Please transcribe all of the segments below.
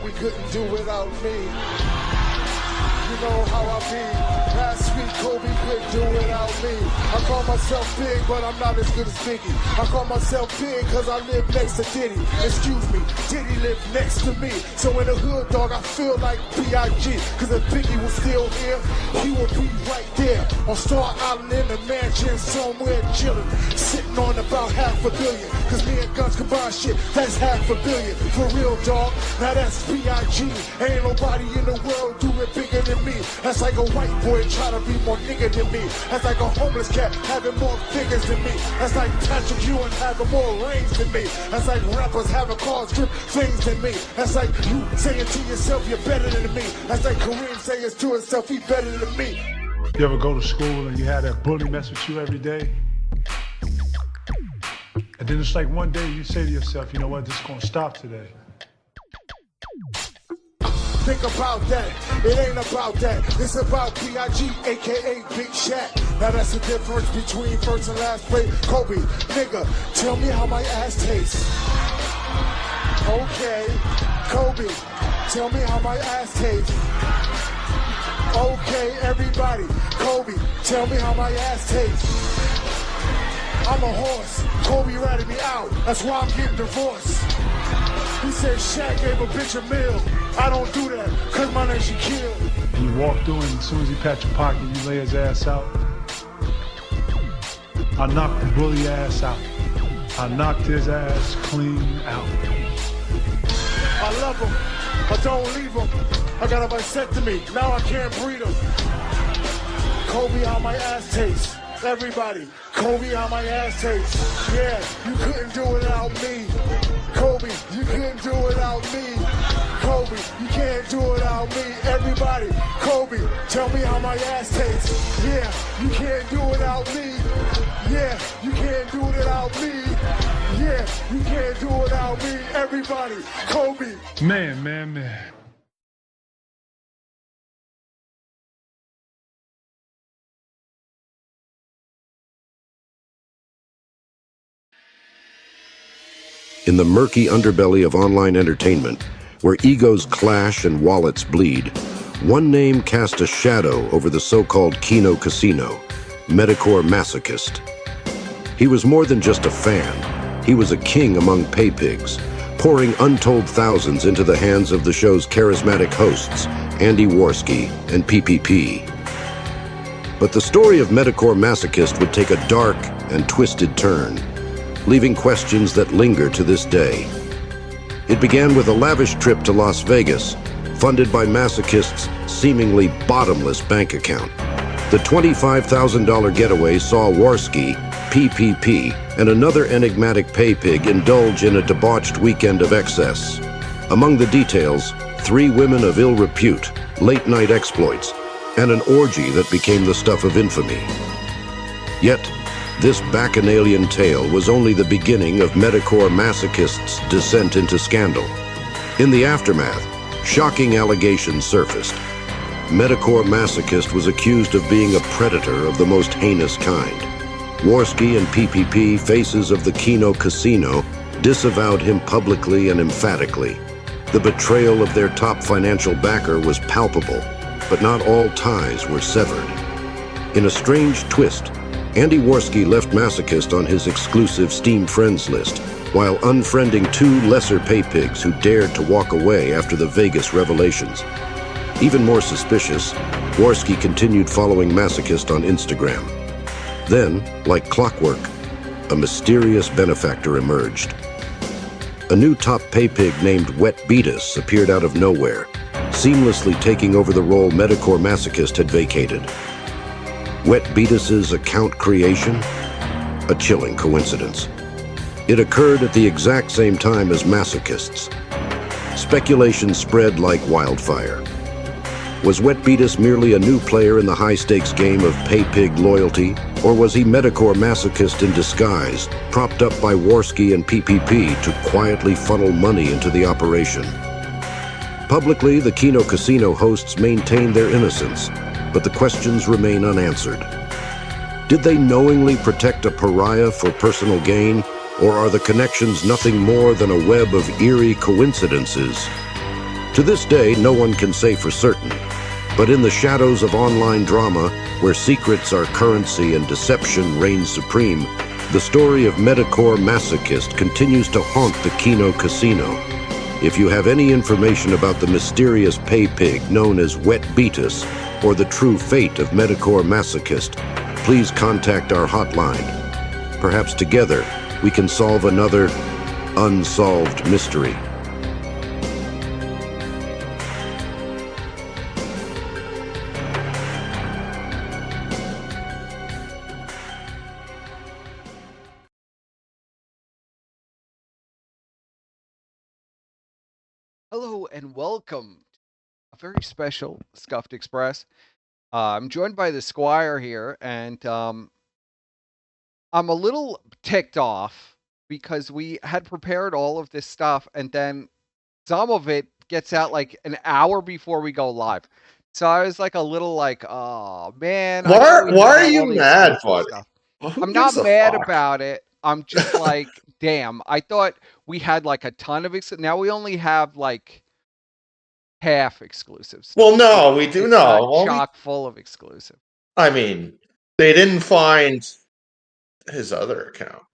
Kobe couldn't do without me. You know how I be. Last week, Kobe couldn't do without me. I call myself big, but I'm not as good as Biggie. I call myself big because I live next to Diddy. Excuse me, Diddy lived next to me. So in the hood, dog, I feel like P.I.G. Because if Biggie was still here, he would be right there on Star Island in a mansion somewhere chilling, sitting on about $500 million. Because me and Guns combined shit, that's $500 million. For real, dog, now that's P.I.G. Ain't nobody in the world do it bigger than me. That's like a white boy trying to be more nigga than me. That's like a homeless cat having more figures than me. That's like Patrick Ewing having more rings than me. That's like rappers having cars, drip things than me. That's like you saying to yourself you're better than me. That's like Kareem saying to himself he's better than me. You ever go to school and you had that bully mess with you every day? And then it's like one day you say to yourself, you know what, this is gonna stop today. Think about that, it ain't about that. It's about P.I.G. aka Big Shaq. Now that's the difference between first and last place. Kobe, nigga, tell me how my ass tastes. Okay, Kobe, tell me how my ass tastes. Okay, everybody, Kobe, tell me how my ass tastes. I'm a horse, Kobe ratted me out, that's why I'm getting divorced. He said Shaq gave a bitch a meal. I don't do that, cause my name Shaquille. And you walk through and as soon as he pat your pocket, you lay his ass out. I knocked the bully ass out. I knocked his ass clean out. I love him, I don't leave him. I got a vasectomy, now I can't breathe him. Kobe, how my ass tastes. Everybody, Kobe, how my ass tastes. Yeah, you couldn't do it without me. Kobe, you couldn't do it without me. Kobe, you can't do it without me. Everybody, Kobe, tell me how my ass tastes. Yeah, you can't do it without me. Yeah, you can't do it without me. Yeah, you can't do it without me. Everybody, Kobe. Man. In the murky underbelly of online entertainment, where egos clash and wallets bleed, one name cast a shadow over the so-called Kino Casino, Medicor Masochist. He was more than just a fan. He was a king among paypigs, pouring untold thousands into the hands of the show's charismatic hosts, Andy Worski and PPP. But the story of Medicor Masochist would take a dark and twisted turn, leaving questions that linger to this day. It began with a lavish trip to Las Vegas, funded by Masochist's seemingly bottomless bank account. The $25,000 getaway saw Worski, PPP, and another enigmatic paypig indulge in a debauched weekend of excess. Among the details, 3 women of ill repute, late-night exploits, and an orgy that became the stuff of infamy. Yet, this bacchanalian tale was only the beginning of Medicor Masochist's descent into scandal. In the aftermath, shocking allegations surfaced. Medicor Masochist was accused of being a predator of the most heinous kind. Worski and PPP, faces of the Kino Casino, disavowed him publicly and emphatically. The betrayal of their top financial backer was palpable, but not all ties were severed. In a strange twist, Andy Worski left Masochist on his exclusive Steam Friends list, while unfriending 2 lesser paypigs who dared to walk away after the Vegas revelations. Even more suspicious, Worski continued following Masochist on Instagram. Then, like clockwork, a mysterious benefactor emerged. A new top paypig named Wet Beatus appeared out of nowhere, seamlessly taking over the role Medicor Masochist had vacated. Wet Beatus's account creation? A chilling coincidence. It occurred at the exact same time as Masochist's. Speculation spread like wildfire. Was Wet Beatus merely a new player in the high-stakes game of paypig loyalty, or was he Medicor Masochist in disguise, propped up by Worski and PPP to quietly funnel money into the operation? Publicly, the Kino Casino hosts maintain their innocence, but the questions remain unanswered. Did they knowingly protect a pariah for personal gain, or are the connections nothing more than a web of eerie coincidences? To this day, no one can say for certain. But in the shadows of online drama, where secrets are currency and deception reigns supreme, the story of Metacore Masochist continues to haunt the Kino Casino. If you have any information about the mysterious Paypig known as Wet Beatus, or the true fate of Metacore Masochist, please contact our hotline. Perhaps together, we can solve another unsolved mystery. Hello and welcome to a very special Scuffed Express. I'm joined by the Squire here, and I'm a little ticked off because we had prepared all of this stuff, and then some of it gets out like an hour before we go live. So I was like a little like, oh man, I thought we Why had are all you the mad, exclusive buddy? stuff. Well, who I'm not gives a mad fuck? about it. I'm just like, damn, I thought we had like a ton of now we only have like half exclusives. Well, no, we do It's know. not Well, chock full of exclusive. I mean, they didn't find his other account.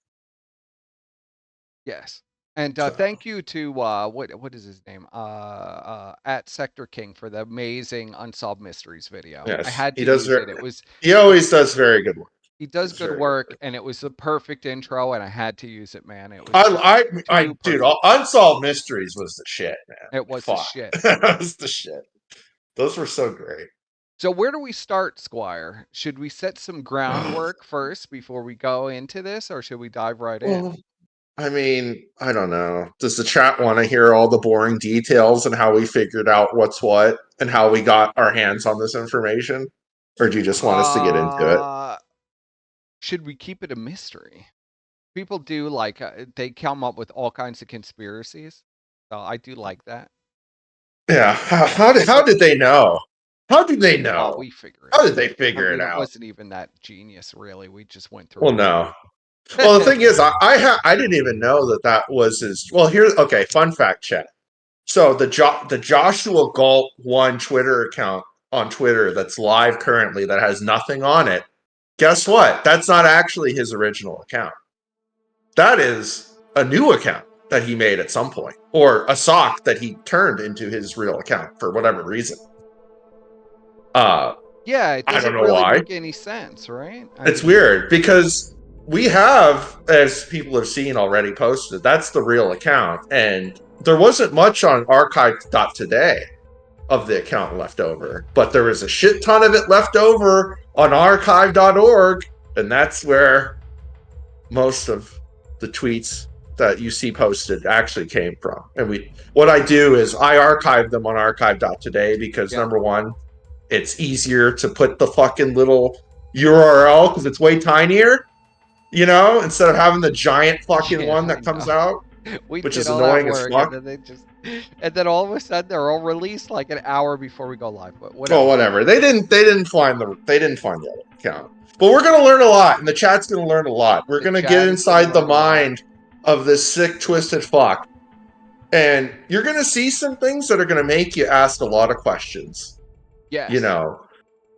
Yes. And So. thank you to what is his name? At Sector King for the amazing Unsolved Mysteries video. Yes, I had to he does use it. It was He always does very good work. he does It's good very work, good. and it was the perfect intro, and I had to use it, man. It was Dude, perfect. Unsolved Mysteries was the shit, man. It was the shit. That was the shit. Those were so great. So where do we start, Squire? Should we set some groundwork first before we go into this, or should we dive right in? I mean, I don't know. Does the chat want to hear all the boring details and how we figured out what's what and how we got our hands on this information? Or do you just want us to get into it? Should we keep it a mystery? People do like they come up with all kinds of conspiracies. So I do like that. Yeah. How did they know? How did they know? Oh, we figure it How out. did they figure it out? It wasn't even that genius, really. We just went through. Well, no. Well, the thing is, I didn't even know that was his. Well, okay. Fun fact, chat. So the Joshua Galt 1 Twitter account on Twitter that's live currently that has nothing on it. Guess what? That's not actually his original account. That is a new account that he made at some point, or a sock that he turned into his real account for whatever reason. Yeah, it doesn't really make any sense, right? It's weird because we have, as people have seen already posted, that's the real account, and there wasn't much on archive.today of the account left over, but there is a shit ton of it left over on archive.org, and that's where most of the tweets that you see posted actually came from. And what I do is I archive them on archive.today because number one, it's easier to put the fucking little URL because it's way tinier, instead of having the giant fucking one that comes out, which is annoying as fuck. And then all of a sudden they're all released like an hour before we go live. But whatever. Well, whatever. They didn't find the other account. But we're gonna learn a lot, and the chat's gonna learn a lot. We're gonna get inside the mind of this sick, twisted fuck, and you're gonna see some things that are gonna make you ask a lot of questions. Yes.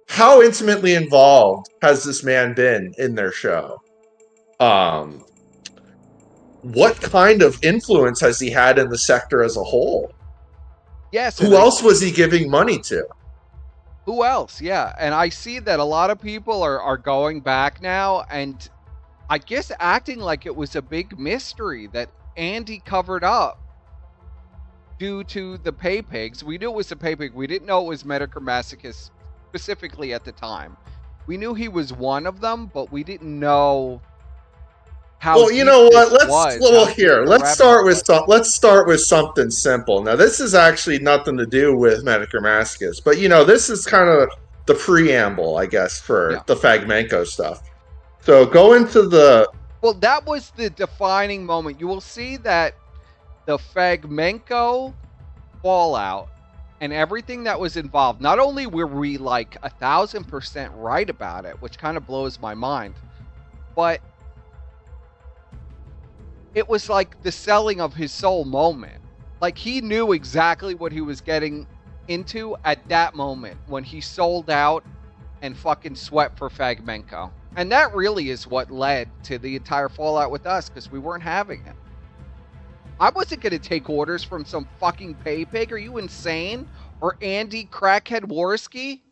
How intimately involved has this man been in their show? What kind of influence has he had in the sector as a whole? Yes. Who else was he giving money to? Who else? Yeah. And I see that a lot of people are going back now and I guess acting like it was a big mystery that Andy covered up due to the Paypigs. We knew it was the Paypig. We didn't know it was Metacore Masochist specifically at the time. We knew he was one of them, but we didn't know how. Well, you know what? Let's start with something simple. Now, this is actually nothing to do with Metacore Masochist, but this is kind of the preamble, I guess, for the Fragmenko stuff. So go into the. Well, that was the defining moment. You will see that the Fragmenko fallout and everything that was involved. Not only were we like 1,000% right about it, which kind of blows my mind, but it was like the selling of his soul moment. Like, he knew exactly what he was getting into at that moment when he sold out and fucking swept for Fragmenko. And that really is what led to the entire fallout with us, because we weren't having it. I wasn't going to take orders from some fucking Paypig. Are you insane? Or Andy Crackhead Worski?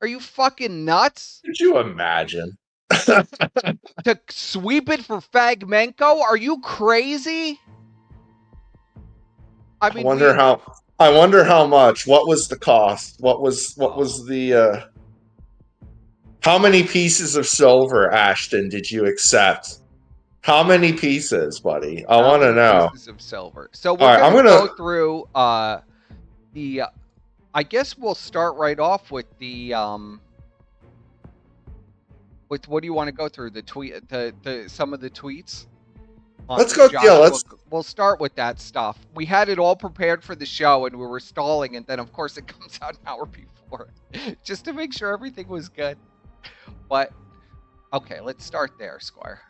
Are you fucking nuts? Could you imagine? To sweep it for Fragmenko? Are you crazy? I mean, I wonder how much. What was the cost? What was the how many pieces of silver, Ashton, did you accept? How many pieces, buddy? I want to know. Pieces of silver. So All we're right, I'm gonna gonna go through the. I guess we'll start right off with the With what do you want to go through? The tweet, the some of the tweets. Let's go. Yeah, let's. We'll start with that stuff. We had it all prepared for the show, and we were stalling, and then of course it comes out an hour before, just to make sure everything was good. But okay, let's start there, Squire.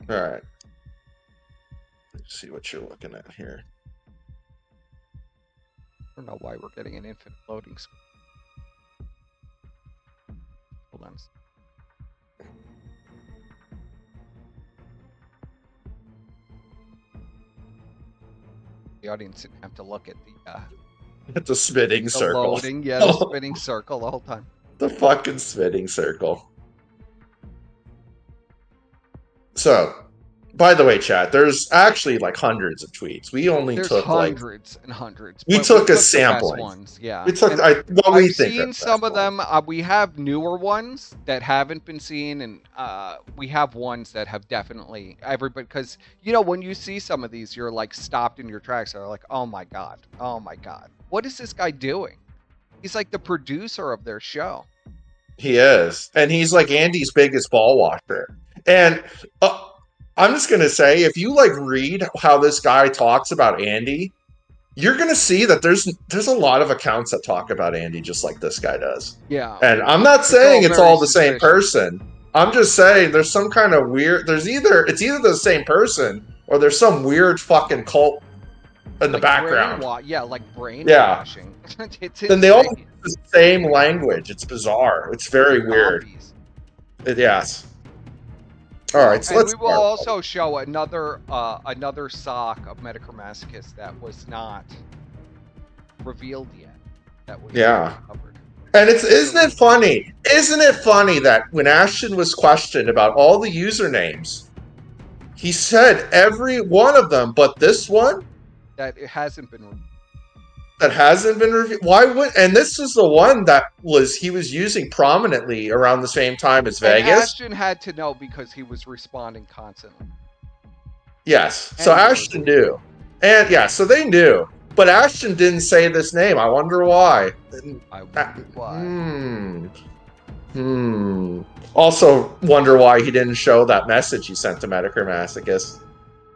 All right. Let's see what you're looking at here. I don't know why we're getting an infinite loading screen. Hold on. The audience didn't have to look at the spinning circle. Loading, yeah, the spinning circle the whole time. The fucking spinning circle. So, by the way, chat, there's actually like hundreds of tweets. We only took hundreds and hundreds. We took a sampling. Ones, yeah. We took I've seen some of them. We have newer ones that haven't been seen, and we have ones that have definitely everybody. Because when you see some of these, you're like stopped in your tracks. They're like, oh my god, what is this guy doing? He's like the producer of their show. He is, and he's like Andy's biggest ball washer. And I'm just gonna say, if you like read how this guy talks about Andy, you're gonna see that there's a lot of accounts that talk about Andy just like this guy does. Yeah. And I'm not saying it's all the same person. I'm just saying there's some kind of weird. It's either the same person or there's some weird fucking cult in the background. Like brainwashing. Yeah. Then they all use the same language. It's bizarre. It's very weird. Yes. All right, so we will also show another sock of Metachromaticus that was not revealed yet. That was covered. And isn't it funny? Isn't it funny that when Ashton was questioned about all the usernames, he said every one of them, but this one that it hasn't been revealed. That hasn't been reviewed. Why would? And this is the one that he was using prominently around the same time as Vegas. And Ashton had to know because he was responding constantly. Yes, so Ashton knew, and yeah, so they knew, but Ashton didn't say this name. I wonder why. Also, wonder why he didn't show that message he sent to Metachromaticus.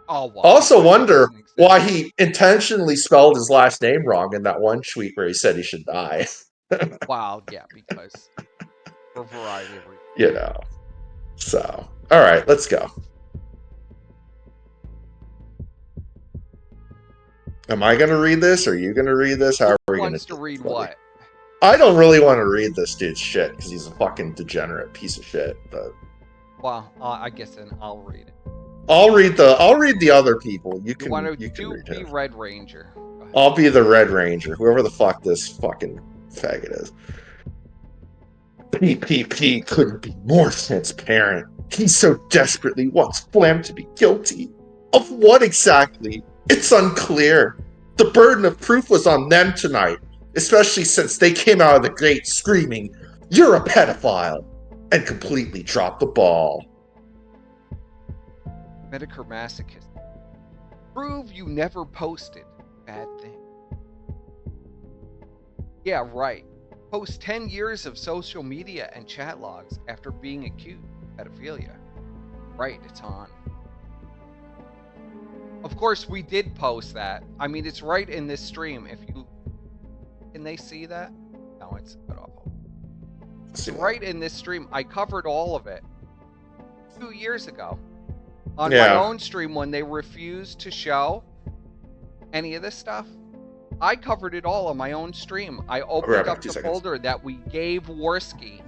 Oh, wow. Also wonder why he intentionally spelled his last name wrong in that one tweet where he said he should die. Wow, yeah, because for a variety of reasons. So, all right, let's go. Am I going to read this, or are you going to read this? How are we going to read what? I don't really want to read this dude's shit because he's a fucking degenerate piece of shit. But I guess then I'll read it. I'll read the other people. You can read be Red Ranger. I'll be the Red Ranger, whoever the fuck this fucking faggot is. PPP couldn't be more transparent. He so desperately wants Flam to be guilty. Of what exactly? It's unclear. The burden of proof was on them tonight, especially since they came out of the gate screaming, "You're a pedophile," and completely dropped the ball. Metachromaticus. Prove you never posted. Bad thing. Yeah, right. Post 10 years of social media and chat logs after being accused of pedophilia. Right, it's on. Of course, we did post that. I mean, it's right in this stream. Can they see that? No, it's cut off. It's right in this stream. I covered all of it 2 years ago. On my own stream when they refused to show any of this stuff, I covered it all on my own stream. I right opened back, up 2 the seconds. folder that we gave Worski.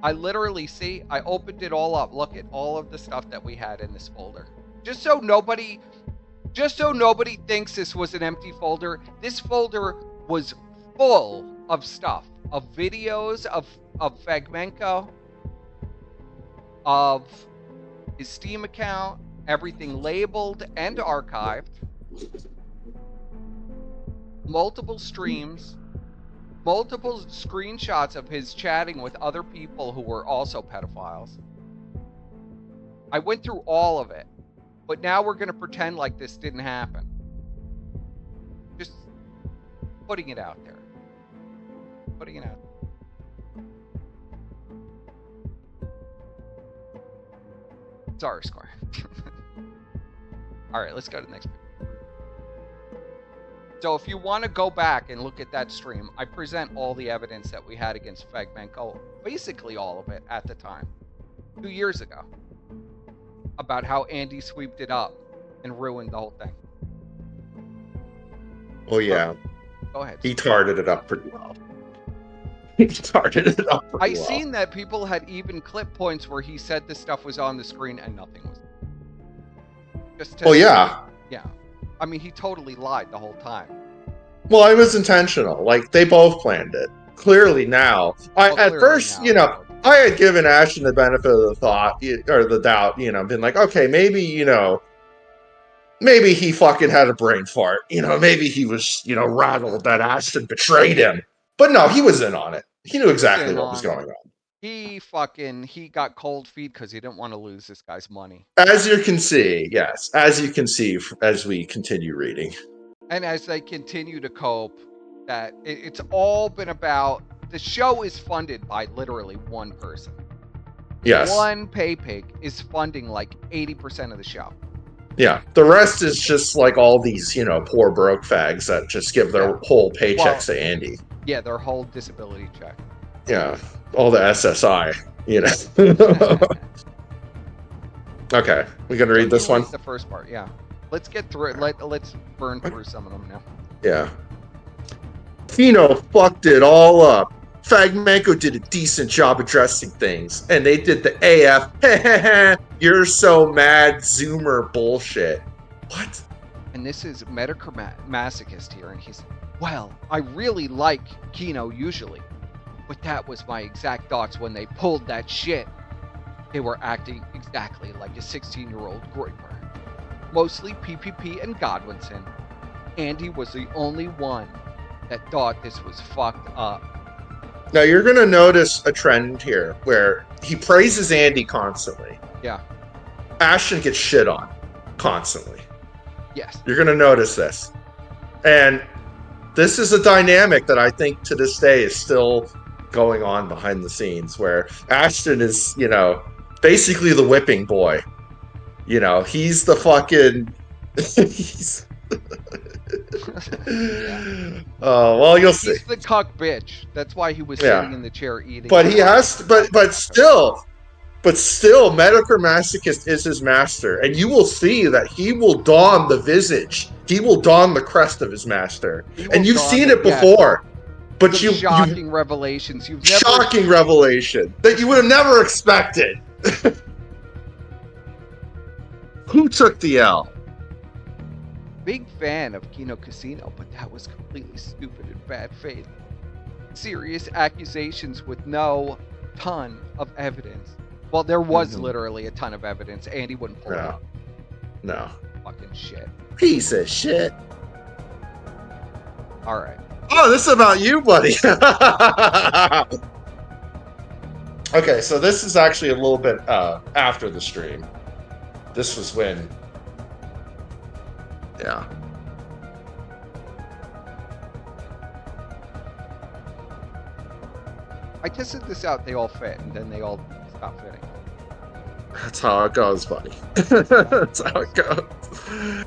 I literally I opened it all up. Look at all of the stuff that we had in this folder. Just so nobody thinks this was an empty folder. This folder was full of stuff, of videos of Fagmenko, of his Steam account, everything labeled and archived, multiple streams, multiple screenshots of his chatting with other people who were also pedophiles. I went through all of it, but now we're going to pretend like this didn't happen. Just putting it out there. Putting it out there. Sorry, Square. All right, let's go to the next page. So if you want to go back and look at that stream, I present all the evidence that we had against Fagmenko, basically all of it at the time, 2 years ago, about how Andy sweeped it up and ruined the whole thing. Well, yeah. Go ahead. He tarted it up pretty well. He tarted it up pretty well. I seen that people had even clip points where he said this stuff was on the screen and nothing was. Just to, well, yeah. Yeah. I mean, he totally lied the whole time. Well, it was intentional. Like, they both planned it. Clearly now. At first, I had given Ashton the benefit of the thought, or the doubt, been like, okay, maybe, maybe he fucking had a brain fart. Maybe he was, rattled that Ashton betrayed him. But no, he was in on it. He knew exactly what was going on. He got cold feet because he didn't want to lose this guy's money. As you can see, yes. As you can see as we continue reading. And as they continue to cope, that it's all been about, the show is funded by literally one person. Yes. One Paypig is funding like 80% of the show. Yeah. The rest is just like all these, poor broke fags that just give their whole paychecks to Andy. Yeah, their whole disability check. Yeah. All the SSI, Okay. We gonna read this one? The first part, yeah. Let's get through it. Let's burn through some of them now. Yeah. Kino fucked it all up. Fagmenko did a decent job addressing things, and they did the AF, you're so mad, Zoomer bullshit. What? And this is Masochist here, and he's, well, I really like Kino usually, but that was my exact thoughts when they pulled that shit. They were acting exactly like a 16-year-old groiper. Mostly PPP and Godwinson. Andy was the only one that thought this was fucked up. Now you're going to notice a trend here where he praises Andy constantly. Yeah. Ashton gets shit on constantly. Yes. You're going to notice this. And this is a dynamic that I think to this day is still going on behind the scenes, where Ashton is, basically the whipping boy. He's the fucking... he's... Oh, well, you'll see. He's the cuck bitch. That's why he was sitting in the chair eating. But he has to, but still, Mediocre Masochist is his master, and you will see that he will don the visage. He will don the crest of his master, and you've seen it before. But shocking revelations. Shocking revelation that you would have never expected. Who took the L? Big fan of Kino Casino, but that was completely stupid and bad faith. Serious accusations with no ton of evidence. Well, there was literally a ton of evidence. Andy wouldn't pull it out. No. Fucking shit. Piece of shit. All right. Oh, this is about you, buddy. Okay, so this is actually a little bit after the stream. This was when... Yeah. I tested this out. They all fit, and then they all stopped fitting. That's how it goes, buddy. That's how it goes.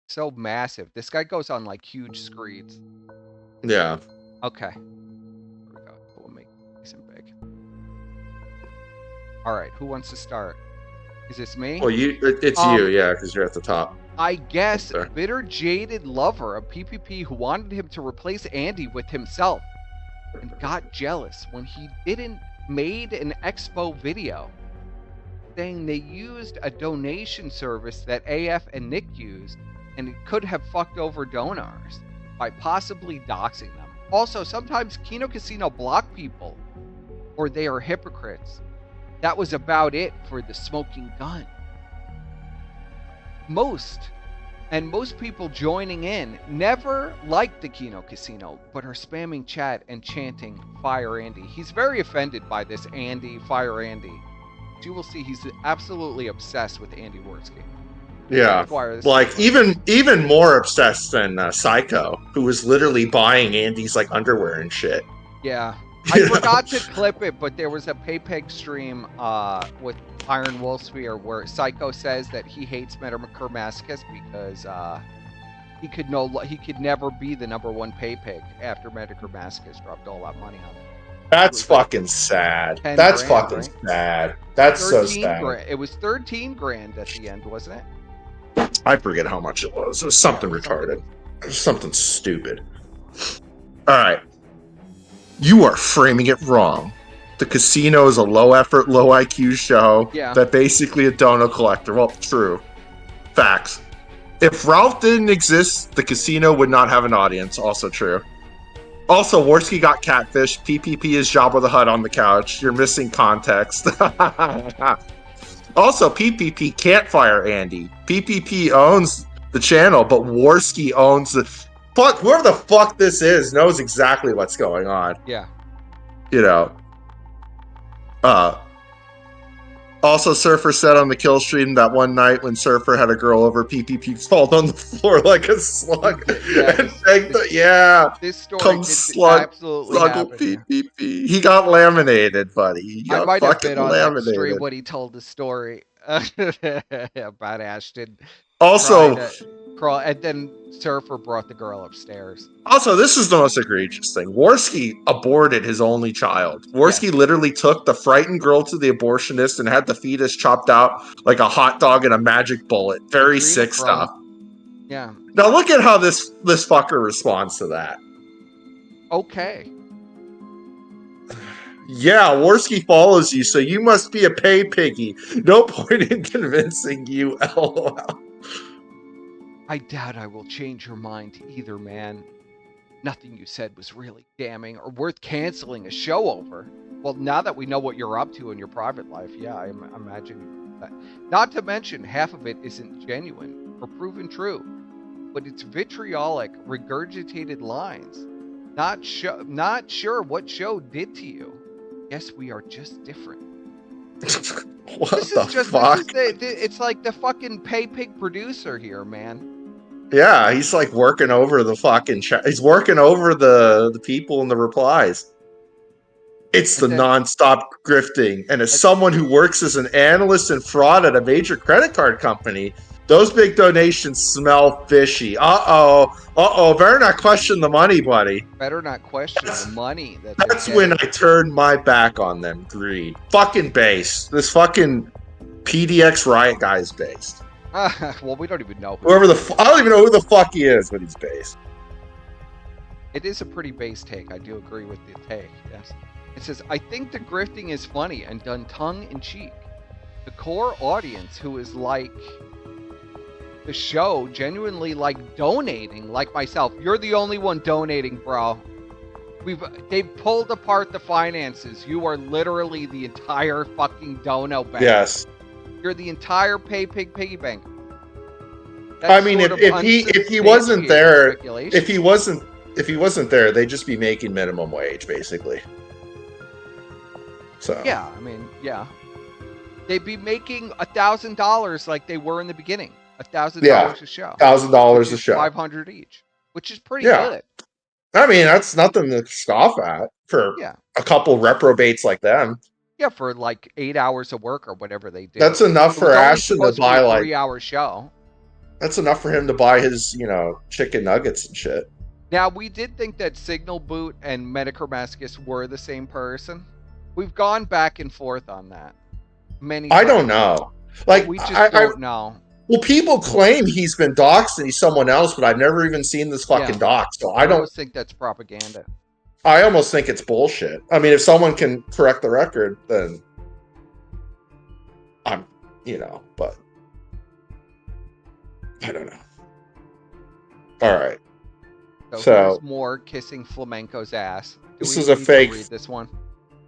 So massive. This guy goes on like huge screens. Yeah. Okay. Here we go. We'll make this big. All right, who wants to start? Is this me? Well, it's you, yeah, because you're at the top. I guess There. bitter, jaded lover of PPP who wanted him to replace Andy with himself and got jealous when he didn't made an expo video saying they used a donation service that AF and Nick used and it could have fucked over donors by possibly doxing them. Also, sometimes Kino Casino block people or they are hypocrites. That was about it for the smoking gun. Most people joining in never liked the Kino Casino, but are spamming chat and chanting Fire Andy. He's very offended by this Andy, Fire Andy. You will see he's absolutely obsessed with Andy Worski. Yeah, like even more obsessed than Psycho, who was literally buying Andy's like underwear and shit. Yeah, I forgot to clip it, but there was a Paypig stream with Iron Wolfspear where Psycho says that he hates Metacarmascus because he could never be the #1 Paypig after Metacarmascus dropped all that money on him. That's fucking sad. That's fucking sad. That's so sad. It was 13 grand at the end, wasn't it? I forget how much it was. It was something retarded. It was something stupid. All right. You are framing it wrong. The casino is a low effort, low IQ show that basically a dono collector. Well, true. Facts. If Ralph didn't exist, the casino would not have an audience. Also true. Also, Worski got catfish. PPP is Jabba the Hutt on the couch. You're missing context. Also, PPP can't fire Andy. PPP owns the channel, but Worski owns the... Fuck, whoever the fuck this is knows exactly what's going on. Yeah. You know. Also, Surfer said on the kill stream that one night when Surfer had a girl over, PPP fall on the floor like a slug. This story absolutely happened. PPP. He got laminated, buddy. He got I might have been on laminated. that stream when he told the story about Ashton. Also, crawl, and then Surfer brought the girl upstairs. Also, this is the most egregious thing. Worski aborted his only child. Worski literally took the frightened girl to the abortionist and had the fetus chopped out like a hot dog and a magic bullet. Very sick stuff. Yeah. Now look at how this fucker responds to that. Okay. Yeah, Worski follows you, so you must be a pay piggy. No point in convincing you, LOL. I doubt I will change your mind either, man. Nothing you said was really damning or worth canceling a show over. Well, now that we know what you're up to in your private life, yeah, I imagine that. Not to mention, half of it isn't genuine or proven true, but it's vitriolic, regurgitated lines. Not sure what show did to you. Guess we are just different. What the fuck? It's like the fucking Paypig producer here, man. Yeah, he's like working over the fucking he's working over the people in the replies. It's the nonstop grifting. And as someone who works as an analyst and fraud at a major credit card company, those big donations smell fishy. Better not question the money, buddy. Better not question the money. That's when I turn my back on them. Greed. Fucking base. This fucking PDX Riot guy is based. Well, we don't even know. I don't even know who the fuck he is, but he's based. It is a pretty base take. I do agree with the take. Yes. It says, I think the grifting is funny and done tongue-in-cheek. The core audience who is like the show genuinely like donating, like myself. You're the only one donating, bro. They've pulled apart the finances. You are literally the entire fucking dono bank. Yes. You're the entire Paypig piggy bank. I mean, if he wasn't there, if he wasn't there, they'd just be making minimum wage, basically. So yeah, I mean, yeah, they'd be making $1,000 like they were in the beginning. $1,000 a show. $1,000 a show. 500 each, which is pretty good. I mean, that's nothing to scoff at for a couple reprobates like them. Yeah, for like 8 hours of work or whatever they do. That's enough for Ashton to buy like a 3-hour show. That's enough for him to buy his, chicken nuggets and shit. Now, we did think that Signal Boot and Metacarmascus were the same person. We've gone back and forth on that. many I don't times, know. but Like, we just don't know. well, people claim he's been doxxed and he's someone else, but I've never even seen this fucking Yeah. dox. So I almost think that's propaganda. I almost think it's bullshit. I mean, if someone can correct the record, then I'm, but I don't know. All right. So here's more kissing flamenco's ass. This is a fake. Read this one.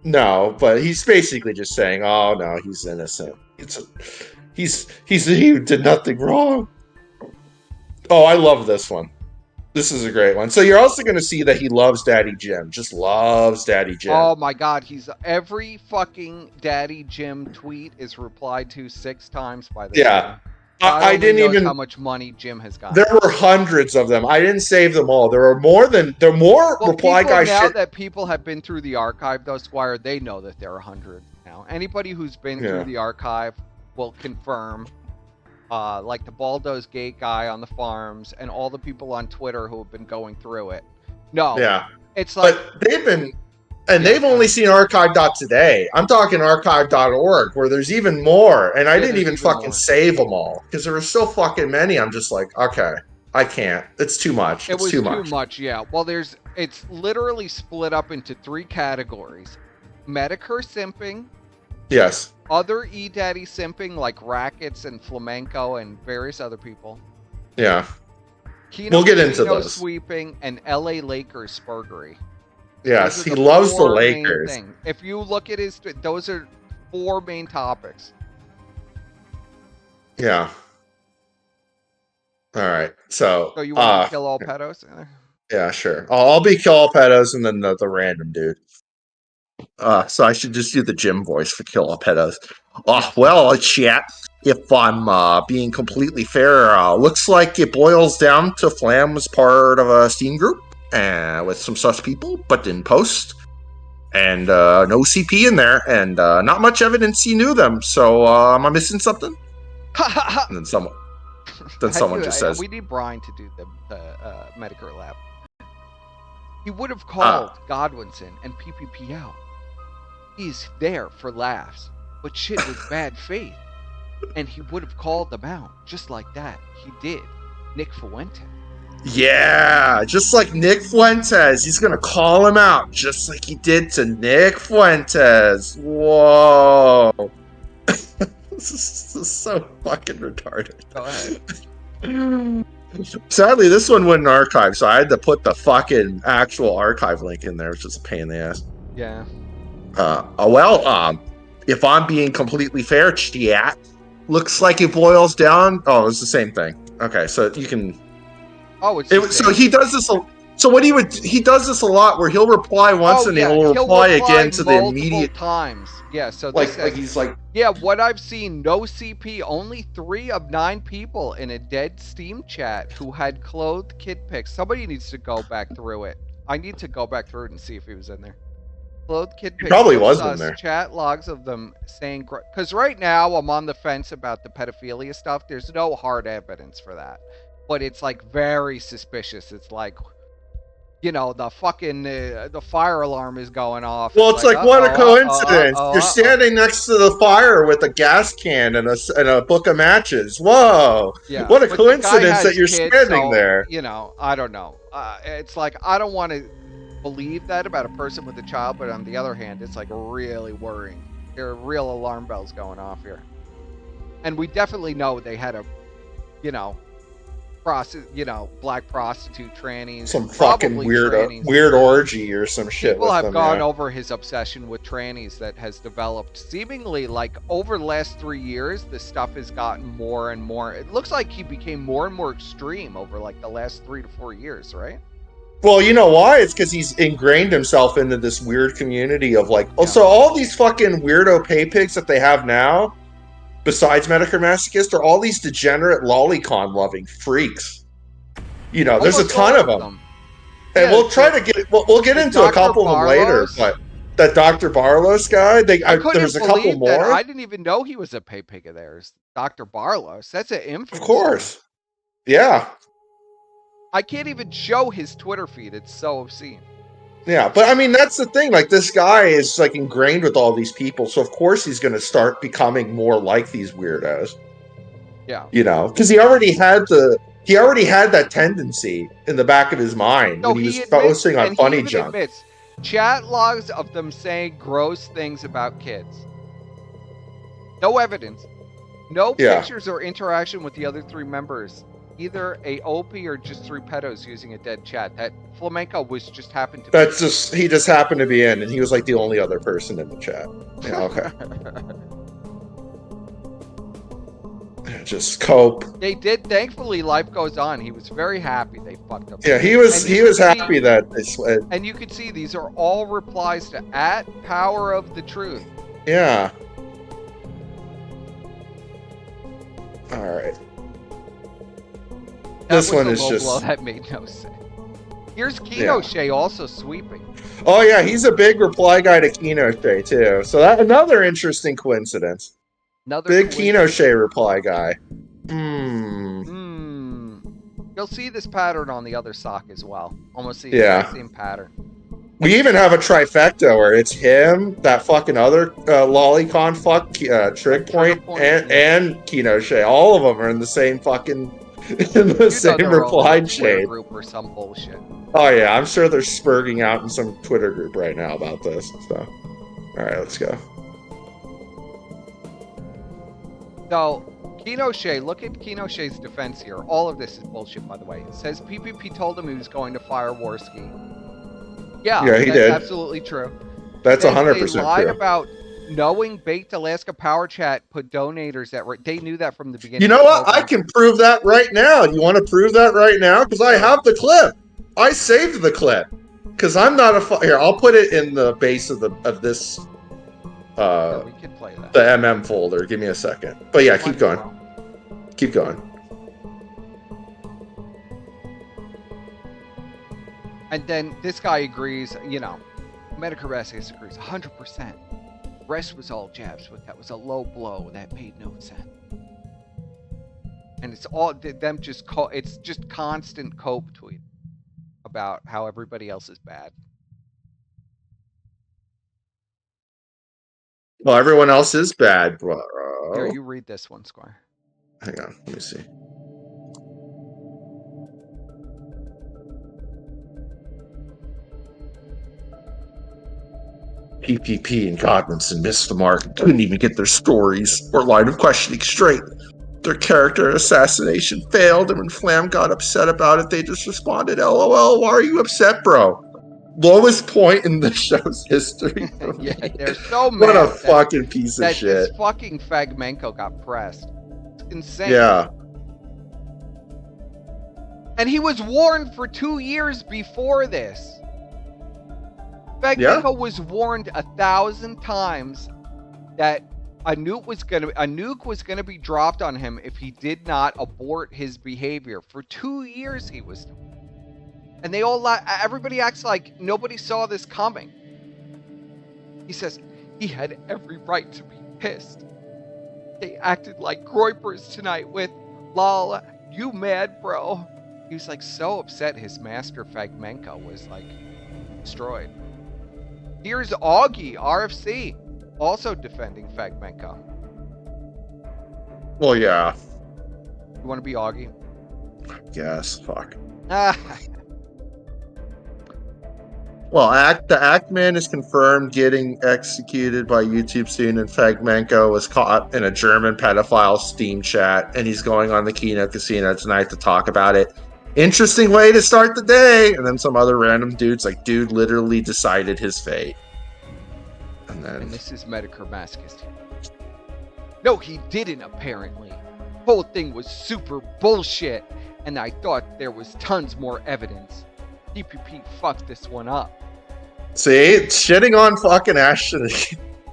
No, but he's basically just saying, "Oh no, he's innocent. He did nothing wrong." Oh, I love this one. This is a great one. So you're also going to see that he loves Daddy Jim. Just loves Daddy Jim. Oh my God, every fucking Daddy Jim tweet is replied to 6 times by this. Yeah. I didn't even how much money Jim has gotten. There were hundreds of them. I didn't save them all. There are more reply guys. Now that people have been through the archive, though, Squire, they know that there are 100 now. Anybody who's been through the archive will confirm. Like the Baldo's Gate guy on the farms and all the people on Twitter who have been going through it. No. Yeah. It's like. But they've been. And they've only seen archive.today. I'm talking archive.org, where there's even more. And I didn't even fucking save them all because there were so fucking many. I'm just like, okay, I can't. It's too much. It was too much, yeah. Well, it's literally split up into 3 categories: Medicare simping. Yes. Other eDaddy simping like Rackets and Flamenco and various other people. Yeah. We'll get into those. Sweeping and LA Lakers spurgery. Yes, he loves the Lakers. If you look at those are 4 main topics. Yeah. All right. So you want to kill all pedos? Yeah, sure. I'll be kill all pedos and then the random dude. So I should just do the Jim voice for kill all pedos. Well, chat. If I'm being completely fair, looks like it boils down to Flam was part of a Steam group. With some sus people, but in post, and no CP in there, and not much evidence he knew them. So am I missing something? And then someone just says, "We need Brian to do the Medicare lab." He would have called Godwinson and PPP out. He's there for laughs, but shit was bad faith, and he would have called them out just like that. He did, Nick Fuente. Yeah, just like Nick Fuentes. He's going to call him out just like he did to Nick Fuentes. Whoa. This is so fucking retarded. Go ahead. Sadly, this one wouldn't archive, so I had to put the fucking actual archive link in there, which is a pain in the ass. Yeah. If I'm being completely fair, chat, looks like it boils down. Oh, it's the same thing. Okay, so you can... Oh, so he does this. So what he does this a lot, where he'll reply once and he'll reply again to the immediate times. Yeah, so like he's like, yeah. What I've seen, no CP, only 3 of 9 people in a dead Steam chat who had clothed kid pics. Somebody needs to go back through it. I need to go back through it and see if he was in there. Clothed kid pics. Probably was in there. Chat logs of them saying, because right now I'm on the fence about the pedophilia stuff. There's no hard evidence for that. But it's like very suspicious. It's like, the fucking the fire alarm is going off. Well, it's like what a coincidence! You're standing next to the fire with a gas can and a book of matches. Whoa! Yeah, what a coincidence that you're standing there. I don't know. It's like I don't want to believe that about a person with a child, but on the other hand, it's like really worrying. There are real alarm bells going off here, and we definitely know they had a, black prostitute trannies, some fucking weird orgy or some shit. People have gone over his obsession with trannies that has developed seemingly like over the last 3 years. The stuff has gotten more and more. It looks like he became more and more extreme over like the last 3 to 4 years, right? Well, you know why? It's because he's ingrained himself into this weird community of like, so all these fucking weirdo paypigs that they have now, besides Medicare Masochist, are all these degenerate lolicon loving freaks. There's a ton of them. And we'll try to we'll get into a couple of them later, but that Dr. Barlos guy, there's a couple more. I didn't even know he was a paypig of theirs. Dr. Barlos, that's an infamous. Of course. Yeah. I can't even show his Twitter feed. It's so obscene. Yeah, but I mean that's the thing. Like this guy is like ingrained with all these people, so of course he's going to start becoming more like these weirdos. Yeah. You know, because he already had that tendency in the back of his mind No, when he he was admits, focusing on and he funny even junk. admits, chat logs of them saying gross things about kids. No evidence. No Yeah, pictures or interaction with the other three members. Either a OP or just three pedos using a dead chat. That Flamenco was just happened to be. that's just he just happened to be in, and he was like the only other person in the chat. Yeah, okay. Just cope. They did. Thankfully, life goes on. He was very happy they fucked up. Yeah, he was happy that and you could see these are all replies to @Power of the Truth. Yeah. All right. This one is just blow that made no sense. Here's Kino Shea also sweeping. Oh yeah, he's a big reply guy to Kino Shea too. So that another interesting coincidence. Another big Kino Shea reply guy. Hmm. You'll see this pattern on the other sock as well. Almost the Yeah. same pattern. We even have a trifecta where it's him, that fucking other lolicon fuck, Trig Point, and Kino Shea. All of them are in the same fucking in the same reply chain. Group or some bullshit. Oh yeah, I'm sure they're spurging out in some Twitter group right now about this. So, all right, let's go. So, Kino Shea, look at Kino Shea's defense here. All of this is bullshit, by the way. It says PPP told him he was going to fire Worski. Yeah, he did. Absolutely true. That's 100% true. They lied true. about knowing Baked Alaska Power Chat put donators at risk. They knew that from the beginning. You know what? I can prove that right now. You want to prove that right now? Because I have the clip. I saved the clip. Because I'm not a here. I'll put it in the base of this. We can play that. The MM folder. Give me a second. But yeah, keep going. Keep going. And then this guy agrees, you know, Medicare agrees 100%. Rest was all jabs, but that was a low blow that made no sense. And it's all them just it's just constant cope tweet about how everybody else is bad. Well, everyone else is bad, bro. Here, you read this one, Squire. Hang on, let me see. PPP and Godwinson missed the mark and couldn't even get their stories or line of questioning straight. Their character assassination failed, and when Flam got upset about it, they just responded, LOL, why are you upset, bro? Lowest point in the show's history. Yeah, they're so mad. What a fucking piece of shit. This fucking Fragmenko got pressed. It's insane. Yeah. And he was warned for 2 years before this. Fragmenko was warned 1,000 times that a nuke was gonna be dropped on him if he did not abort his behavior. For 2 years he was told. And they all everybody acts like nobody saw this coming. He says he had every right to be pissed. They acted like groypers tonight with lol, you mad, bro. He was like so upset his master Fragmenko was like destroyed. Here's Augie, RFC, also defending Fragmenko. Well, yeah. You want to be Augie? Yes, fuck. Well, the Ackman is confirmed getting executed by YouTube soon, and Fragmenko was caught in a German pedophile Steam chat, and he's going on the Kino Casino tonight to talk about it. Interesting way to start the day. And then some other random dude's like, dude literally decided his fate. And this is Medicare Maskist. No, he didn't, apparently. Whole thing was super bullshit, and I thought there was tons more evidence. DPP fucked this one up. See, shitting on fucking Ashton.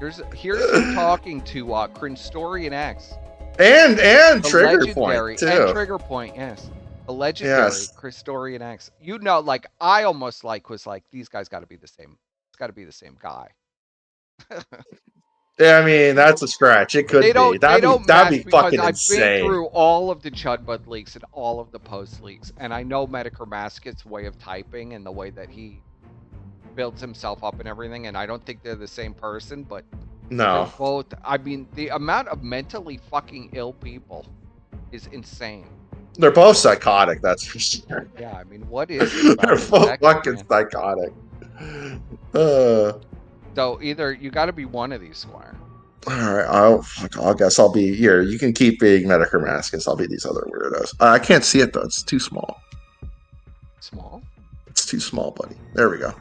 Here's him talking to Crinstorian X. And Trigger Point, too. And Trigger Point, yes. A legendary Crinstorian X. You know, like, I almost was like, these guys got to be the same. It's got to be the same guy. Yeah, I mean, that's a scratch. It could be. That'd be fucking insane. I've been through all of the Chudbud leaks and all of the post leaks, and I know Medicare Masket's way of typing and the way that he builds himself up and everything, and I don't think they're the same person, but they're No, both. I mean, the amount of mentally fucking ill people is insane. they're both psychotic. That's for sure. Yeah, I mean, what is it about They're the both second, fucking man? psychotic. Uh, So either you got to be one of these, Squire. all right, I guess I'll be here. You can keep being Metacrimascus. I'll be these other weirdos. I can't see it though. It's too small. Small. It's too small, buddy. There we go.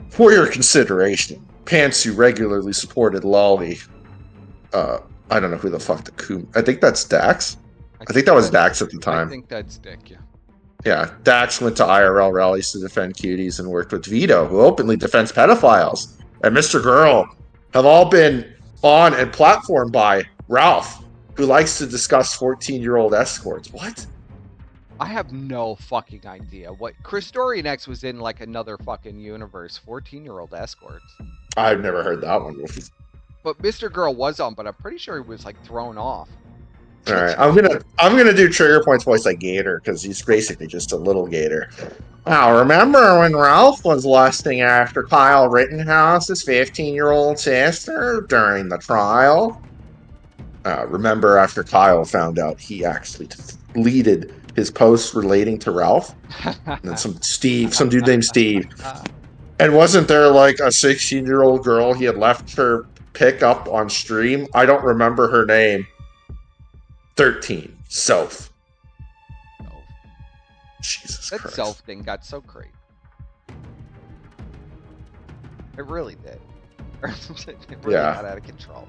For your consideration, Pantsu regularly supported Lolly. I don't know who the fuck the coon. I think that's Dax. I think that was Dax at the time. I think that's Dick. Yeah. Yeah, Dax went to IRL rallies to defend cuties and worked with Vito, who openly defends pedophiles, and Mr. Girl have all been on and platformed by Ralph, who likes to discuss 14-year-old escorts. What? I have no fucking idea what Chris Dorian X was in, like another fucking universe. 14-year-old escorts. I've never heard that one before. But Mr. Girl was on, but I'm pretty sure he was like thrown off. All right, I'm gonna do Trigger Point's voice like Gator because he's basically just a little Gator. Now, remember when Ralph was lusting after Kyle Rittenhouse's 15-year-old sister during the trial? Remember after Kyle found out he actually deleted his posts relating to Ralph? And then some dude named Steve. And wasn't there like a 16-year-old girl he had left her pick up on stream? I don't remember her name. 13. Soph. Jesus That Christ. self thing got so great. It really did. It really got out of control.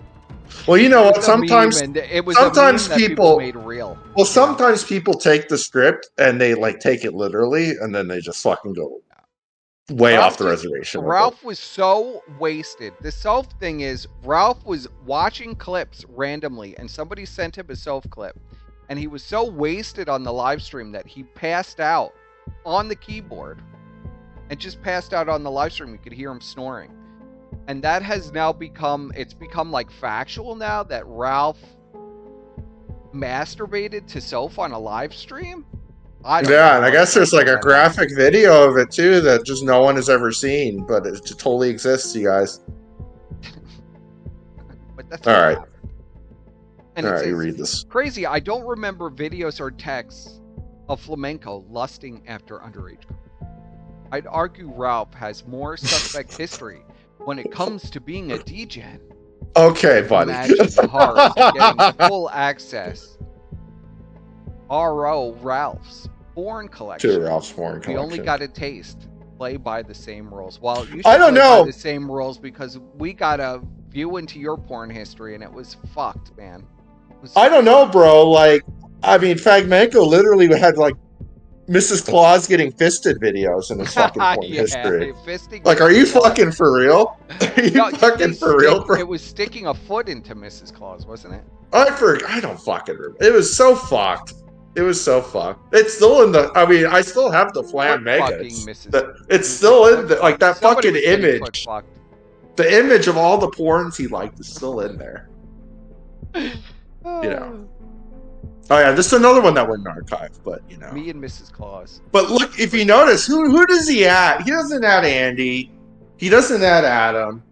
Well, you know what? It was Sometimes a meme, and it was sometimes a meme that people made real. Well, sometimes people take the script and they like take it literally, and then they just fucking go way off the reservation. Ralph was so wasted. The self thing is, Ralph was watching clips randomly, and somebody sent him a self clip, and he was so wasted on the live stream that he passed out on the keyboard, and just passed out on the live stream. You could hear him snoring, and that has now become like factual now that Ralph masturbated to self on a live stream. And I guess there's like a graphic video of it too that just no one has ever seen, but it totally exists, you guys. But that's all right. And all right, you read this. Crazy. I don't remember videos or texts of Flamenco lusting after underage. I'd argue Ralph has more suspect history when it comes to being a degen. Okay, buddy. Imagine the horrors of getting full access. R.O. Ralph's Foreign Collection. To Ralph's Foreign Collection. We only got a taste. Play by the same rules. Well, you should I don't play know. by the same rules because we got a view into your porn history and it was fucked, man. I don't know, bro. Like, I mean, Fragmenko literally had like Mrs. Claus getting fisted videos in his fucking porn history. Like, are you fucking for real? Are you fucking for real, bro? It was sticking a foot into Mrs. Claus, wasn't it? I don't fucking remember. It was so fucked. It was so fucked. It's still in the. I mean, I still have the Flam Mega. It's still in the, like that fucking image. The image of all the porns he liked is still in there. You know. Oh yeah, this is another one that went in archive, but you know. Me and Mrs. Claus. But look, if you notice, who does he add? He doesn't add Andy. He doesn't add Adam.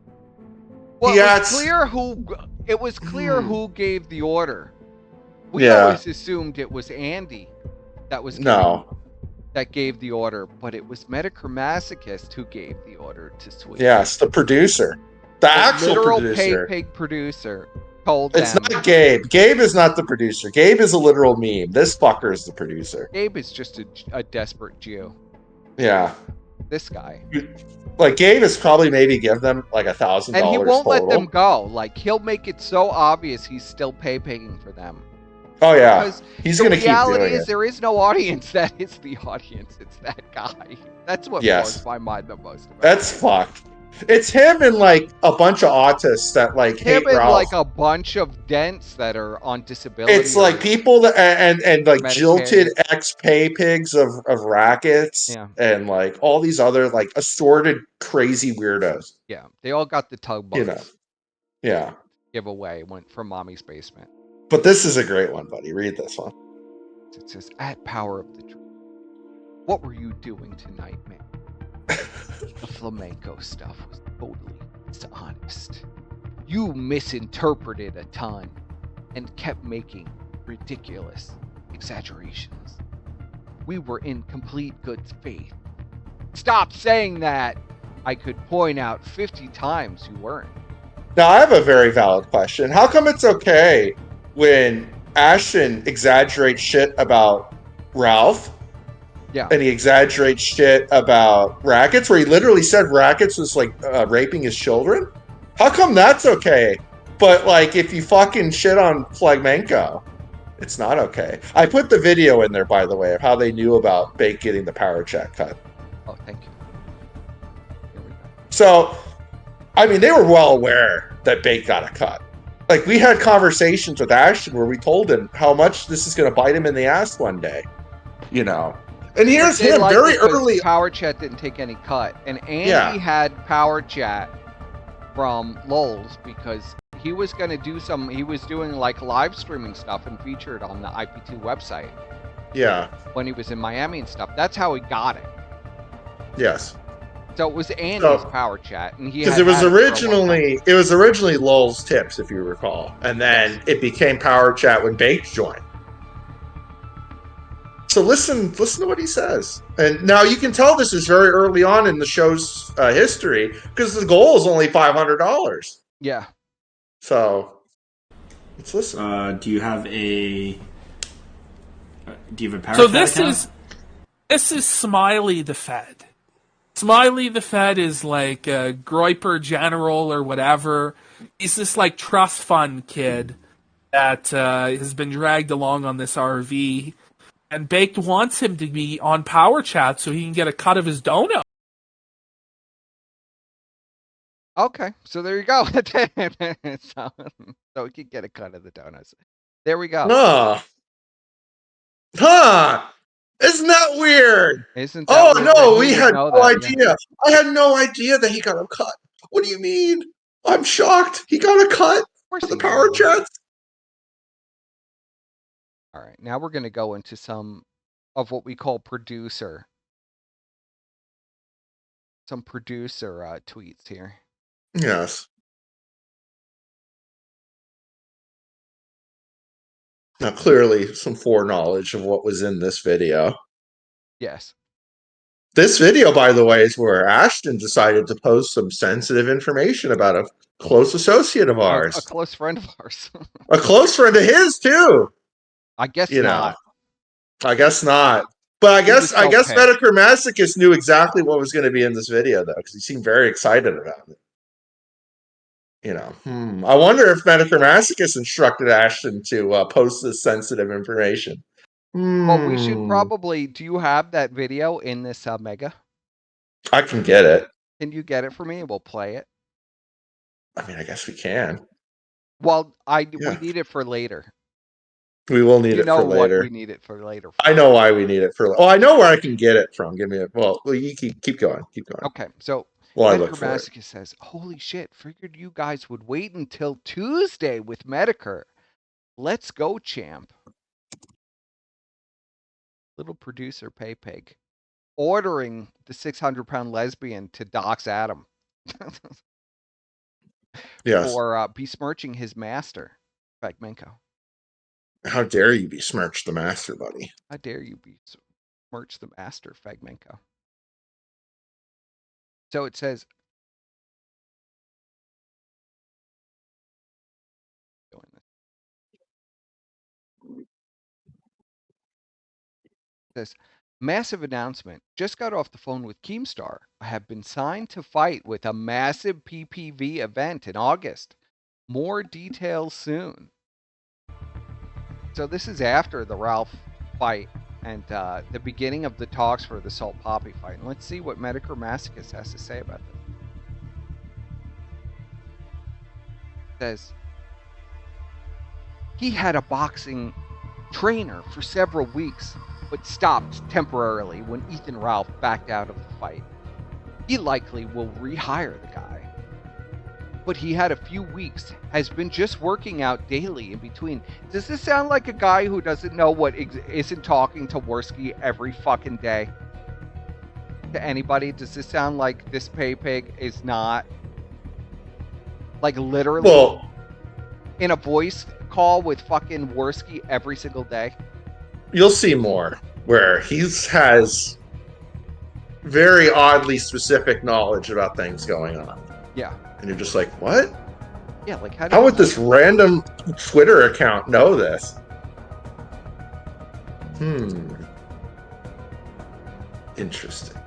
Well, it was clear who gave the order. We always assumed it was Andy that gave the order, but it was Metachromasochist who gave the order to Sweet. Yes, the producer. The actual producer. Paypig producer told It's them. not Gabe. Gabe is not the producer. Gabe is a literal meme. This fucker is the producer. Gabe is just a desperate Jew. Yeah. This guy. Like, Gabe is probably maybe give them like $1,000 and he won't total. let them go. Like, he'll make it so obvious he's still paying for them. Oh yeah, because he's gonna keep doing it. The reality is there is no audience. That is the audience. It's that guy. That's what blows my mind the most. That's fucked. It's him and like a bunch of autists that like hate Ralph. Like a bunch of dents that are on disability. It's like people that and like jilted ex-pay-pigs of rackets and like all these other like assorted crazy weirdos. Yeah, they all got the tugboats. You know. Yeah. Giveaway went from Mommy's basement. But this is a great one, buddy. Read this one. It says, "At Power of the Dream, what were you doing tonight, man? The flamenco stuff was totally dishonest. You misinterpreted a ton and kept making ridiculous exaggerations. We were in complete good faith. Stop saying that! I could point out 50 times you weren't. Now, I have a very valid question. How come it's okay when Ashton exaggerates shit about Ralph Yeah. and he exaggerates shit about Rackets, where he literally said Rackets was like raping his children? How come that's okay? But like, if you fucking shit on Flagmenko, it's not okay. I put the video in there, by the way, of how they knew about Bake getting the power chat cut. Oh, thank you. Here we go. So, I mean, they were well aware that Bake got a cut. Like, we had conversations with Ashton where we told him how much this is going to bite him in the ass one day, you know. And here's They him liked very it 'cause early. Power Chat didn't take any cut, and Andy Yeah. had Power Chat from Lowell's because he was going to do some. He was doing like live streaming stuff and featured on the IP2 website Yeah. when he was in Miami and stuff. That's how he got it. Yes. So it was Andy's So- Power Chat, and he Because had it was had for a long time. originally Lowell's Tips, if you recall, and then it became Power Chat when Baked joined. So listen to what he says. And now you can tell this is very early on in the show's history because the goal is only $500. Yeah. So let's listen. Do you have a power So chat this account? is Smiley the Fed. Smiley the Fed is like a Groiper General or whatever. He's this like trust fund kid that has been dragged along on this RV. And Baked wants him to be on Power Chat so he can get a cut of his donut. Okay, so there you go. so we could get a cut of the donuts. There we go. Huh. Isn't that weird? Isn't that Oh weird no, that he we would had know no that? Yeah. idea. I had no idea that he got a cut. What do you mean? I'm shocked. He got a cut Of course for the he Power knew. Chats. All right, now we're going to go into some of what we call some producer tweets here. Yes. Now, clearly, some foreknowledge of what was in this video. Yes. This video, by the way, is where Ashton decided to post some sensitive information about a close associate of ours. A close friend of ours. A close friend of his, too. I guess You not. know, I guess not. But I guess okay. Medicare Masochist knew exactly what was going to be in this video, though, because he seemed very excited about it. You know, I wonder if Medicare Masochist instructed Ashton to post this sensitive information. Well, we should probably. Do you have that video in this mega? I can get it. Can you get it for me and we'll play it? I mean, I guess we can. Well, Yeah. we need it for later. We will need You it know for later. what we need it for later. I know why we need it for. Oh, I know where I can get it from. Give me a. Well, you keep going. Keep going. Okay, so Well, I Medicare look for it. Masochist says, "Holy shit! Figured you guys would wait until Tuesday with Medicare. Let's go, champ." Little producer Paypig ordering the 600-pound lesbian to dox Adam Yes. for besmirching his master, Fragmenko. How dare you besmirch the master, buddy? How dare you besmirch the master, Fragmenko? So it says, massive announcement. Just got off the phone with Keemstar. I have been signed to fight with a massive PPV event in August. More details soon. So this is after the Ralph fight and the beginning of the talks for the Salt Poppy fight. And let's see what Medicare Masochist has to say about this. It says, he had a boxing trainer for several weeks, but stopped temporarily when Ethan Ralph backed out of the fight. He likely will rehire the guy. But he had a few weeks, has been just working out daily in between. Does this sound like a guy who doesn't know what isn't talking to Worski every fucking day? to anybody? Does this sound like this Paypig is not like literally Well, in a voice call with fucking Worski every single day? you'll see more where has very oddly specific knowledge about things going on. Yeah. And you're just like, what? Yeah, like how How would this random Twitter account know this? Interesting.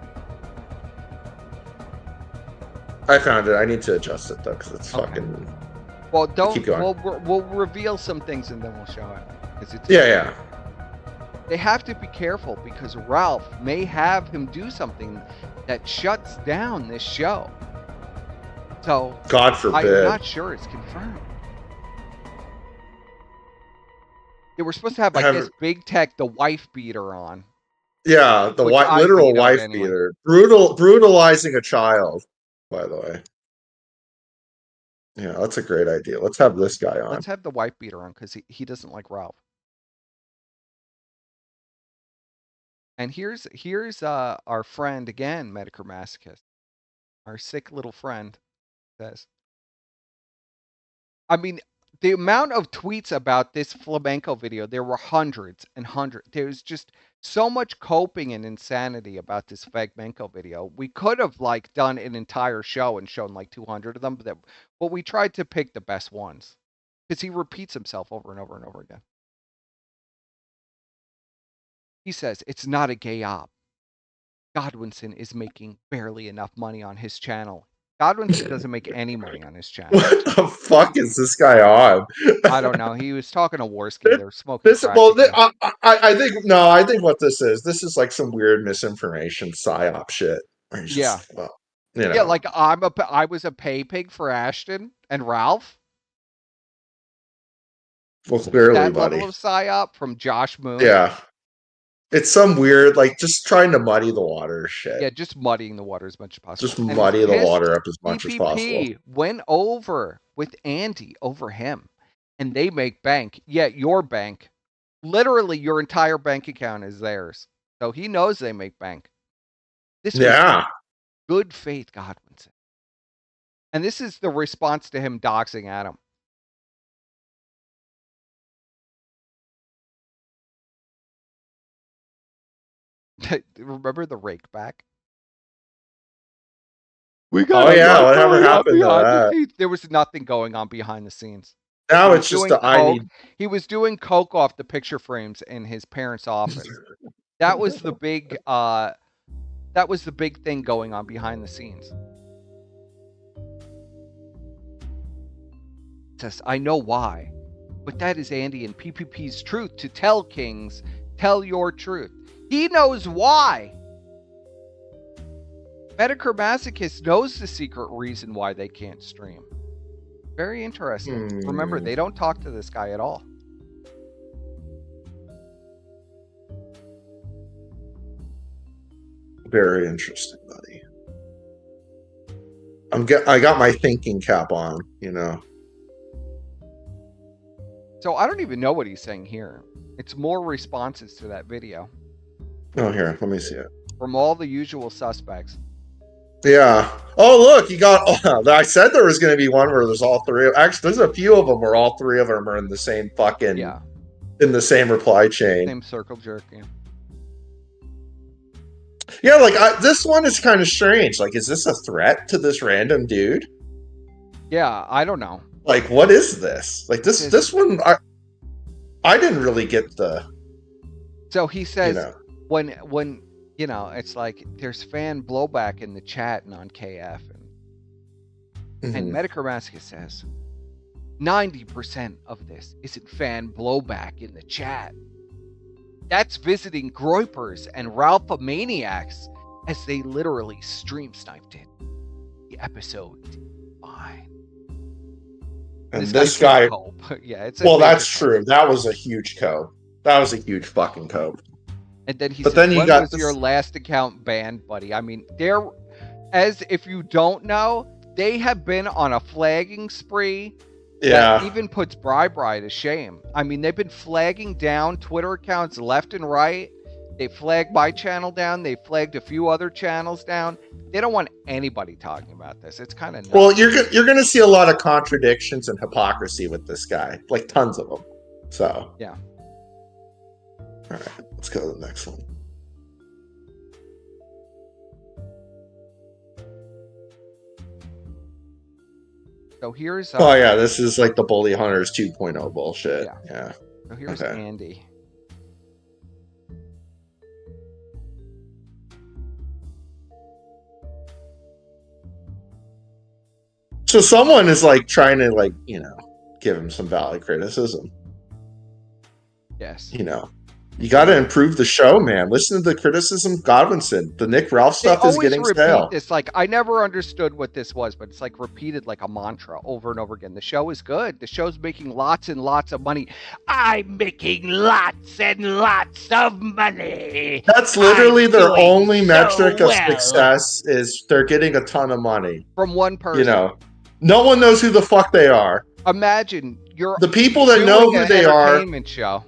I found it. I need to adjust it though, because it's fucking. Well, don't. Keep going. We'll reveal some things and then we'll show it. 'Cause it's, Yeah. They have to be careful because Ralph may have him do something that shuts down this show. So God forbid. I'm not sure it's confirmed. They were supposed to have, I guess, Big Tech, the wife beater on. Yeah, the literal wife beater. Brutalizing a child, by the way. Yeah, that's a great idea. Let's have this guy on. Let's have the wife beater on because he doesn't like Ralph. And here's our friend again, Medicomasochist. Our sick little friend says. I mean, the amount of tweets about this flamenco video, there were hundreds and hundreds. There's just so much coping and insanity about this flamenco video. We could have like done an entire show and shown like 200 of them, but we tried to pick the best ones because he repeats himself over and over and over again. He says, it's not a gay op. Godwinson is making barely enough money on his channel. Godwinson doesn't make any money on his channel. What the fuck is this guy on? I don't know. He was talking to Worski. They're smoking. I think what this is like some weird misinformation psyop shit. Yeah. Well, you know. Yeah, like I was a Paypig for Ashton and Ralph. Well, clearly, that buddy. level of psyop from Josh Moon. Yeah. It's some weird, like, just trying to muddy the water shit. Yeah, just muddying the water as much as possible. Just muddy the water up as much as possible. Went over with Andy over him, and they make bank. Yeah, your bank. Literally, your entire bank account is theirs. So he knows they make bank. This was good faith Godwinson. And this is the response to him doxing Adam. Remember the rake back? Whatever happened to that? There was nothing going on behind the scenes. Now it's just He was doing coke off the picture frames in his parents' office. That was the big thing going on behind the scenes. It says, I know why, but that is Andy and PPP's truth to tell kings, tell your truth. He knows why. Medicomasochist knows the secret reason why they can't stream. Very interesting. Remember, they don't talk to this guy at all. Very interesting, buddy. I got my thinking cap on, you know. So I don't even know what he's saying here. It's more responses to that video. Oh, here, let me see it. From all the usual suspects. Yeah. Oh, look, you got. Oh, I said there was going to be one where there's all three. Actually, there's a few of them where all three of them are in the same fucking. Yeah. In the same reply chain. Same circle jerk. Yeah. Yeah, like this one is kind of strange. Like, is this a threat to this random dude? Yeah, I don't know. Like, what is this? Like this one, I didn't really get the. So he says when you know, it's like there's fan blowback in the chat and on KF, and Medicomasochist says 90% of this isn't fan blowback in the chat. That's visiting Groypers and Ralphomaniacs as they literally stream sniped it. The episode fine. And this guy, yeah, it's that's true. That was a huge cope. That was a huge fucking cope. And then he said, when was your last account banned, buddy? I mean, as if you don't know, they have been on a flagging spree that even puts Bri to shame. I mean, they've been flagging down Twitter accounts left and right They flagged my channel down. They flagged a few other channels down. They don't want anybody talking about this. It's kind of nuts. Well, you're gonna see a lot of contradictions and hypocrisy with this guy, like tons of them. So yeah. All right, let's go to the next one. So here's oh yeah, this is like the Bully Hunters 2.0 bullshit. Yeah. So here's Okay. Andy. So someone is like trying to like, give him some valid criticism. Yes. You got to improve the show, man. Listen to the criticism, Godwinson. The Nick Ralph stuff is getting stale. This, like, I never understood what this was, but it's like repeated like a mantra over and over again. The show is good. The show's making lots and lots of money. I'm making lots and lots of money. That's literally their only metric of success is they're getting a ton of money from one person. No one knows who the fuck they are. Imagine the people that know who they are. Show.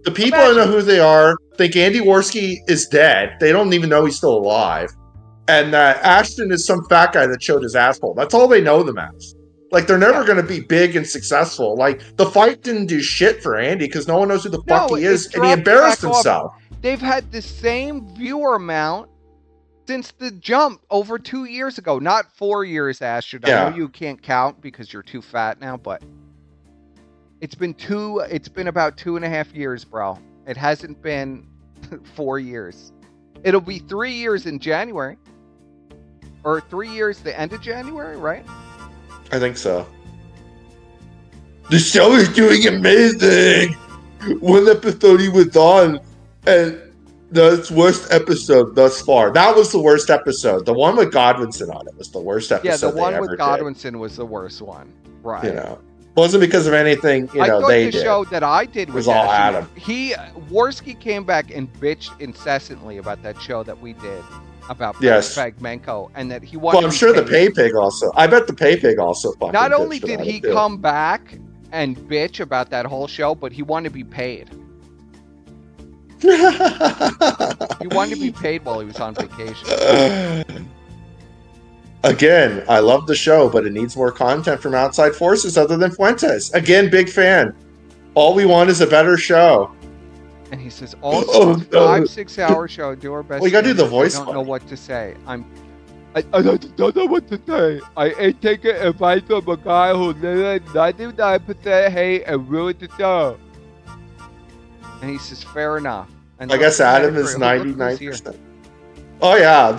The people that know who they are think Andy Worski is dead. They don't even know he's still alive. And that Ashton is some fat guy that showed his asshole. That's all they know them as. Like, they're never going to be big and successful. Like, the fight didn't do shit for Andy because no one knows who the fuck he is. And he embarrassed himself. They've had the same viewer amount since the jump over 2 years ago. Not 4 years, Ashton. I know you can't count because you're too fat now, but... It's been about 2.5 years, bro. It hasn't been 4 years. It'll be 3 years in January. Or 3 years the end of January, right? I think so. The show is doing amazing. One episode he was on, and the worst episode thus far. That was the worst episode. The one with Godwinson on it was the worst episode. Yeah, the one with Godwinson was the worst one. Right. Wasn't because of anything I thought they the did. show that I did was all Adam. Worski came back and bitched incessantly about that show that we did about Fragmenko, and that he wanted. Well, I'm sure the Paypig also. I bet the Paypig also. Not only did he come back and bitch about that whole show, but he wanted to be paid. He wanted to be paid while he was on vacation. Again, I love the show, but it needs more content from outside forces other than Fuentes. Again, big fan. All we want is a better show. And he says, 5-6 hour show, do our best. Well, you gotta do the voice. I don't know what to say. I don't know what to say. I ain't taking advice from a guy who literally 99% hate and ruined the show. And he says, fair enough. And I guess Adam is 99%. Oh yeah,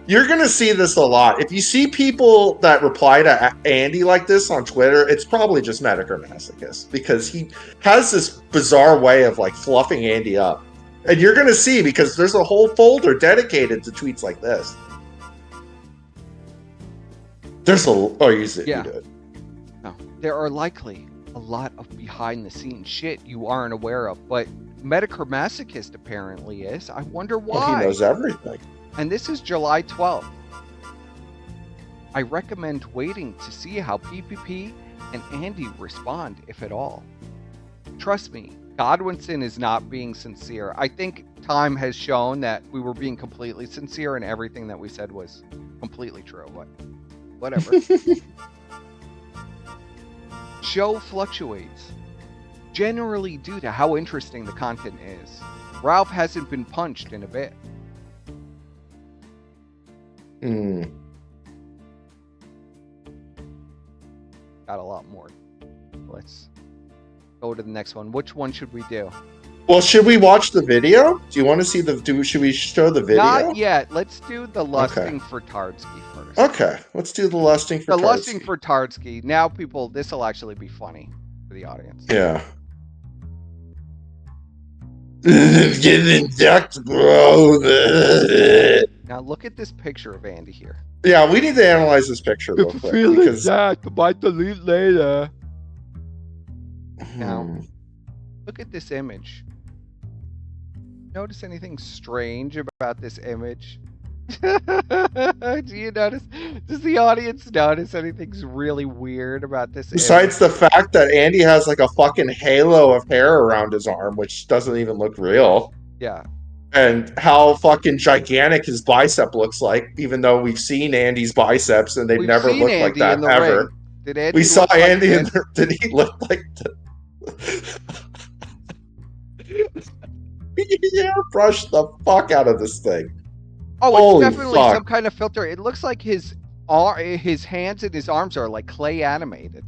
you're gonna see this a lot. If you see people that reply to Andy like this on Twitter, it's probably just Medicare Masochist because he has this bizarre way of like fluffing Andy up, and you're gonna see because there's a whole folder dedicated to tweets like this. No, there are likely a lot of behind the scenes shit you aren't aware of, but Medicare Masochist apparently is. I wonder why. Well, he knows everything. And this is July 12th. I recommend waiting to see how PPP and Andy respond, if at all. Trust me, Godwinson is not being sincere. I think time has shown that we were being completely sincere and everything that we said was completely true. But whatever. Show fluctuates, generally due to how interesting the content is. Ralph hasn't been punched in a bit. Got a lot more. Let's go to the next one. Which one should we do? Well, should we watch the video? Do you want to see should we show the video? Not yet. Let's do the lusting for Tardsky first. Okay, let's do the lusting for Tardsky. The lusting for Tardsky. Now, people, this will actually be funny for the audience. Yeah. Getting ducked, bro. Now, look at this picture of Andy here. Yeah, we need to analyze this picture real quick. Because I might delete later. Now, look at this image. Notice anything strange about this image? Do you notice? Does the audience notice anything's really weird about this besides the fact that Andy has like a fucking halo of hair around his arm, which doesn't even look real? Yeah. and how fucking gigantic his bicep looks like, even though we've seen Andy's biceps and they've We've never seen looked like Andy in that the ever. ring. Did Andy We saw look like Andy in this? the, did he look like he airbrushed the fuck out of this thing. Oh, it's Holy definitely fuck. some kind of filter. It looks like his hands and his arms are like clay animated.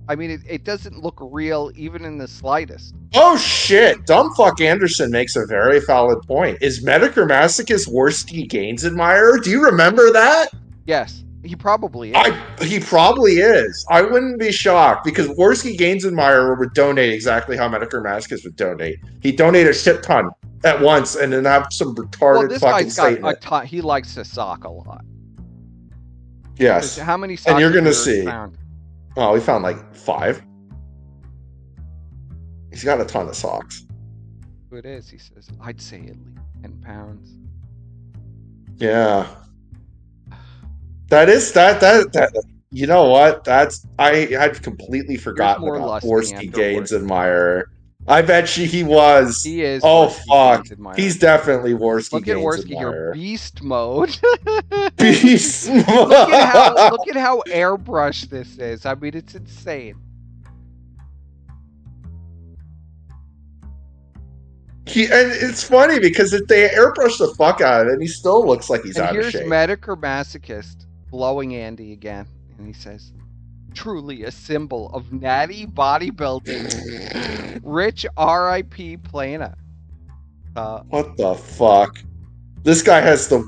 I mean, it doesn't look real even in the slightest. Oh shit! Dumbfuck Anderson makes a very valid point. Is Medicare Masochist Worski Gaines admirer? Do you remember that? Yes, he probably is. He probably is. I wouldn't be shocked because Worski Gaines admirer would donate exactly how Medicare Masochist would donate. He'd donate a shit ton at once and then have some retarded This fucking guy's got statement. a ton. He likes to sock a lot. Yes. How many socks And you're have gonna you see. found? Oh, we found like 5. He's got a ton of socks. Who it is? He says, I'd say at least 10 pounds. Yeah. That is that. You know what? I had completely forgotten more about lusting Worski after Gaines Worski. admirer. I bet he was. He is. Oh Worski fuck! Gaines admirer. He's definitely Worski Look at Gaines Worski here, admirer. beast mode. Beast. look at how airbrushed this is. I mean, it's insane. And it's funny because if they airbrush the fuck out of it, he still looks like he's And out of here's shape. Medicare Masochist blowing Andy again, and he says, "Truly a symbol of natty bodybuilding." Rich R.I.P. Plana. What the fuck? This guy has the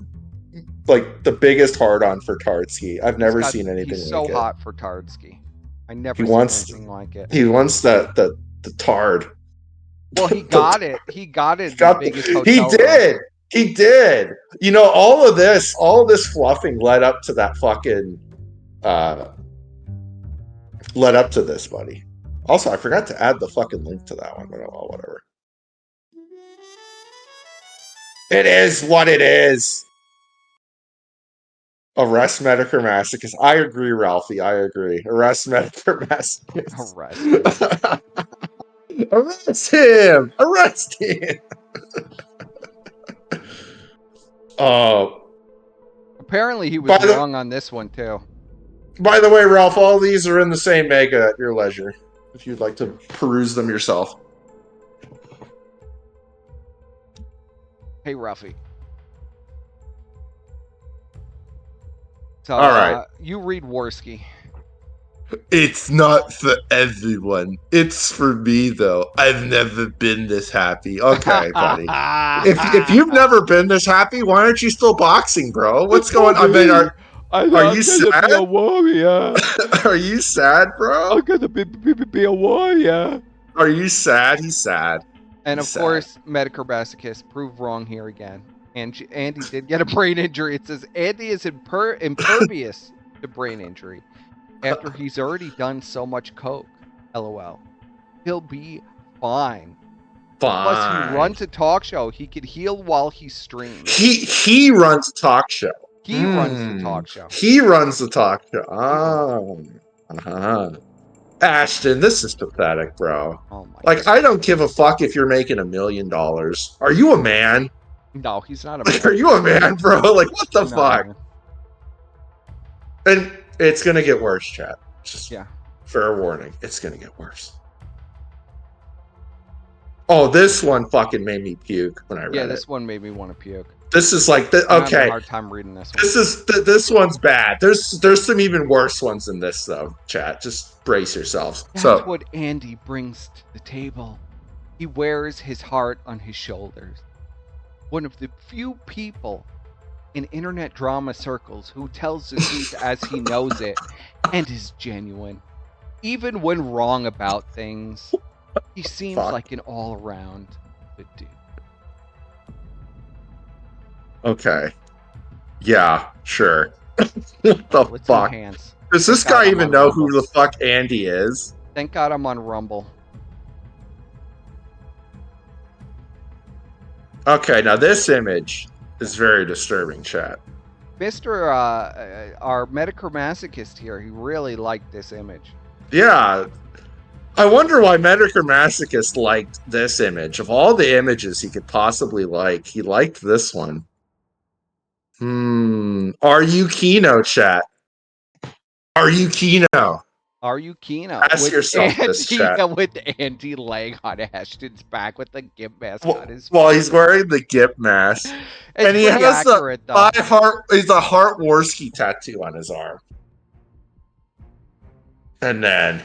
biggest hard on for Tardsky. I've never seen anything He's like so it. hot for Tardsky. I never He seen wants anything like it. He wants the tard. Well, he got it. He got it in the biggest hotel He did. room. He did. You know, all of this fluffing led up to that fucking led up to this, buddy. Also, I forgot to add the fucking link to that one, but oh, whatever. It is what it is. Arrest Medicare Masochist. I agree, Ralphie. I agree. Arrest Medicare Masochist. Arrest. Arrest him! Arrest him! Apparently, he was wrong on this one too. By the way, Ralph, all these are in the same mega at your leisure, if you'd like to peruse them yourself. Hey, Ruffy. So, all right. You read Worski. It's not for everyone. It's for me, though. I've never been this happy. Okay, buddy. if you've never been this happy, why aren't you still boxing, bro? What's going on? I mean, are you sad? Be a warrior. Are you sad, bro? I'm gonna be a warrior. Are you sad? He's sad. And of course, Medicare Masochist proved wrong here again. And Andy did get a brain injury. It says Andy is impervious to brain injury after he's already done so much coke. LOL. He'll be fine. Plus, he runs a talk show. He could heal while he streams. He runs a talk show. He runs the talk show. He runs the talk show. Oh. Uh-huh. Ashton, this is pathetic, bro. Oh my God. I don't give a fuck if you're making $1 million. Are you a man? No, he's not a man. Are you a man, bro? Like, what the fuck? Man. And it's gonna get worse, chat. Just fair warning. It's gonna get worse. Oh, this one fucking made me puke when I read it. Yeah, this one made me want to puke. This is like okay. I'm having a hard time reading this one. This one's bad. There's some even worse ones than this though, chat. Just brace yourselves. That's what Andy brings to the table. He wears his heart on his shoulders. One of the few people in internet drama circles who tells the truth as he knows it and is genuine. Even when wrong about things, he seems like an all-around good dude. Okay. Yeah, sure. What the fuck? Does this guy even know who the fuck Andy is? Thank God I'm on Rumble. Okay, now this image is very disturbing, chat. Mr. Our Medicare Masochist here, he really liked this image. Yeah. I wonder why Medicare Masochist liked this image. Of all the images he could possibly like, he liked this one. Are you Kino, chat? Are you Kino? Are you Kino? Ask yourself this, chat. With Andy laying on Ashton's back with the gimp mask on his While face. he's wearing the Gimp mask. It's And he pretty has accurate, though. he's a Heart Warski tattoo on his arm. And then,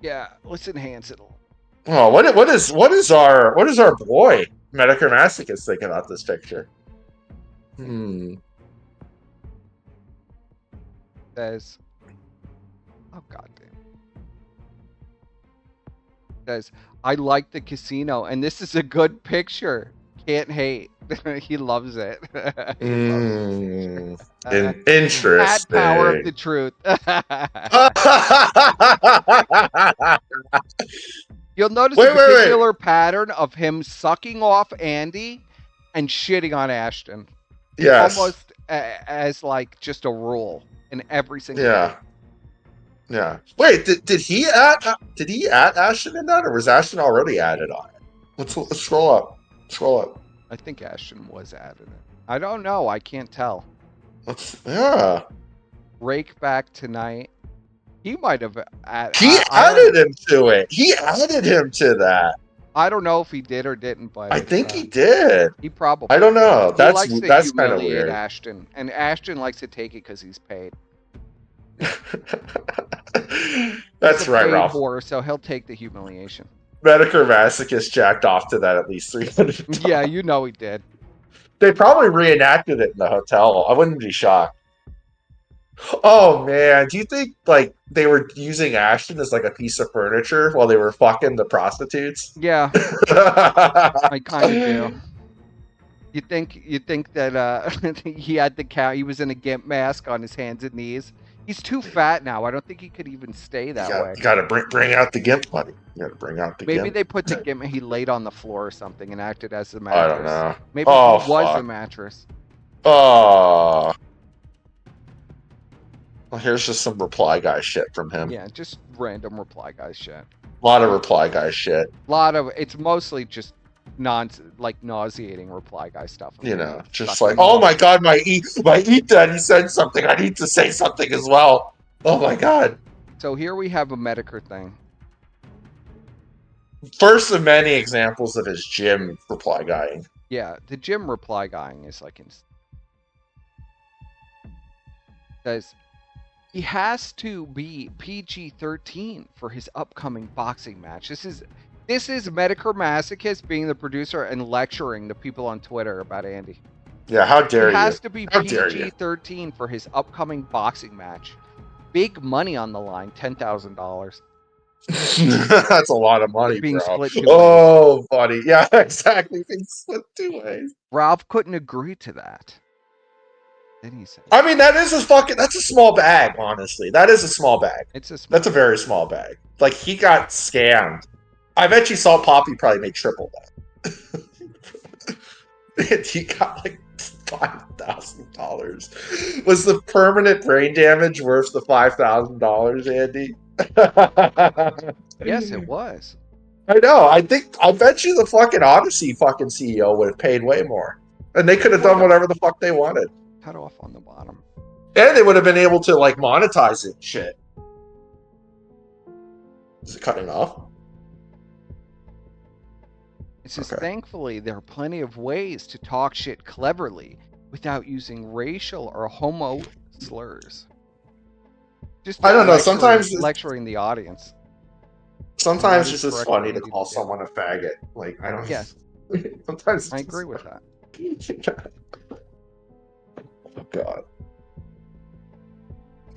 Yeah, let's enhance it. oh, what is our boy Medicare Masochist think about this picture? Says, oh goddamn. Says, I like the casino, and this is a good picture. Can't hate. He loves it. Interesting. Hat power of the truth. You'll notice a particular pattern of him sucking off Andy and shitting on Ashton. Yes. Almost as like just a rule in every single Yeah. Yeah. Wait, did he add Ashton in that, or was Ashton already added on it? Let's scroll up. Scroll up. I think Ashton was added. I don't know. I can't tell. Yeah. Rake back tonight. He might have added. He added him to it. He added him to that. I don't know if he did or didn't, but I think he did. He probably. I don't know. He likes to that's kind of humiliate weird. Ashton, and Ashton likes to take it because he's paid. That's right, Ralph. So he'll take the humiliation. Medicare Masochist jacked off to that at least 300 times. Yeah, you know he did. They probably reenacted it in the hotel. I wouldn't be shocked. Oh man, do you think like they were using Ashton as like a piece of furniture while they were fucking the prostitutes? Yeah, I kind of do. You think that he had the cow? He was in a gimp mask on his hands and knees. He's too fat now. I don't think he could even stay that way. You gotta bring out the gimp, buddy. You gotta bring out the gimp. Maybe they put the gimp. He laid on the floor or something and acted as the mattress. I don't know. Maybe he was the mattress. Oh. Well, here's just some reply guy shit from him. Yeah, just random reply guy shit. A lot of reply guy shit. It's mostly just nauseating reply guy stuff. You know, just like, oh my god, my daddy said something. I need to say something as well. Oh my god. So here we have a Medicare thing. First of many examples of his gym reply guying. Yeah, the gym reply guying is like says he has to be PG-13 for his upcoming boxing match. This is Medicare Masochist being the producer and lecturing the people on Twitter about Andy. Yeah, how dare you? He has to be PG-13 for his upcoming boxing match. Big money on the line, $10,000. That's a lot of money, being bro. Split 2 ways. Buddy. Yeah, exactly. Being split 2 ways. Ralph couldn't agree to that. Then he said, I mean, that's a small bag, honestly. That is a small bag. That's a very small bag. Like, he got scammed. I bet you Salt Poppy probably made triple that. And he got like $5,000. Was the permanent brain damage worth the $5,000, Andy? Yes, it was. I know. I bet you the fucking Odyssey fucking CEO would have paid way more. And they could have done whatever the fuck they wanted. Cut off on the bottom. And they would have been able to like monetize it and shit. Is it cutting off? It says, thankfully, there are plenty of ways to talk shit cleverly without using racial or homo slurs. Just I don't know. Sometimes lecturing the audience. Sometimes it's just funny to call someone a faggot. Like, I don't. Yes. Sometimes I agree with that. Oh God.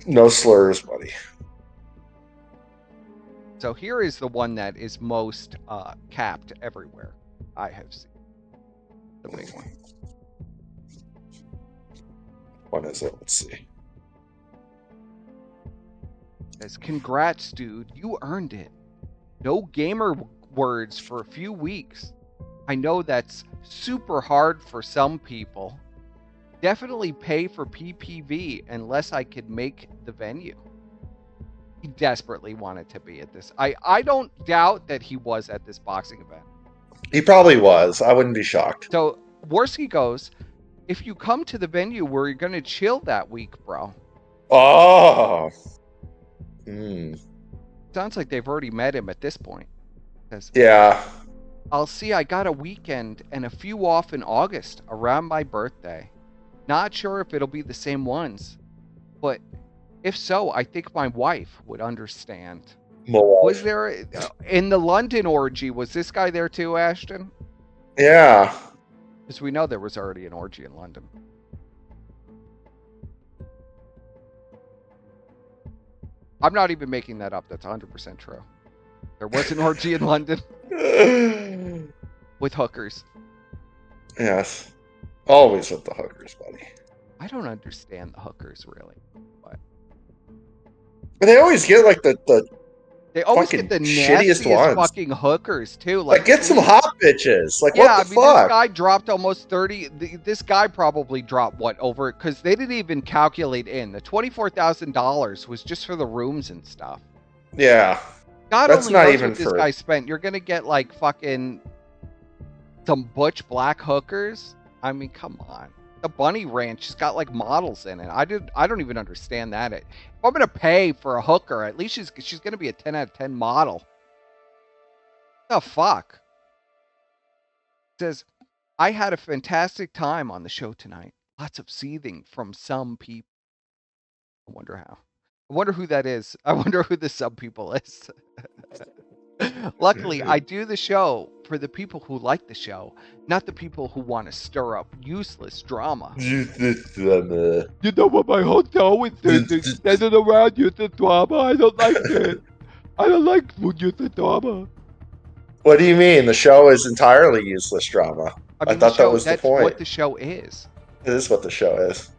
No slurs, buddy. So here is the one that is most capped everywhere I have seen. The big one. What is it? Let's see. It says, congrats, dude. You earned it. No gamer words for a few weeks. I know that's super hard for some people. Definitely pay for PPV unless I could make the venue. he desperately wanted to be at this. I don't doubt that he was at this boxing event. He probably was. I wouldn't be shocked. So Worski goes, if you come to the venue where you're going to chill that week, bro. Oh. Sounds like they've already met him at this point. Yeah. I'll see, I got a weekend and a few off in August around my birthday. Not sure if it'll be the same ones, but if so, I think my wife would understand. Was there, in the London orgy, was this guy there too, Ashton? Yeah. Because we know there was already an orgy in London. I'm not even making that up. That's 100% true. There was an orgy in London with hookers. Yes. Always with the hookers, buddy. I don't understand the hookers, really. But they always get like the they always get the nastiest ones. Fucking hookers, too. Like get some hot bitches. Like, yeah, what the fuck? This guy dropped almost 30. This guy probably dropped, what, over... Because they didn't even calculate in. The $24,000 was just for the rooms and stuff. Yeah. God That's only not knows even what this guy spent. You're going to get, like, fucking... some butch black hookers? I mean, come on. The Bunny Ranch has got, like, models in it. I don't even understand that. If I'm going to pay for a hooker, at least she's going to be a 10 out of 10 model. What the fuck? It says, I had a fantastic time on the show tonight. Lots of seething from some people. I wonder how. I wonder who that is. I wonder who the some people is. Luckily, I do the show for the people who like the show, not the people who want to stir up useless drama. You know what my whole show is standing around useless drama? I don't like it. I don't like useless drama. What do you mean? The show is entirely useless drama. I thought that was the point. That's what the show is. It is what the show is.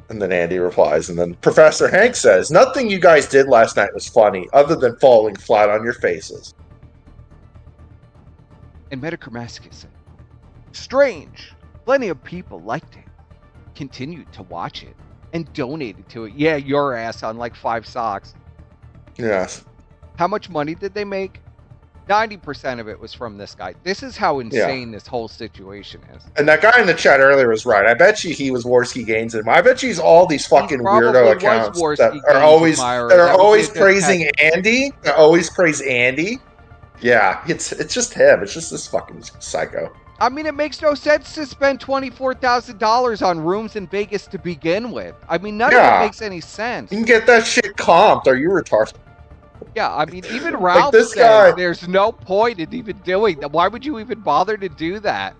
And then Andy replies, and then Professor Hank says, nothing you guys did last night was funny, other than falling flat on your faces. And Metacrimaticus said, strange. Plenty of people liked it, continued to watch it, and donated to it. Yeah, your ass on like 5 socks. Yes. How much money did they make? 90% of it was from this guy. This is how insane this whole situation is. And that guy in the chat earlier was right. I bet you he was Worski Gaines. I bet you he's all these fucking weirdo accounts that are always praising Andy. That always praise Andy. Yeah, it's just him. It's just this fucking psycho. I mean, it makes no sense to spend $24,000 on rooms in Vegas to begin with. I mean, none of it makes any sense. You can get that shit comped. Are you retarded? Yeah, I mean, even Ralph says there's no point in even doing that. Why would you even bother to do that?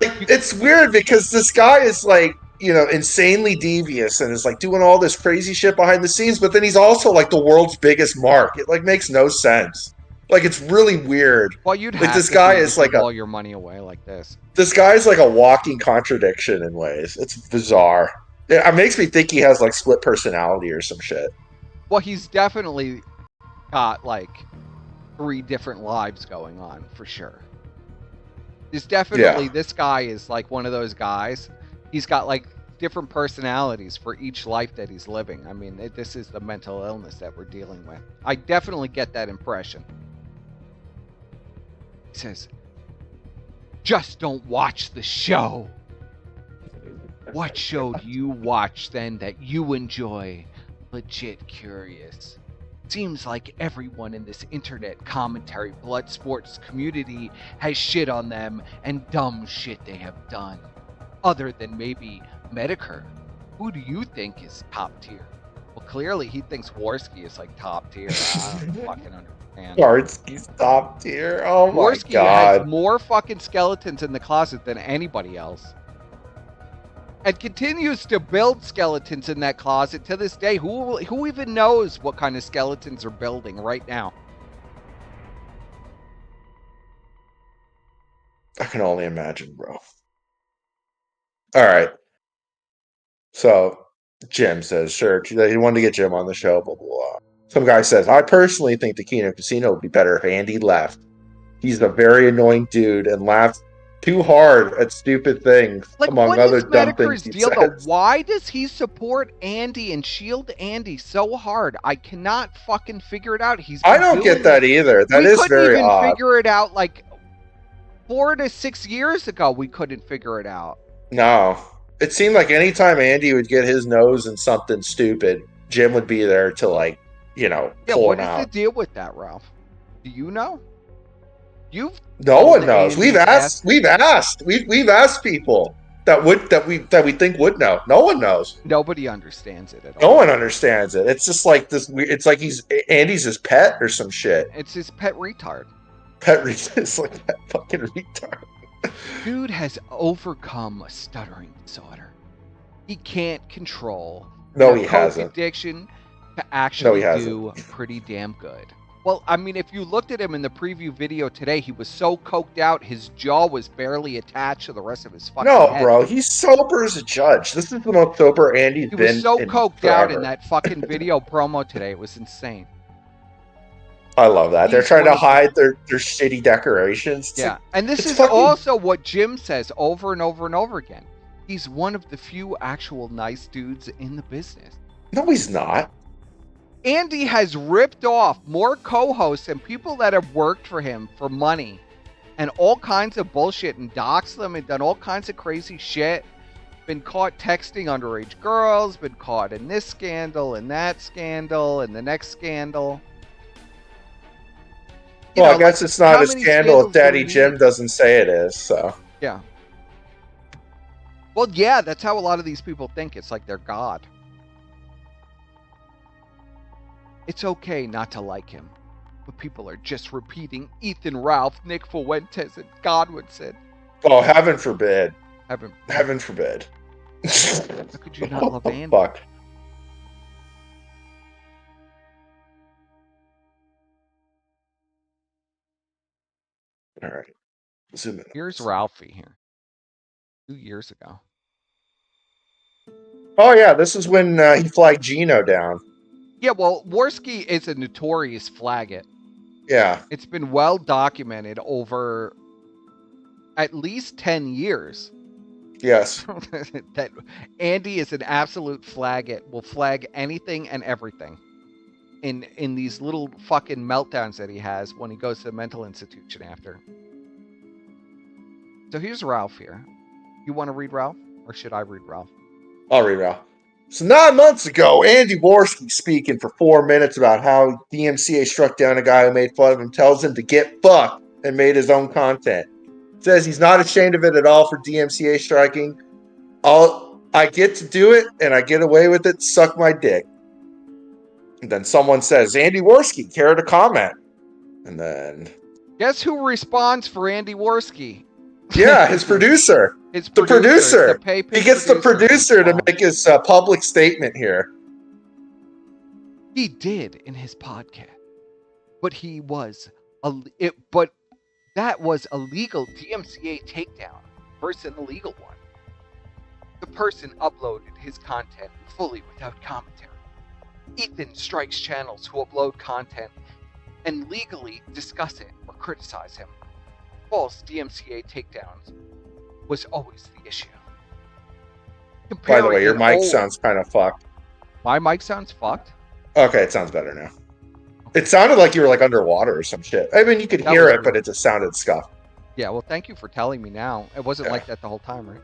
Like, it's weird because this guy is like, you know, insanely devious and is like doing all this crazy shit behind the scenes, but then he's also like the world's biggest mark. It like makes no sense. Like, it's really weird. Well, you'd like have this to guy is like all your money away like this. This guy's like a walking contradiction in ways. It's bizarre. It makes me think he has like split personality or some shit. Well, he's definitely got like 3 different lives going on for sure. There's definitely this guy is like one of those guys. He's got like different personalities for each life that he's living. I mean, this is the mental illness that we're dealing with. I definitely get that impression. He says, just don't watch the show. What show do you watch then that you enjoy? Legit curious. Seems like everyone in this internet commentary blood sports community has shit on them and dumb shit they have done. Other than maybe Medicare, who do you think is top tier? Well, clearly he thinks Worski is like top tier. I don't fucking understand. Worski's top tier? Oh my god. Worski has more fucking skeletons in the closet than anybody else. And continues to build skeletons in that closet to this day. Who even knows what kind of skeletons are building right now? I can only imagine, bro. All right. So Jim says, sure, he wanted to get Jim on the show, blah, blah, blah. Some guy says, I personally think the Kino Casino would be better if Andy left. He's a very annoying dude and laughed too hard at stupid things, Like, among what other is dumb things Medicre's he deal, though? says. Why does he support Andy and shield Andy so hard? I cannot fucking figure it out. He's I been don't doing get that this. either. That We is couldn't very even odd. figure it out, like, 4 to 6 years ago. We couldn't figure it out. No. It seemed like anytime Andy would get his nose in something stupid, Jim would be there to, like, Yeah, pull what him is the out. deal with that, Ralph? Do you know? You've No called one knows. We've Andy's asked. We've asked. We've asked people that we think would know. No one knows. Nobody understands it at No all. one understands it. It's just like this. It's like Andy's his pet or some shit. It's his pet retard. Pet is like that fucking retard. Dude has overcome a stuttering disorder. He can't control No, the he coke hasn't. addiction to actually hasn't. do pretty damn good. Well, I mean, if you looked at him in the preview video today, he was so coked out, his jaw was barely attached to the rest of his fucking No, head. bro, he's sober as a judge. This is the most sober Andy's He been. was so in coked forever. out in that fucking video promo today. It was insane. I love that. They're He's trying to one of the- hide their shitty decorations. It's Yeah, like, and this it's is fucking- also what Jim says over and over and over again. He's one of the few actual nice dudes in the business. no, he's not. Andy has ripped off more co-hosts and people that have worked for him for money and all kinds of bullshit and doxed them and done all kinds of crazy shit. Been caught texting underage girls, been caught in this scandal and that scandal and the next scandal. You Well, know, I guess like, it's not how a many scandal scandals if do Daddy we Jim need? doesn't say it is. So Yeah. Well, yeah, that's how a lot of these people think. It's like they're God. It's okay not to like him, but people are just repeating Ethan Ralph, Nick Fuentes, and Godwin said. oh, heaven forbid. Heaven, Heaven forbid. how could you not What love the Andy? fuck? All right. Zoom in. Here's Ralphie here. 2 years ago. Oh yeah, this is when he flagged Gino down. Yeah, well, Worski is a notorious flagget. Yeah. It's been well documented over at least 10 years Yes. that Andy is an absolute flagget, will flag anything and everything in these little fucking meltdowns that he has when he goes to the mental institution after. So here's Ralph here. You want to read Ralph? Or should I read Ralph? I'll read Ralph. So 9 months ago, Andy Worski speaking for 4 minutes about how DMCA struck down a guy who made fun of him, tells him to get fucked and made his own content. Says he's not ashamed of it at all for DMCA striking. I get to do it and I get away with it. Suck my dick. And then someone says, Andy Worski, care to comment? And then, Guess who responds for Andy Worski? yeah, his producer. His The producer. the Paypig He gets the producer to responds. make his public statement here. He did in his podcast, but he was but that was a legal DMCA takedown versus an illegal one. The person uploaded his content fully without commentary. Ethan strikes channels who upload content and legally discuss it or criticize him. False DMCA takedowns was always the issue. By the way, your Comparing mic old- sounds kind of fucked. My mic sounds fucked. Okay, it sounds better now. It sounded like you were like underwater or some shit. I mean, you could That hear was it, but it just sounded scuffed. Yeah, well, thank you for telling me now. It wasn't Yeah. like that the whole time, right?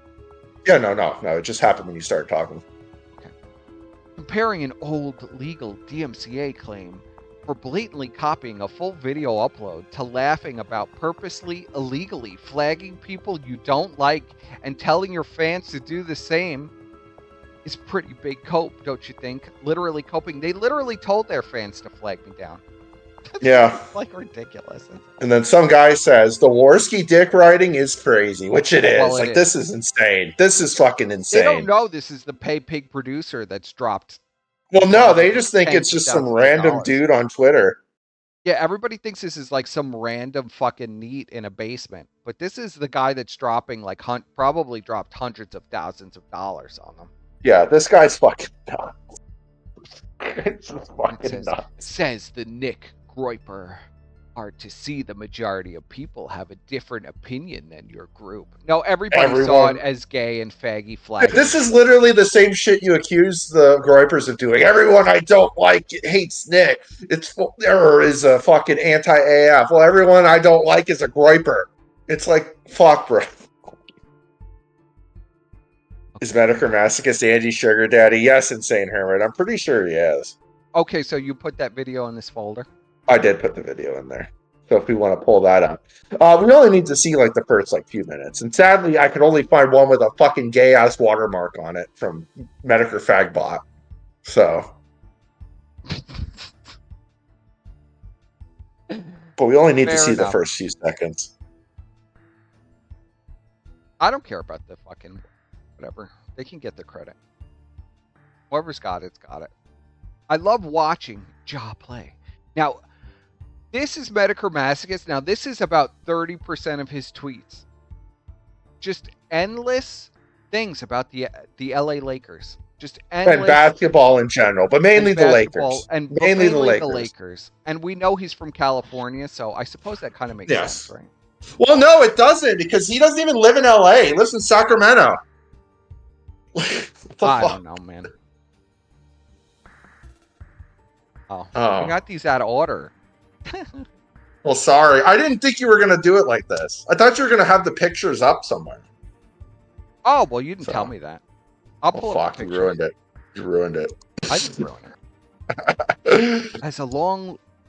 Yeah, no. It just happened when you started talking. Comparing an old legal DMCA claim for blatantly copying a full video upload to laughing about purposely, illegally flagging people you don't like and telling your fans to do the same is pretty big cope, don't you think? Literally coping. They literally told their fans to flag me down. Yeah. It's like ridiculous. And then some guy says, the Worski dick writing is crazy, which it is. Well, it like, is. this is insane. This is fucking They insane. don't know this is the Paypig producer that's dropped. Well, no, they just think Tens it's of just some thousands of random dollars. dude on Twitter. Yeah, everybody thinks this is like some random fucking neat in a basement, but this is the guy that's dropping like probably dropped hundreds of thousands of dollars on them. Yeah, this guy's fucking nuts. It's just It fucking says, nuts. says the Nick Groiper. hard to see the majority of people have a different opinion than your group. No, everybody saw it as gay and faggy flag. This is literally the same shit you accuse the Groypers of doing. Everyone I don't like hates Nick. There is a fucking anti-AF. Well, everyone I don't like is a Groyper. It's like, fuck, bro. Is Medicare Masochist Andy Sugar Daddy? Yes, Insane Hermit. I'm pretty sure he is. Okay, so you put that video in this folder? I did put the video in there. So if we want to pull that up. We only need to see like the first like few minutes. And sadly, I could only find one with a fucking gay-ass watermark on it from Medicare Fagbot. So. But we only need to see the first few seconds. I don't care about the fucking whatever. They can get the credit. Whoever's got it's got it. I love watching Ja play. Now, this is Medicare Masochist. Now, this is about 30% of his tweets. Just endless things about the LA Lakers. Just endless. And basketball in general, but mainly the Lakers. And mainly the Lakers. And we know he's from California, so I suppose that kind of makes sense, right? Well, no, it doesn't, because he doesn't even live in LA. He lives in Sacramento. I don't know, man. Oh. I got these out of order. Well, sorry. I didn't think you were going to do it like this. I thought you were going to have the pictures up somewhere. Oh, well, you didn't tell me that. I'll pull up the picture. You ruined it. You ruined it. I didn't ruin it.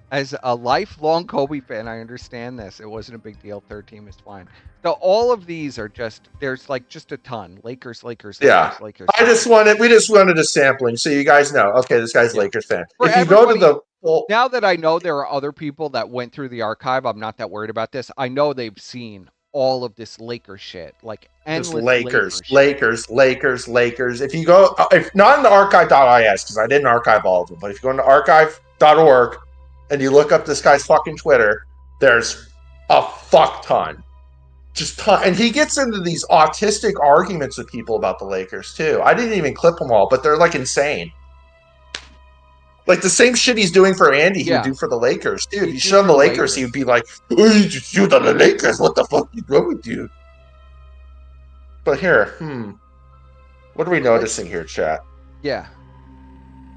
As a lifelong Kobe fan, I understand this. It wasn't a big deal. Third team is fine. So all of these are there's like just a ton. Lakers. Yeah. Lakers. We just wanted a sampling so you guys know. Okay, this guy's a Lakers fan. If you go to the now that I know there are other people that went through the archive, I'm not that worried about this. I know they've seen all of this Lakers shit, like endless Lakers. If you go, if not in the archive.is, because I didn't archive all of them, but if you go into archive.org and you look up this guy's fucking Twitter, there's a fuck ton. Just ton. And he gets into these autistic arguments with people about the Lakers, too. I didn't even clip them all, but they're like insane. Like the same shit he's doing for Andy, he would do for the Lakers, too. If you showed him the Lakers, he would be like, oh, you just shoot on the Lakers. What the fuck is wrong with you? But here, what are we noticing here, chat? Yeah.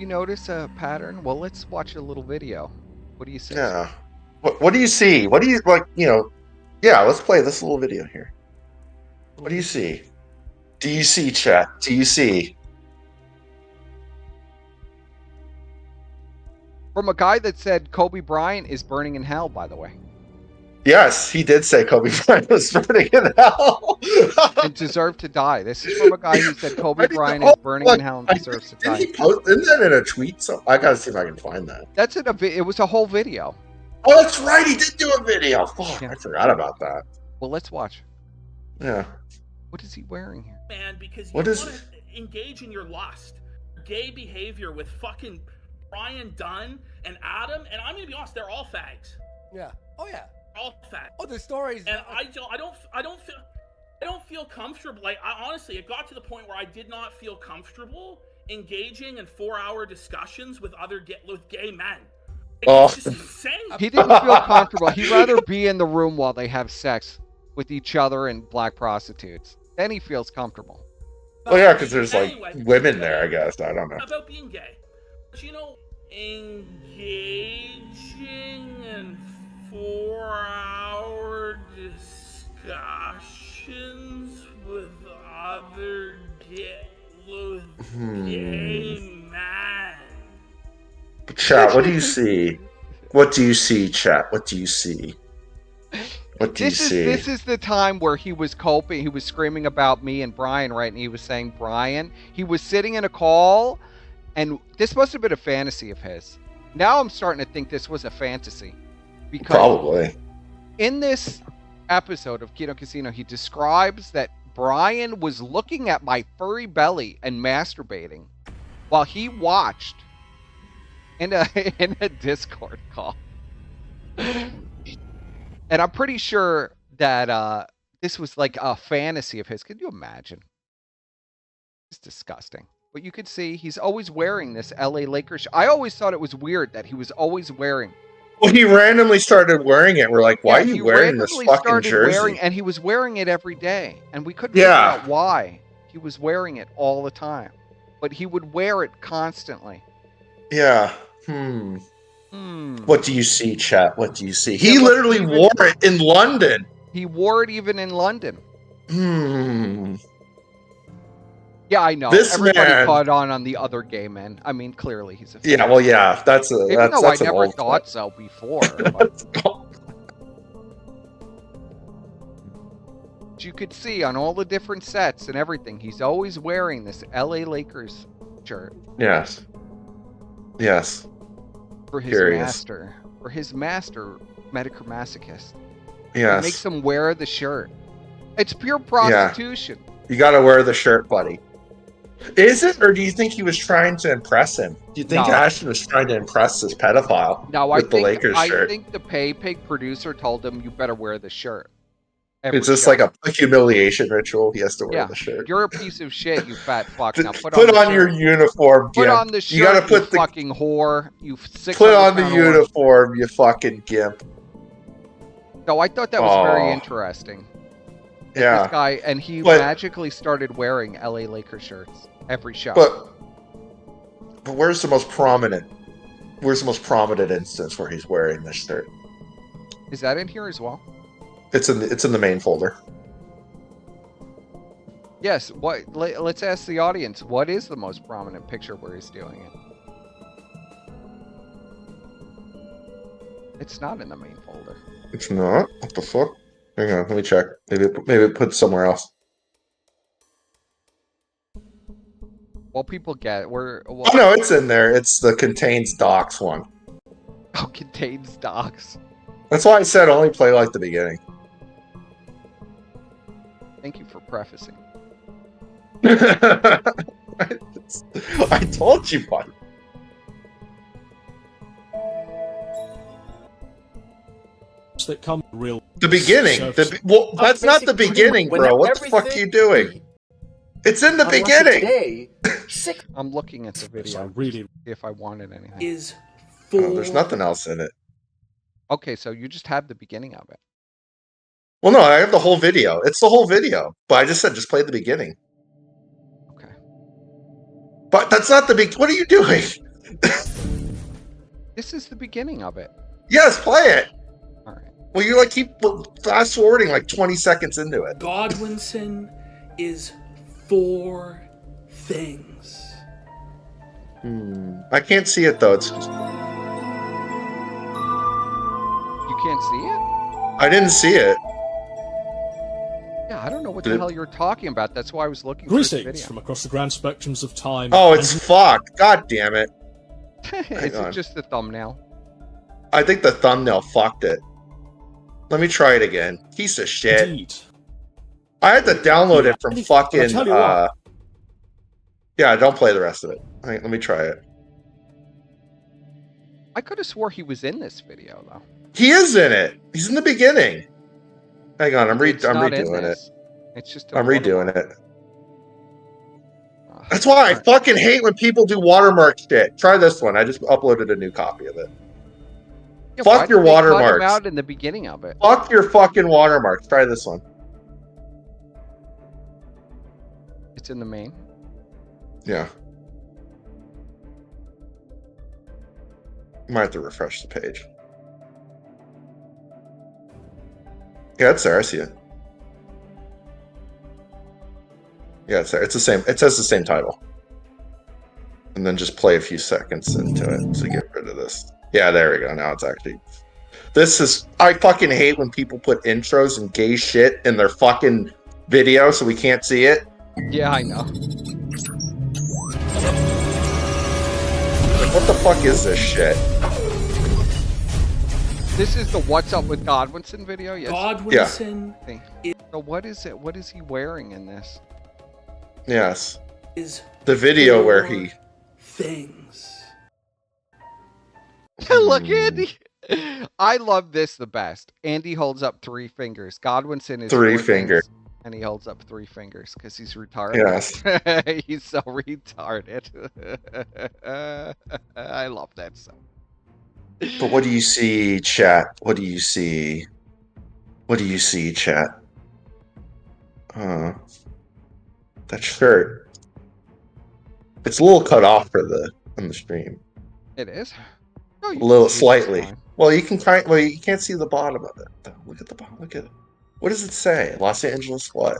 You notice a pattern? Well, let's watch a little video. What do you see? Yeah. What do you see? What do you, like, yeah, let's play this little video here. What do you see? Do you see, chat? Do you see? From a guy that said Kobe Bryant is burning in hell, by the way. Yes, he did say Kobe Bryant was burning in hell. And deserved to die. This is from a guy who said Kobe Bryant is burning in hell and deserves to die. Isn't that in a tweet? So I gotta see if I can find that. That's in it was a whole video. Oh, that's right. He did do a video. Fuck, I forgot about that. Well, let's watch. Yeah. What is he wearing here? Man, because you want to engage in your lust, gay behavior with fucking Brian Dunn and Adam, and I'm gonna be honest, they're all fags. Yeah. Oh yeah. All fags. Oh, the stories. And I don't feel comfortable. Like, honestly, it got to the point where I did not feel comfortable engaging in 4-hour discussions with gay men. It's just insane. He didn't feel comfortable. He'd rather be in the room while they have sex with each other and black prostitutes. Then he feels comfortable. Well, yeah, because there's women there, I guess. I don't know. About being gay. But, engaging in 4-hour discussions with other gay men. Chat, what do you see? What do you see, chat? What do you see? What do you see? This is the time where he was coping. He was screaming about me and Brian, right? And he was saying, Brian, he was sitting in a call, and this must have been a fantasy of his. Now I'm starting to think this was a fantasy. Because probably. In this episode of Kino Casino, he describes that Brian was looking at my furry belly and masturbating while he watched in a Discord call. And I'm pretty sure that this was like a fantasy of his. Could you imagine? It's disgusting. But you could see he's always wearing this LA Lakers shirt. I always thought it was weird that he was always wearing Well, he randomly started wearing it. We're like, why Yeah, are he you wearing this randomly fucking started wearing, jersey? and he was wearing it every day, and we couldn't figure Yeah. out why he was wearing it all the time, but he would wear it constantly. Yeah. What do you see, chat? What do you see? He look, literally wore it in London. He wore it even in London. Hmm. Yeah, I know. This Everybody man. caught on the other gay men. I mean, clearly he's a fan. Yeah, well, yeah, that's Even though I an never old thought clip. so before. But you could see on all the different sets and everything, he's always wearing this LA Lakers shirt. Yes. Yes. For his Curious. master. For his master, Medicare Masochist. Yes. It makes him wear the shirt. It's pure prostitution. You got to wear the shirt, buddy. Is it, or do you think he was trying to impress him? Do you think No. Ashton was trying to impress this pedophile with the Lakers shirt? I think the Paypig producer told him, you better wear the shirt. It's just like a humiliation ritual. He has to wear the shirt. You're a piece of shit, you fat fuck. Now Put on on your uniform, Put gimp. on the shirt, you gotta put you fucking whore. You 600 Put on the pound uniform, you fucking gimp. No, I thought that was very interesting. Yeah. This guy, and he magically started wearing LA Lakers shirts every show. But where's the most prominent instance where he's wearing this shirt? Is that in here as well? It's in the main folder. Yes. Let's ask the audience. What is the most prominent picture where he's doing it? It's not in the main folder. It's not. What the fuck? Hang on, let me check. Maybe it put somewhere else. Well, people get it. Oh no, it's in there. It's the contains docs one. Oh, contains docs. That's why I said only play like the beginning. Thank you for prefacing. I told you, buddy. That come real. The beginning. That's not the beginning, bro. What the fuck are you doing? It's in the beginning. Today, I'm looking at the video. Really, if I wanted anything. is there's nothing else in it. Okay, so you just have the beginning of it. Well, no, I have the whole video. It's the whole video. But I just said just play the beginning. Okay. But that's not the big. What are you doing? This is the beginning of it. Yes, play it. All right. Well, you like keep fast forwarding like 20 seconds into it. Godwinson is 4 things. I can't see it though. It's You can't see it? I didn't see it. Yeah, I don't know what the hell you're talking about. That's why I was looking for this greetings video. from across the grand spectrums of time. Oh, it's fucked. God damn it. Is it just the thumbnail? I think the thumbnail fucked it. Let me try it again. Piece of shit. Indeed. I had to download it from fucking. I'll tell you what. Yeah, don't play the rest of it. Let me try it. I could have swore he was in this video though. He is in it. He's in the beginning. Hang on, I'm redoing it. It's just. I'm redoing it. That's why I fucking hate when people do watermark shit. Try this one. I just uploaded a new copy of it. Yeah, fuck your watermarks. Cut him out in the beginning of it. Fuck your fucking watermarks. Try this one. It's in the main. Yeah. Might have to refresh the page. Yeah, it's there. I see it. Yeah, it's there. It's the same. It says the same title. And then just play a few seconds into it to get rid of this. Yeah, there we go. Now it's actually. This is. I fucking hate when people put intros and gay shit in their fucking video so we can't see it. Yeah, I know. Like, what the fuck is this shit? This is the What's Up with Godwinson video? Yes. Godwinson So what is it? What is he wearing in this? Yes. is The video where 4 he. things. Look, Andy. I love this the best. Andy holds up 3 fingers. Godwinson is 3 4 finger. things, and he holds up 3 fingers because he's retarded. Yes. He's so retarded. I love that song. But what do you see, chat? What do you see? What do you see, chat? That shirt. It's a little cut off for the on the stream. It is. No, A you little can see it just slightly. fine. Well, you can well, you can't see the bottom of it. Though. Look at the bottom. Look at it. What does it say? Los Angeles what?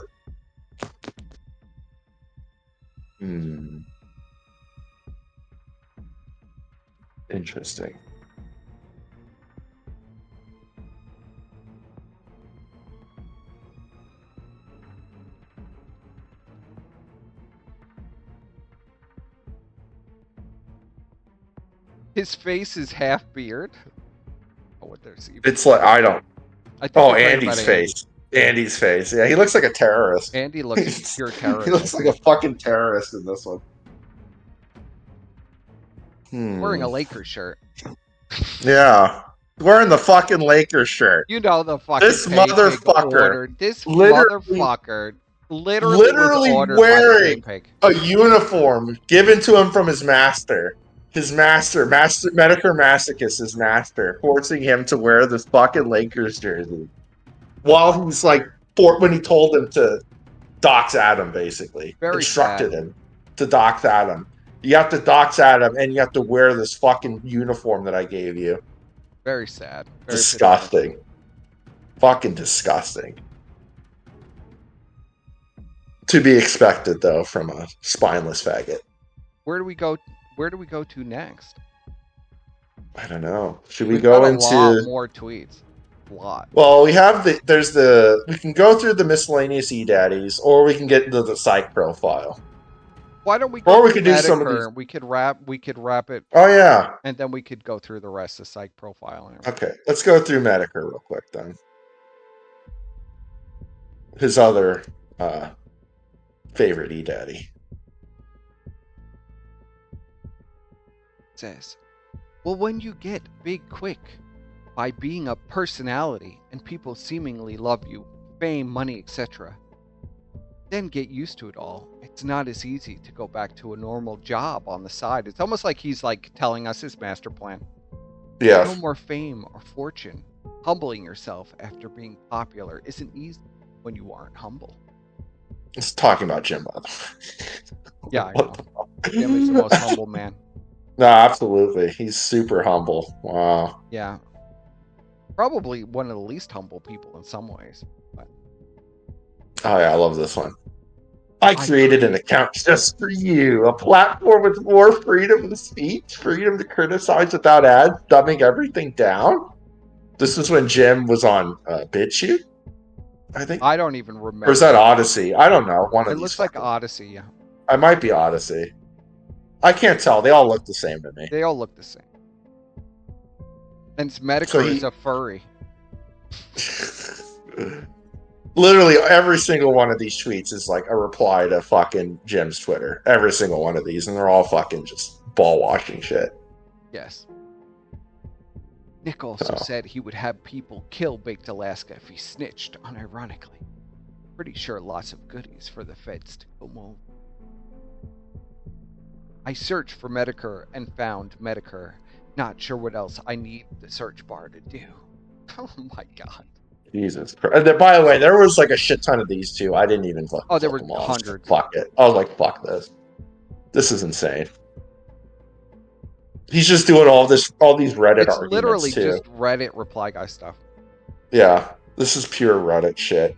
Interesting. His face is half beard. Oh, what they're seeing. It's like I don't. I think Oh, you're talking about Andy's face. Andy's face. Yeah, he looks like a terrorist. Andy looks pure He terrorist. looks like a fucking terrorist in this one. Wearing a Lakers shirt. Yeah. Wearing the fucking Lakers shirt. You know the fucking This Paypig motherfucker ordered. This literally- motherfucker literally was ordered wearing by Paypig. a uniform given to him from his master. His master, Medicare Masochist, his master, forcing him to wear this fucking Lakers jersey. While he's like, when he told him to dox Adam, basically. Very instructed sad. him to dox Adam. You have to dox Adam and you have to wear this fucking uniform that I gave you. Very sad. Very Disgusting. Fucking disgusting. To be expected, though, from a spineless faggot. Where do we go? Where do we go to next? I don't know. Should We've we go got a into lot more tweets? A lot. Well, we have we can go through the miscellaneous e-daddies, or we can get into the psych profile. Why don't we go Or we to could do some of Medicare? these. We could wrap it, Oh yeah. and then we could go through the rest of psych profile and everything. Okay, let's go through Medicare real quick then. His other favorite e-daddy. Says, well, when you get big quick by being a personality and people seemingly love you, fame, money, etc., then get used to it all. It's not as easy to go back to a normal job on the side. It's almost like he's like telling us his master plan. Yeah. No more fame or fortune. Humbling yourself after being popular isn't easy when you aren't humble. It's talking about Jim, by the way. Yeah, I know. Jim is the most humble man. No, absolutely. He's super humble. Wow. Yeah. Probably one of the least humble people in some ways. But Oh yeah, I love this one. I created an account just for you. A platform with more freedom of speech, freedom to criticize without ads, dumbing everything down. This is when Jim was on BitChute, I think. I don't even remember. Or is that Odyssey? I don't know. One of It these looks like fucking- Odyssey, yeah. I might be Odyssey. I can't tell. They all look the same to me. They all look the same. And Medicare is a furry. Literally every single one of these tweets is like a reply to fucking Jim's Twitter. Every single one of these, and they're all fucking just ball washing shit. Yes. Nick also said he would have people kill Baked Alaska if he snitched, unironically. Pretty sure lots of goodies for the feds to go move. I searched for Medicare and found Medicare. Not sure what else I need the search bar to do. Oh my god. Jesus Christ. And by the way, there was like a shit ton of these too. I didn't even fucking there click were them all. hundreds. Fuck it. I was like, fuck this. This is insane. He's just doing all these Reddit It's arguments literally too. just Reddit reply guy stuff. Yeah, this is pure Reddit shit.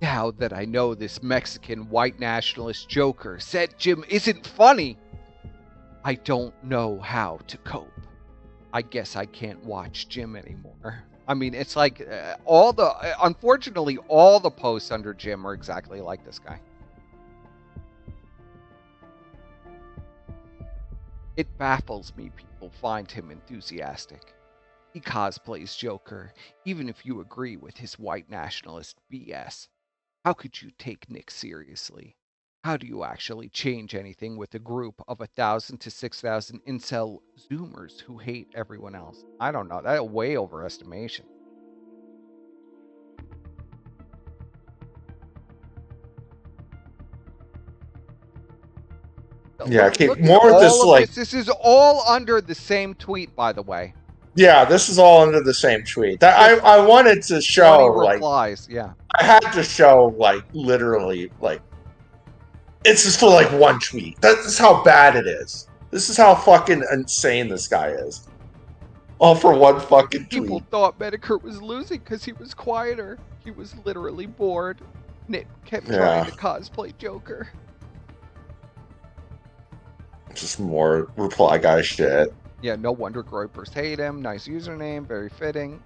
Now that I know this Mexican white nationalist joker said Jim isn't funny, I don't know how to cope. I guess I can't watch Jim anymore. I mean, it's like unfortunately, all the posts under Jim are exactly like this guy. It baffles me people find him enthusiastic. He cosplays Joker, even if you agree with his white nationalist BS. How could you take Nick seriously? How do you actually change anything with a group of 1,000 to 6,000 incel Zoomers who hate everyone else? I don't know. That's way overestimation. Yeah, keep Look at more of this all of like. this. This is all under the same tweet, by the way. Yeah, this is all under the same tweet. That Just I wanted to 20 show like replies. Yeah. I had to show like literally like it's just for like one tweet. That's how bad it is. This is how fucking insane this guy is. All for one fucking People tweet. thought Medicare was losing because he was quieter. He was literally bored. Nick kept Yeah. trying to cosplay Joker. Just more reply guy shit. Yeah, no wonder Groypers hate him. Nice username, very fitting.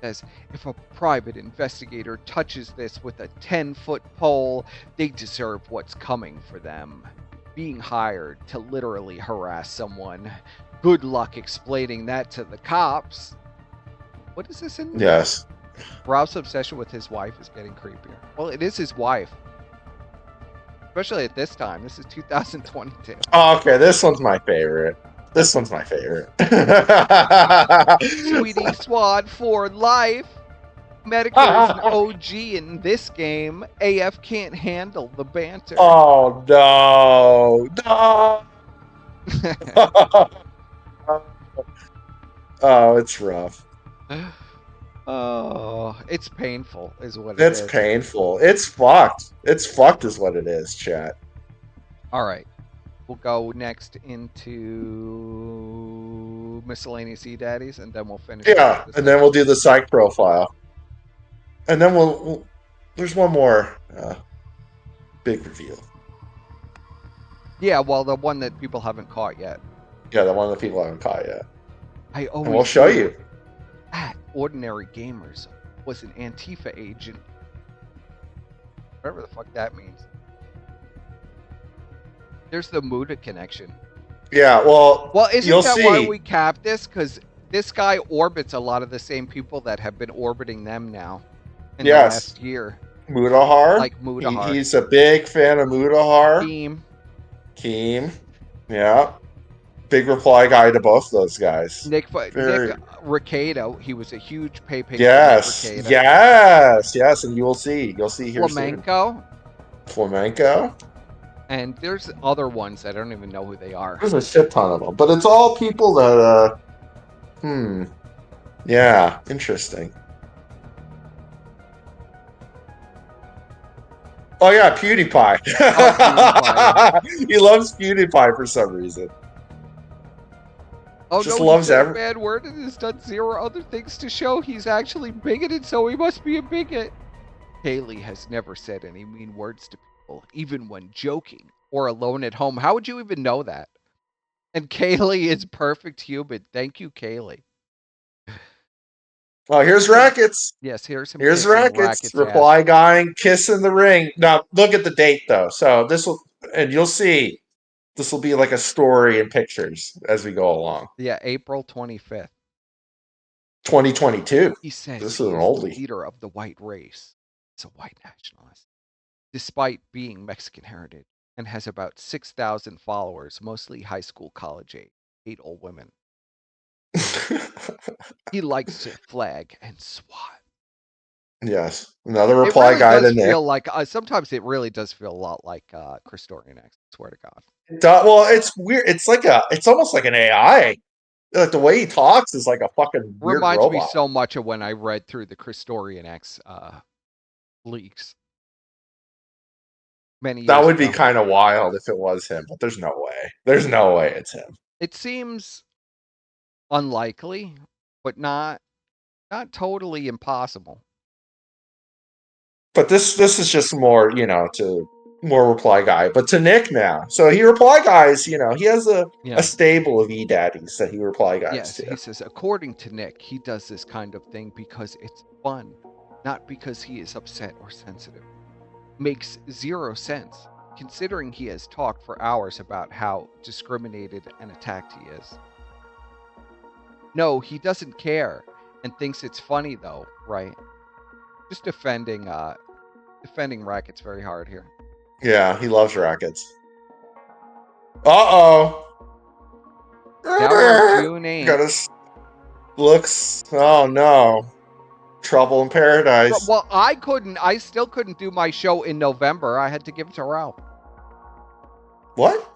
Says, if a private investigator touches this with a 10-foot pole, they deserve what's coming for them. Being hired to literally harass someone. Good luck explaining that to the cops. What is this in? Yes. Ralph's obsession with his wife is getting creepier. Well, it is his wife. Especially at this time. This is 2022. Oh, okay, this one's my favorite. This one's my favorite. Sweetie Swad for life. Medicare is an OG in this game. AF can't handle the banter. Oh no, no. Oh, it's rough. Oh, it's painful, is what it is. It's painful. It's fucked. It's fucked, is what it is, chat. All right. We'll go next into miscellaneous e-daddies, and then we'll finish. Yeah, and then we'll do the psych profile. And then we'll there's one more big reveal. Yeah, well, the one that people haven't caught yet. Yeah, the one that people haven't caught yet. I always And we'll show knew you. that Ordinary Gamers was an Antifa agent. Whatever the fuck that means. There's the Muda connection. Yeah, well, isn't you'll that see. why we capped this? Because this guy orbits a lot of the same people that have been orbiting them now in the last year. Mudahar. Like Mudahar. He's a big fan of Mudahar. Keem. Yeah. Big reply guy to both those guys. Nick Ricado, he was a huge Paypig. Yes, and you'll see here Flamenco. soon. Flamenco. And there's other ones that I don't even know who they are. There's a shit ton of them, but it's all people that. Yeah, interesting. Oh yeah, PewDiePie. PewDiePie. He loves PewDiePie for some reason. Oh Just no, loves he said a every- bad word and has done zero other things to show he's actually bigoted, so he must be a bigot. Kaylee has never said any mean words to people, even when joking or alone at home. How would you even know that? And Kaylee is perfect human. Thank you, Kaylee. Oh, here's Rackets. Yes, here's him. Here's kissing Rackets. ass. Reply guy, kiss in the ring. Now look at the date though. So this will, and you'll see, this will be like a story and pictures as we go along. Yeah, April 25th. 2022. He says This is he's an the oldie. leader of the white race. He's a white nationalist, despite being Mexican heritage, and has about 6,000 followers, mostly high school, college age, 8 old women. He likes to flag and swat. Yes, another reply really guy to does Nick. feel like sometimes it really does feel a lot like Christorian X. I swear to God. Well, it's weird. It's almost like an AI. Like the way he talks is like a fucking weird Reminds me robot. so much of when I read through the Christorian X leaks. Many years That would be ago. kind of wild if it was him, but there's no way. There's no way it's him. It seems unlikely, but not totally impossible. But this is just more, to more reply guy. But to Nick now. So he reply guys, he has a stable of e-daddies that he reply guys Yes, to. he says, according to Nick, he does this kind of thing because it's fun, not because he is upset or sensitive. Makes zero sense, considering he has talked for hours about how discriminated and attacked he is. No, he doesn't care and thinks it's funny though, right? Just defending Rackets very hard here. Yeah, he loves Rackets. Uh-oh. Now we're on June 8th. Looks, oh no. Trouble in Paradise. Well, I still couldn't do my show in November. I had to give it to Ralph. What?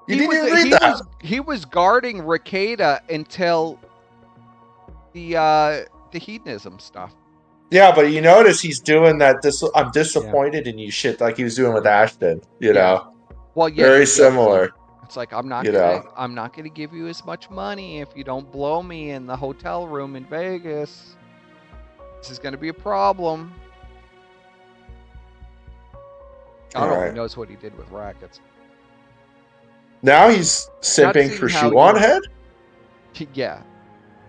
You didn't even read that. He was guarding Ricada until the hedonism stuff. Yeah, but you notice he's doing that. I'm disappointed in you shit like he was doing with Ashton. You know, well, yeah, very he's guilty. similar. It's like I'm not gonna give you as much money if you don't blow me in the hotel room in Vegas. This is gonna be a problem. I don't know if he knows what he did with rackets. Now he's simping for Shoe on Head? Yeah.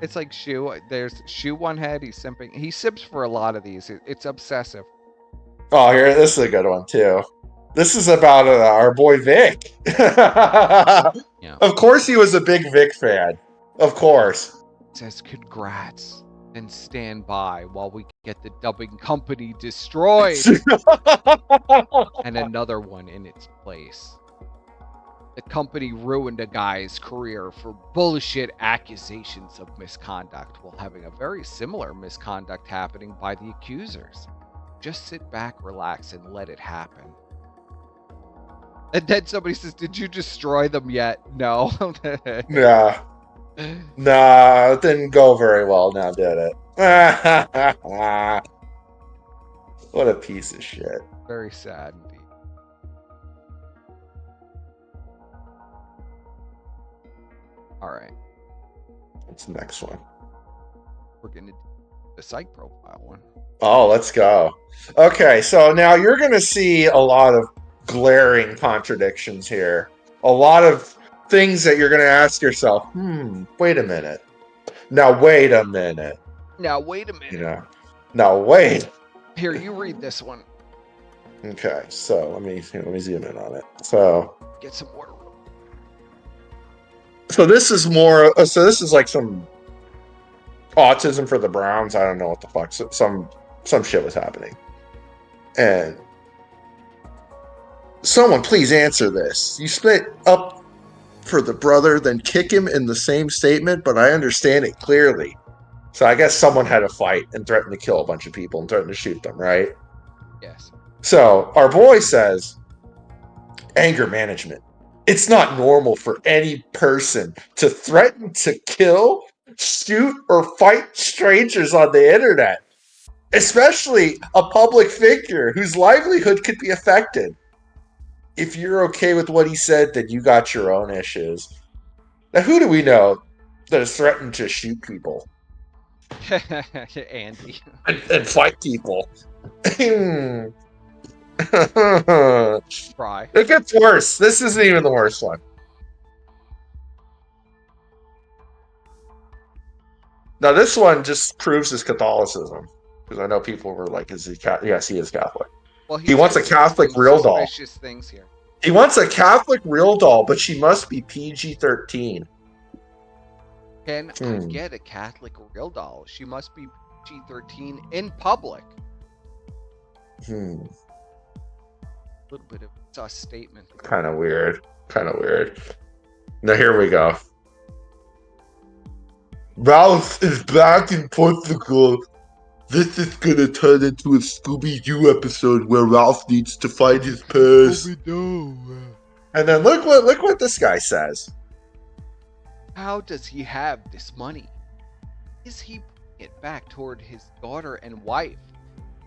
It's like Shoe. There's Shoe One Head. He's simping. He simps for a lot of these. It's obsessive. Oh, here, this is a good one, too. This is about our boy Vic. Yeah. Of course he was a big Vic fan. Of course. It says, congrats. And stand by while we get the dubbing company destroyed. And another one in its place. The company ruined a guy's career for bullshit accusations of misconduct, while having a very similar misconduct happening by the accusers. Just sit back, relax, and let it happen. And then somebody says, did you destroy them yet? No. Yeah. Nah, it didn't go very well now, did it? What a piece of shit. Very sad indeed. All right. What's the next one? We're going to do the psych profile one. Oh, let's go. Okay, so now you're going to see a lot of glaring contradictions here. A lot of things that you're going to ask yourself, wait a minute. Now, wait a minute. Now, wait a minute. You know, now, wait. Here, you read this one. Okay, so let me zoom in on it. So, get some water. So this is more. So this is like some autism for the Browns. I don't know what the fuck. Some shit was happening, and someone please answer this. You split up for the brother, then kick him in the same statement, but I understand it clearly. So I guess someone had a fight and threatened to kill a bunch of people and threatened to shoot them, right? Yes. So our boy says, anger management. It's not normal for any person to threaten to kill, shoot, or fight strangers on the internet, especially a public figure whose livelihood could be affected. If you're okay with what he said, then you got your own issues. Now, who do we know that has threatened to shoot people? Andy. And fight people. Try. It gets worse. This isn't even the worst one. Now, this one just proves his Catholicism. Because I know people were like, is he Catholic? Yes, he is Catholic. Well, he wants a Catholic real doll. Things here. He wants a Catholic real doll, but she must be PG-13. Can I get a Catholic real doll? She must be PG-13 in public. A little bit of a sus statement. Kind of weird. Now, here we go. Ralph is back in Portugal. This is gonna turn into a Scooby-Doo episode where Ralph needs to find his purse. Scooby-Doo. And then look what this guy says. How does he have this money? Is he putting it back toward his daughter and wife?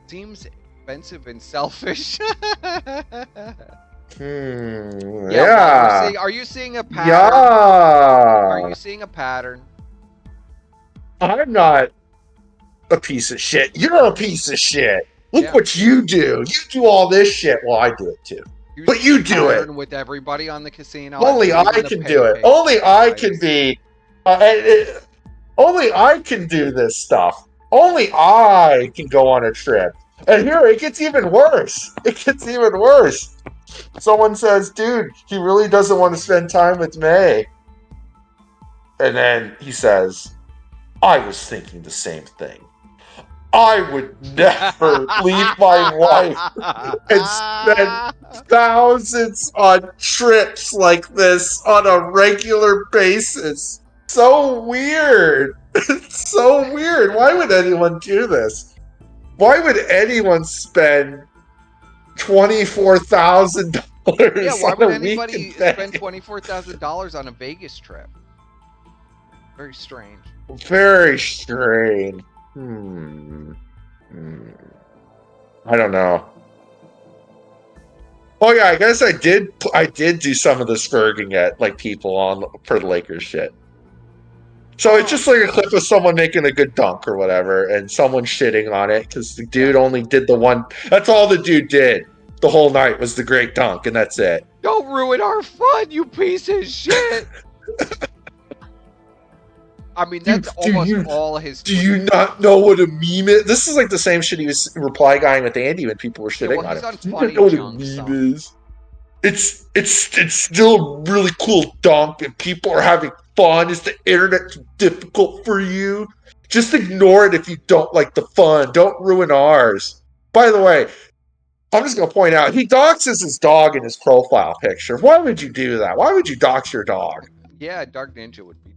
Seems expensive and selfish. Yeah. Are you seeing a pattern? Yeah. Are you seeing a pattern? I'm not a piece of shit. You're a piece of shit. Look what you do. You do all this shit. Well, I do it too. But you do it with everybody on the casino. Only I can do it. Only I can be. Only I can do this stuff. Only I can go on a trip. And here it gets even worse. Someone says, "Dude, he really doesn't want to spend time with May." And then he says, "I was thinking the same thing. I would never leave my wife and spend thousands on trips like this on a regular basis." So weird. It's so weird. Why would anyone do this? Why would anyone spend $24,000 Yeah, why on would a week anybody in Vegas. spend $24,000 on a Vegas trip? Very strange. Very strange. I don't know. Oh yeah, I guess I did do some of the spurging at like people on for the Lakers shit. So it's just like a clip of someone making a good dunk or whatever, and someone shitting on it because the dude only did the one. That's all the dude did the whole night was the great dunk, and that's it. Don't ruin our fun, you piece of shit. I mean, that's almost all his. Do you not know what a meme is? This is like the same shit he was reply guying with Andy when people were shitting on he's him. on Do you Funny not know what a Junk meme stuff. is? It's still a really cool dunk, and people are having fun. Is the internet too difficult for you? Just ignore it if you don't like the fun. Don't ruin ours. By the way, I'm just gonna point out he doxes his dog in his profile picture. Why would you do that? Why would you dox your dog? Yeah, Dark Ninja would be.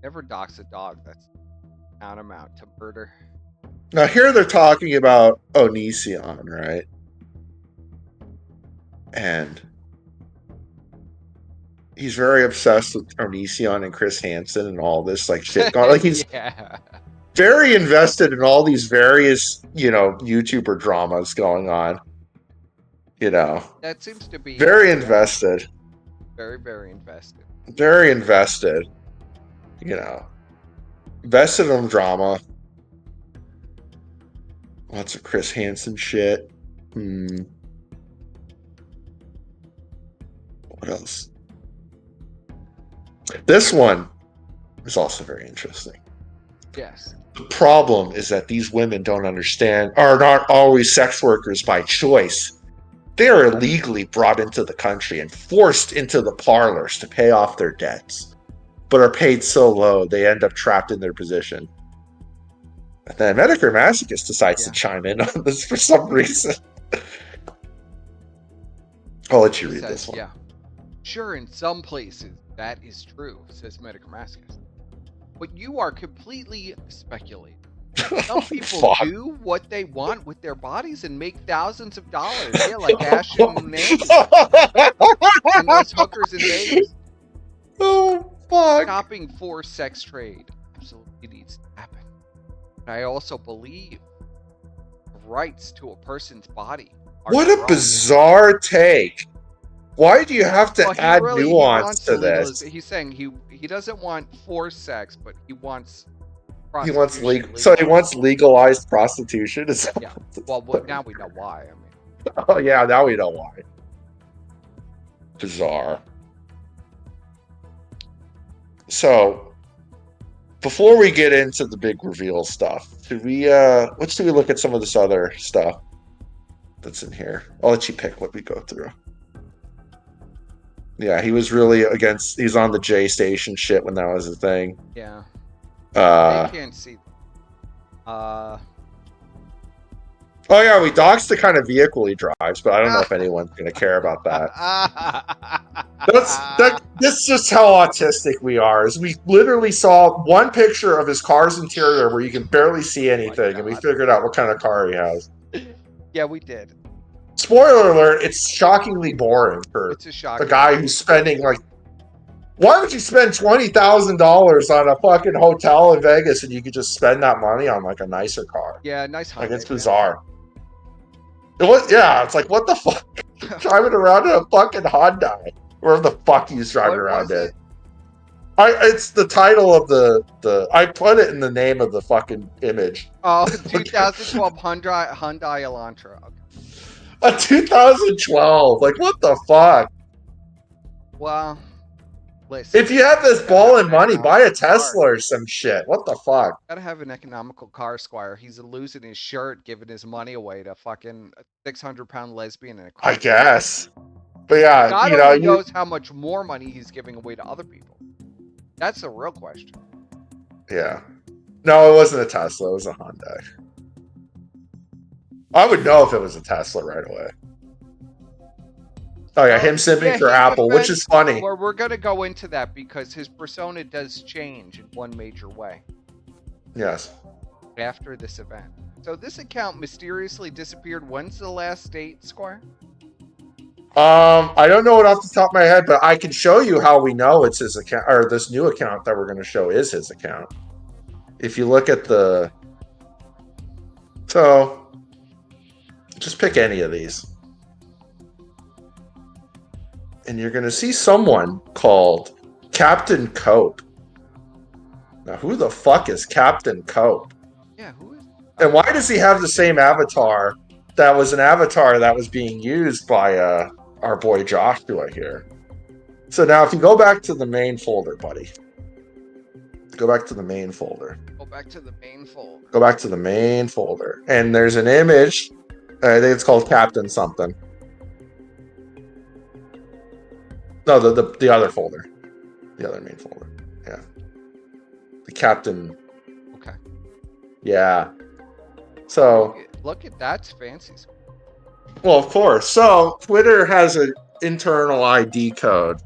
Never dox a dog. That's tantamount to murder. Now here they're talking about Onision, right? And he's very obsessed with Onision and Chris Hansen and all this like shit going. Like he's very invested in all these various, YouTuber dramas going on. That seems to be very invested. Very, very invested. Very invested. Invested in drama. Lots of Chris Hansen shit. What else? This one is also very interesting. Yes. The problem is that these women don't understand, are not always sex workers by choice. They are illegally brought into the country and forced into the parlors to pay off their debts, but are paid so low they end up trapped in their position. And then Medicare Masochist decides to chime in on this for some reason. I'll let you read this one. Yeah. Sure, in some places that is true, says Medicare Masochist. But you are completely speculating. Some people do what they want with their bodies and make thousands of dollars. Yeah, like Ash and Nate. And those hookers in Vegas. Oh, fuck. Stopping for sex trade absolutely needs to happen. And I also believe rights to a person's body are what a bizarre take. Why do you have to add nuance to this? He's saying he doesn't want forced sex, but he wants he wants legalized prostitution. Yeah. Well, now we know why. I mean. Oh yeah, now we know why. Bizarre. So, before we get into the big reveal stuff, should we? Let's do we look at some of this other stuff that's in here. I'll let you pick what we go through. Yeah, he was really against. He's on the J Station shit when that was a thing. Yeah. I can't see. Oh yeah, we doxed the kind of vehicle he drives, but I don't know if anyone's gonna care about that. That's just how autistic we are. Is we literally saw one picture of his car's interior where you can barely see anything, and we figured out what kind of car he has. Yeah, we did. Spoiler alert, it's shockingly boring for a guy who's spending like... Why would you spend $20,000 on a fucking hotel in Vegas and you could just spend that money on like a nicer car? Yeah, nice Hyundai. Like, it's bizarre. It's like, what the fuck? Driving around in a fucking Hyundai. Wherever the fuck he's driving around in. It's the title of the... I put it in the name of the fucking image. Oh, 2012 Hyundai Elantra. Okay. A 2012. Like, what the fuck? Well, listen. If you have this ball and money, buy a Tesla or some shit. What the fuck? Gotta have an economical car, Squire. He's losing his shirt, giving his money away to fucking 600-pound lesbian in a car. I guess. But yeah, God only knows how much more money he's giving away to other people. That's the real question. Yeah. No, it wasn't a Tesla. It was a Hyundai. I would know if it was a Tesla right away. Oh yeah, him simping for Apple, which is funny. We're going to go into that because his persona does change in one major way. Yes. After this event. So this account mysteriously disappeared. When's the last date, Squire? I don't know it off the top of my head, but I can show you how we know it's his account, or this new account that we're going to show is his account. If you look at the, so just pick any of these, and you're going to see someone called Captain Cope. Now, who the fuck is Captain Cope? Yeah, who is? And why does he have the same avatar that was an avatar that was being used by our boy Joshua here? So now if you go back to the main folder, buddy. Go back to the main folder. Go back to the main folder. Go back to the main folder. And there's an image. I think it's called Captain something. No, the other folder. The other main folder. Yeah. The Captain. Okay. Yeah. So Look at that's fancy. well, of course. So Twitter has an internal ID code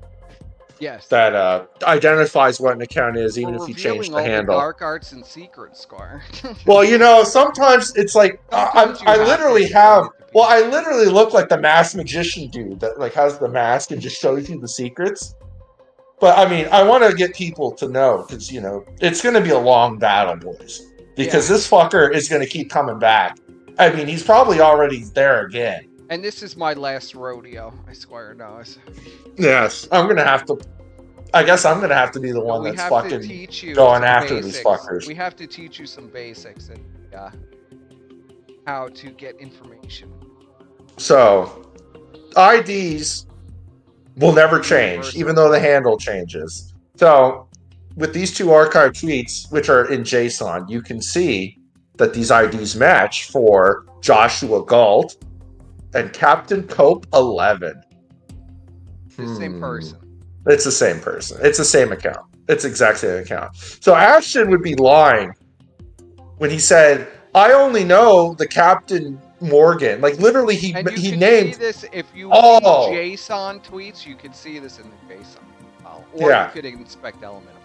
Yes. that identifies what an account is, even We're if you change revealing the all handle. the dark arts and secrets, Squire. Well, you know, sometimes it's like Sometimes you I have to literally explain have. it to people. Well, I literally look like the masked magician dude that like has the mask and just shows you the secrets. But I mean, I want to get people to know because you know it's going to be a long battle, boys. Because this fucker is going to keep coming back. I mean, he's probably already there again. And this is my last rodeo, I Squire knows. Yes, I'm gonna have to. I guess I'm gonna have to be the one We that's have fucking to teach you going some after basics. these fuckers. We have to teach you some basics and how to get information. So, IDs will never change, Universal. even though the handle changes. So, with these two archive tweets, which are in JSON, you can see that these IDs match for Joshua Galt and Captain Cope 11. The same person. It's the same person. It's the same account. It's the exact same account. So Ashton would be lying when he said, "I only know the Captain Morgan." Like literally, he And you he can named. see this if you Oh. read JSON tweets. You can see this in the JSON file, or Yeah. you could inspect element.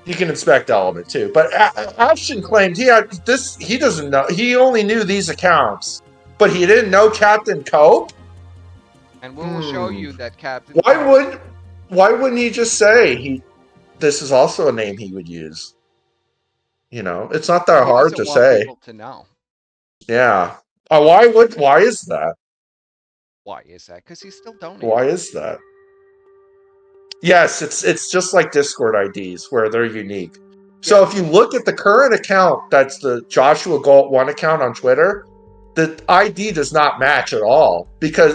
You can inspect element too, but Ashton claimed he had this. He doesn't know. He only knew these accounts, but he didn't know Captain Cope. And we will show you that Captain. Why wouldn't he just say this is also a name he would use? You know, it's not that hard to say. People to know. Yeah. Why is that? Why is that? Because he's still donating. Why is that? Yes, it's just like Discord IDs where they're unique. So if you look at the current account, that's the Joshua Galt 1 account on Twitter, the ID does not match at all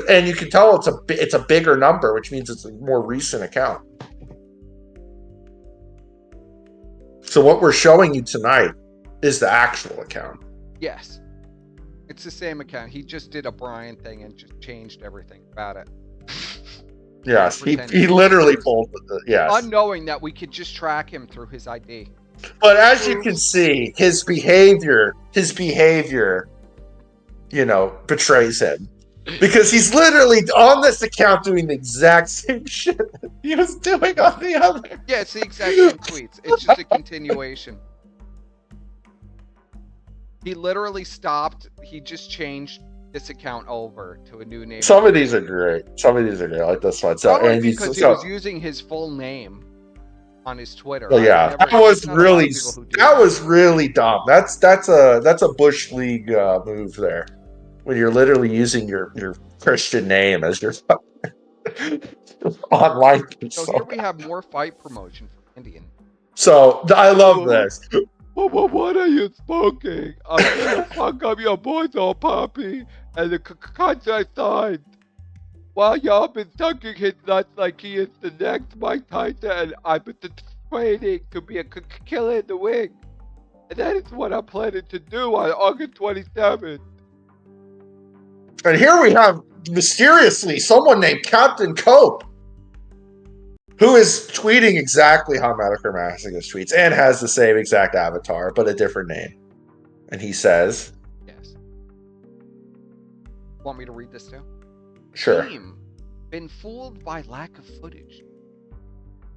and you can tell it's a bigger number, which means it's a more recent account. So what we're showing you tonight is the actual account. Yes. It's the same account. He just did a Brian thing and just changed everything about it. Yes, he literally pulled yes. Unknowing that we could just track him through his ID. But as you can see, his behavior, you know, betrays him. Because he's literally on this account doing the exact same shit he was doing on the other. Yeah, it's the exact same tweets. It's just a continuation. He literally stopped. He just changed this account over to a new name. Some of these are great. I like this one. So, probably because he was using his full name on his Twitter. Well, yeah, that was really dumb. That's a Bush League move there. When you're literally using your Christian name as your online persona. So here we have more fight promotion for Indian. So I love this. What are you smoking? I'm gonna fuck up your boys, old poppy, and the contract signed. While y'all been sucking his nuts like he is the next Mike Tyson, and I've been training to be a killer in the wing. And that is what I'm planning to do on August 27th. And here we have, mysteriously, someone named Captain Cope, who is tweeting exactly how Metachromaticus tweets, and has the same exact avatar, but a different name. And he says... Yes. Want me to read this too? Sure. Team, been fooled by lack of footage.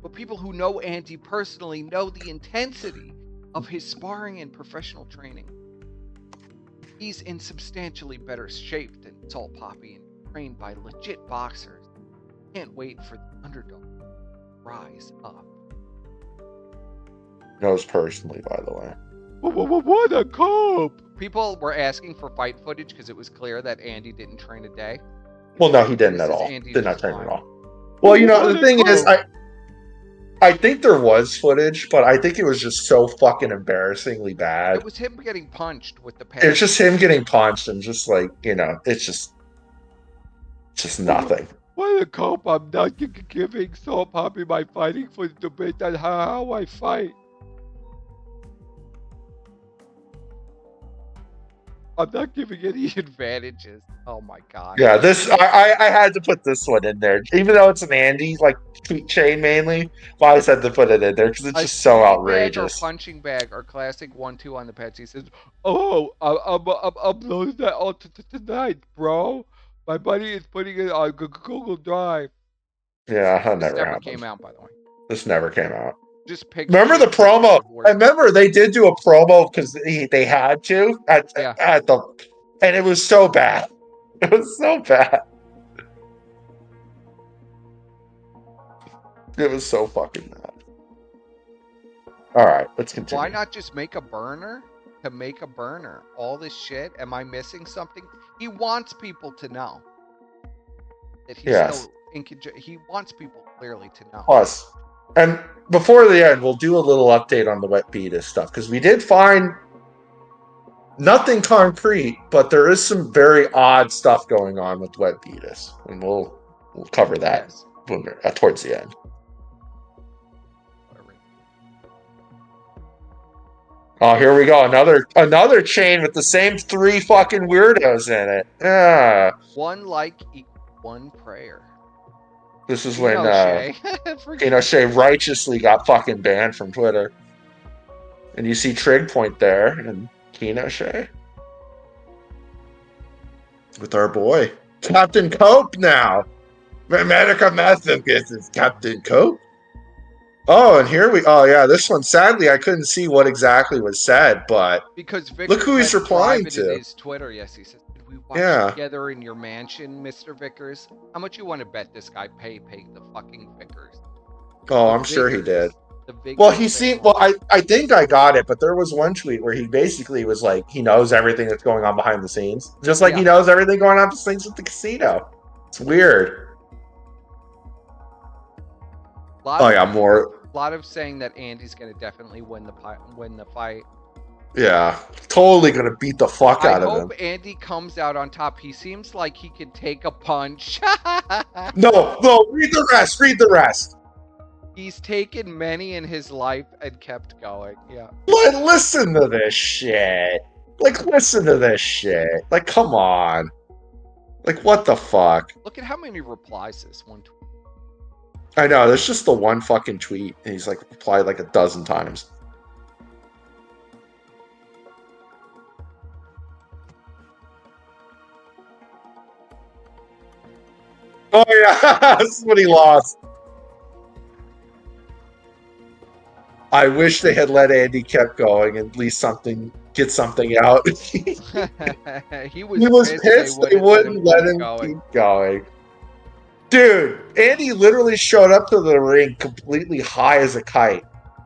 But people who know Andy personally know the intensity of his sparring and professional training. He's in substantially better shape than Salt Poppy and trained by legit boxers Can't wait for the underdog to rise up. Knows personally, by the way. What a cop! People were asking for fight footage because it was clear that Andy didn't train a day. Well, no, he didn't This at is all. Andy Did not just train lying. at all. Well, you know, What the a thing is, cop! I think there was footage, but I think it was just so fucking embarrassingly bad. It was him getting punched with the pad. It's just him getting punched and just like, you know, it's just nothing. What a cop! I'm not giving so happy by fighting for the debate on how I fight. I'm not giving any advantages. Oh my god. Yeah, this I had to put this one in there, even though it's an Andy like tweet chain mainly. But I just had to put it in there because it's A just so sleeping outrageous. bag or punching bag are classic 1-2 on the pets. He says, "Oh, I'm uploading that all tonight, bro. My buddy is putting it on Google Drive." Yeah, that This never never happened. came out, by the way. This never came out. Just pictures. Remember the promo? I remember they did do a promo because they had to at the, and it was so bad. It was so bad. It was so fucking bad. All right, let's continue. Why not just make a burner to make a burner? All this shit. Am I missing something? He wants people to know that he's still in. He wants people clearly to know. Plus, and before the end, we'll do a little update on the Wet Beatus stuff because we did find nothing concrete, but there is some very odd stuff going on with Wet Beatus, and we'll cover that when we're, towards the end. Oh, here we go. Another chain with the same 3 fucking weirdos in it. Yeah. One like, one prayer. This is when Pinochet righteously got fucking banned from Twitter. And you see Trig Point there and Pinochet. With our boy. Captain Cope now. America Masochist is Captain Cope. Oh, and here oh yeah, this one, sadly, I couldn't see what exactly was said, but because Vickers look who he's replying to. In his Twitter, yes, he says, "Did we watch together in your mansion, Mr. Vickers? How much you want to bet this guy Paypig the fucking Vickers?" Oh, I'm sure he did. Well, he seemed, well, I think I got it, but there was one tweet where he basically was like, he knows everything that's going on behind the scenes. Just like he knows everything going on behind the scenes with the casino. It's weird. A lot of saying that Andy's going to definitely win the fight. Yeah, totally going to beat the fuck out of him. I hope Andy comes out on top. He seems like he could take a punch. No, read the rest. He's taken many in his life and kept going. Yeah. Listen to this shit. Listen to this shit. Come on. What the fuck? Look at how many replies this one tweet. I know, there's just the one fucking tweet, and he's replied a dozen times. Oh yeah, that's what he lost. I wish they had let Andy keep going and at least get something out. He was pissed they wouldn't let him keep going. Dude, Andy literally showed up to the ring completely high as a kite.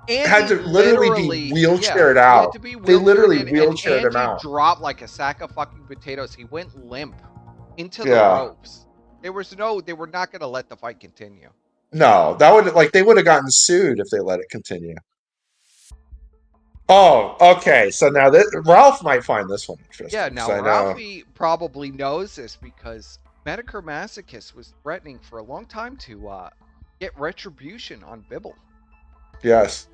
Andy had to literally be wheelchaired out. They literally wheelchaired him out. Dropped like a sack of fucking potatoes. He went limp into the ropes. They were not going to let the fight continue. No, that would they would have gotten sued if they let it continue. Oh, okay. So now Ralph might find this one interesting. Yeah, now Ralphie probably knows this because Medicare Masochist was threatening for a long time to get retribution on Bibble. Yes.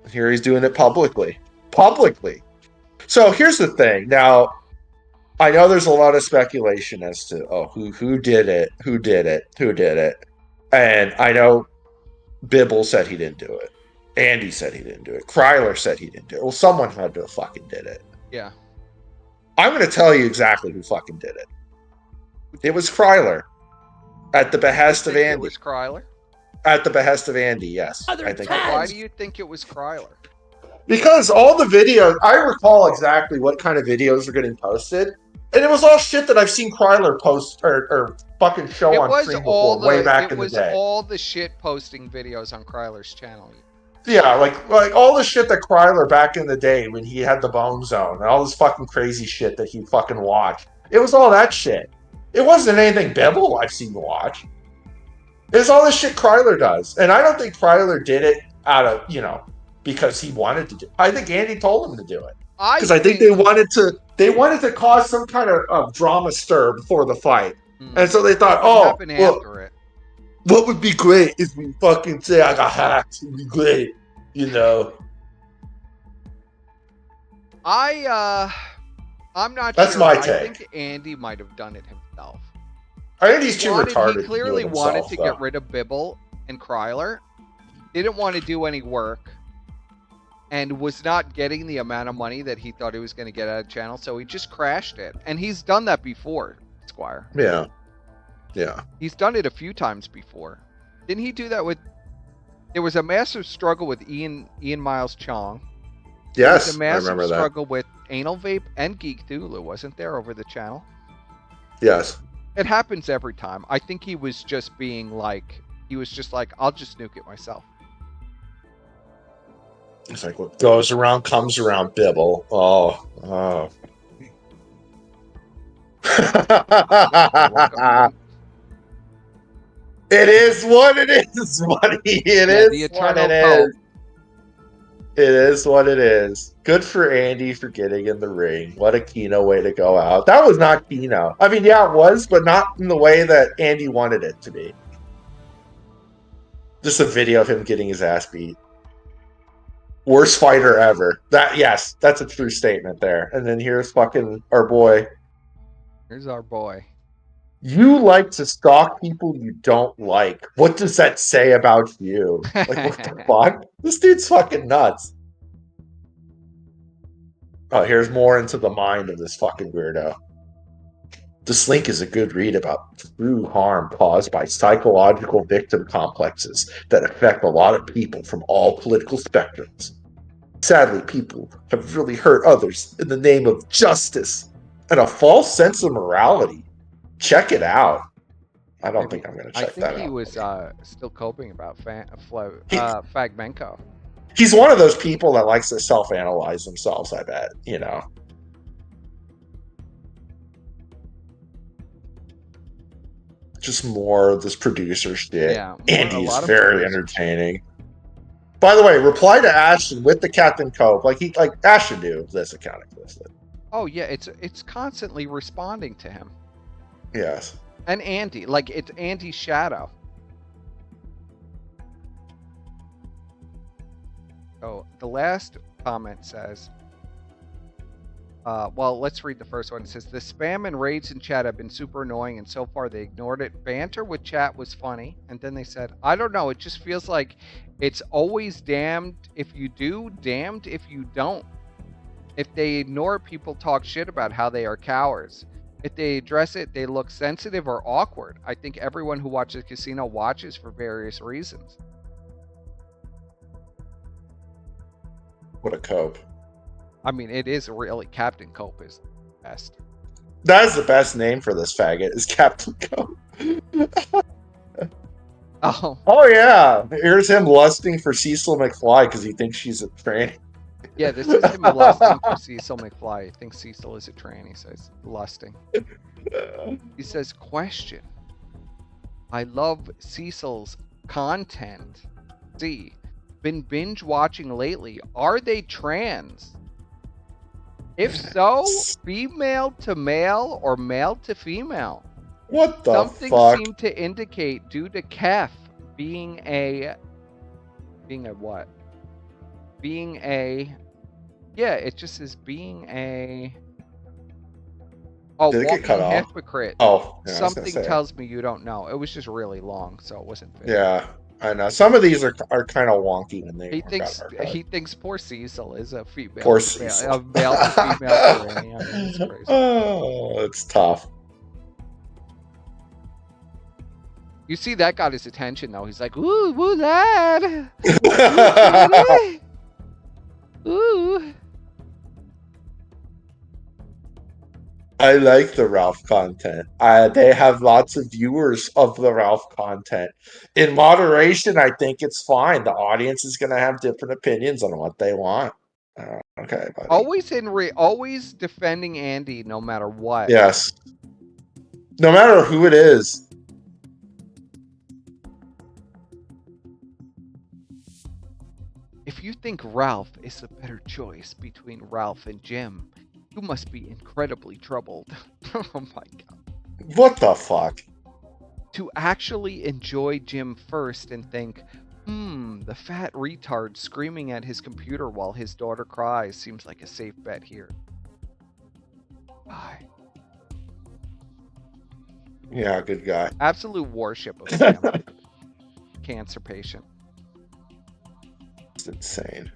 Here he's doing it publicly. So here's the thing. Now, I know there's a lot of speculation as to who did it. And I know Bibble said he didn't do it. Andy said he didn't do it. Kryler said he didn't do it. Well, someone had to have fucking did it. Yeah. I'm going to tell you exactly who fucking did it. It was Kryler. At the behest of Andy. It was Kryler? At the behest of Andy, yes. I think. Why do you think it was Kryler? Because all the videos, I recall exactly what kind of videos are getting posted, and it was all shit that I've seen Kryler post or fucking show on stream before, way back in the day. all the shit posting videos on Kryler's channel. Yeah, like all the shit that Kryler back in the day when he had the Bone Zone and all this fucking crazy shit that he fucking watched. It was all that shit. It wasn't anything Bibble I've seen watch. It's all the shit Kryler does. And I don't think Kryler did it out of, because he wanted to do it. I think Andy told him to do it. Because I think they wanted to cause some kind of drama stir before the fight. And so they thought, after it. What would be great is we fucking say I got hacked. It would be great, I'm not That's sure. my I take. think Andy might have done it himself. Andy's too retarded. He clearly wanted to get rid of Bibble and Kryler. Didn't want to do any work. And was not getting the amount of money that he thought he was going to get out of the channel. So he just crashed it. And he's done that before, Squire. Yeah. Yeah. He's done it a few times before. Didn't he do that with... There was a massive struggle with Ian Miles Chong. Yes, I remember that. There was a massive struggle with Anal Vape and Geek Thulu, wasn't there, over the channel? Yes. It happens every time. I think he was just being like... He was just like, I'll just nuke it myself. It's like what goes around comes around, Bibble. Oh. It is what it is, buddy. It is what it is. It is what it is. Good for Andy for getting in the ring. What a Keno way to go out. That was not Keno. I mean, yeah, it was, but not in the way that Andy wanted it to be. Just a video of him getting his ass beat. Worst fighter ever. Yes, that's a true statement there. And then here's fucking our boy. Here's our boy. You like to stalk people you don't like. What does that say about you? Like, what the fuck? This dude's fucking nuts. Oh, here's more into the mind of this fucking weirdo. This link is a good read about true harm caused by psychological victim complexes that affect a lot of people from all political spectrums. Sadly, people have really hurt others in the name of justice and a false sense of morality. Check it out. I don't think I'm going to check that out. I think he was still coping about Fagmenko. He's one of those people that likes to self-analyze themselves, I bet, Just more of this producer shit. Yeah, Andy's very entertaining. By the way, reply to Ashton with the Captain Cope. Like Ashton do this account existed. Oh yeah, it's constantly responding to him. Yes. And Andy, like it's Andy's shadow. Oh, the last comment says, well, let's read the first one. It says, the spam and raids in chat have been super annoying, and so far they ignored it. Banter with chat was funny. And then they said, I don't know, it just feels like it's always damned if you do, damned if you don't. If they ignore it, people talk shit about how they are cowards. If they address it, they look sensitive or awkward. I think everyone who watches Casino watches for various reasons. What a cope. I mean, it is really Captain Cope is the best. That is the best name for this faggot, is Captain Cope. Oh yeah. Here's him lusting for Cecil McFly because he thinks she's a tranny. Yeah, this is him lusting for Cecil McFly. He thinks Cecil is a tranny, so he's lusting. He says, question. I love Cecil's content. See, been binge watching lately. Are they trans? If so, female to male or male to female? What the Something fuck? seemed to indicate due to Kef being a what? Being a, yeah, it just says being a, oh, Did it get cut off? hypocrite. Oh, yeah, Something tells me you don't know. It was just really long, so it wasn't fair. Yeah, I know. Some of these are kind of wonky when they. He thinks poor Cecil is a female. Poor Cecil. A male to female tranny. I mean, it's crazy. Oh, it's tough. You see, that got his attention though. He's like, "Ooh, woo, lad, ooh, I like the Ralph content. They have lots of viewers of the Ralph content. In moderation, I think it's fine. The audience is going to have different opinions on what they want. Okay, buddy. Always defending Andy no matter what. Yes. No matter who it is. If you think Ralph is the better choice between Ralph and Jim, you must be incredibly troubled. Oh my god. What the fuck? To actually enjoy Jim first and think, the fat retard screaming at his computer while his daughter cries seems like a safe bet here. Bye. Yeah, good guy. Absolute worship of Jim. Cancer patient. It's insane.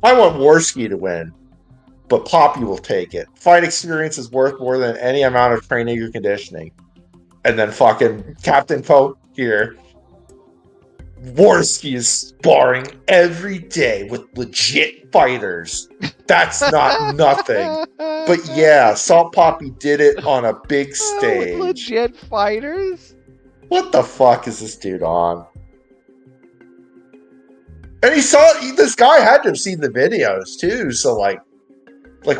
I want Warski to win, but Poppy will take it. Fight experience is worth more than any amount of training or conditioning. And then fucking Captain Pope here. Warski is sparring every day with legit fighters. That's not nothing. But yeah, Salt Poppy did it on a big stage. Legit fighters? What the fuck is this dude on? And this guy had to have seen the videos too, so like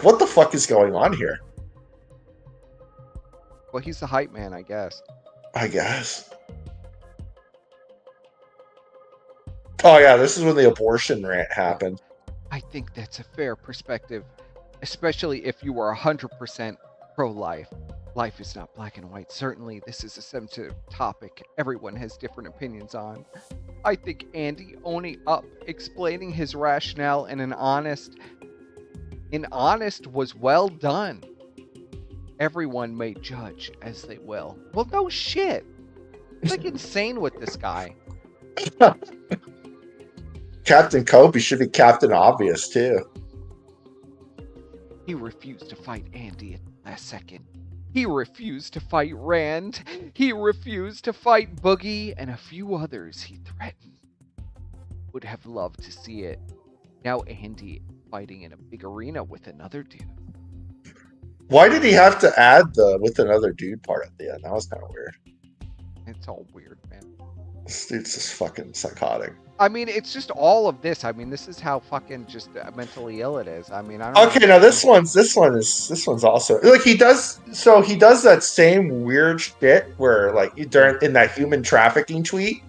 what the fuck is going on here? Well, he's the hype man, I guess. I guess. Oh yeah, this is when the abortion rant happened. I think that's a fair perspective, especially if you were 100% pro-life. Life is not black and white. Certainly, this is a sensitive topic everyone has different opinions on. I think Andy owning up, explaining his rationale in an honest was well done. Everyone may judge as they will. Well, no shit. It's like insane with this guy. Captain Kobe should be Captain Obvious too. He refused to fight Andy at the last second. He refused to fight Rand. He refused to fight Boogie and a few others he threatened. Would have loved to see it. Now Andy fighting in a big arena with another dude. Why did he have to add the with another dude part at the end? That was kind of weird. It's all weird, man. This dude's just fucking psychotic. I mean, it's just all of this. I mean, this is how fucking just mentally ill it is. I mean, I don't Okay, now this one's also like he does that same weird shit where like during in that human trafficking tweet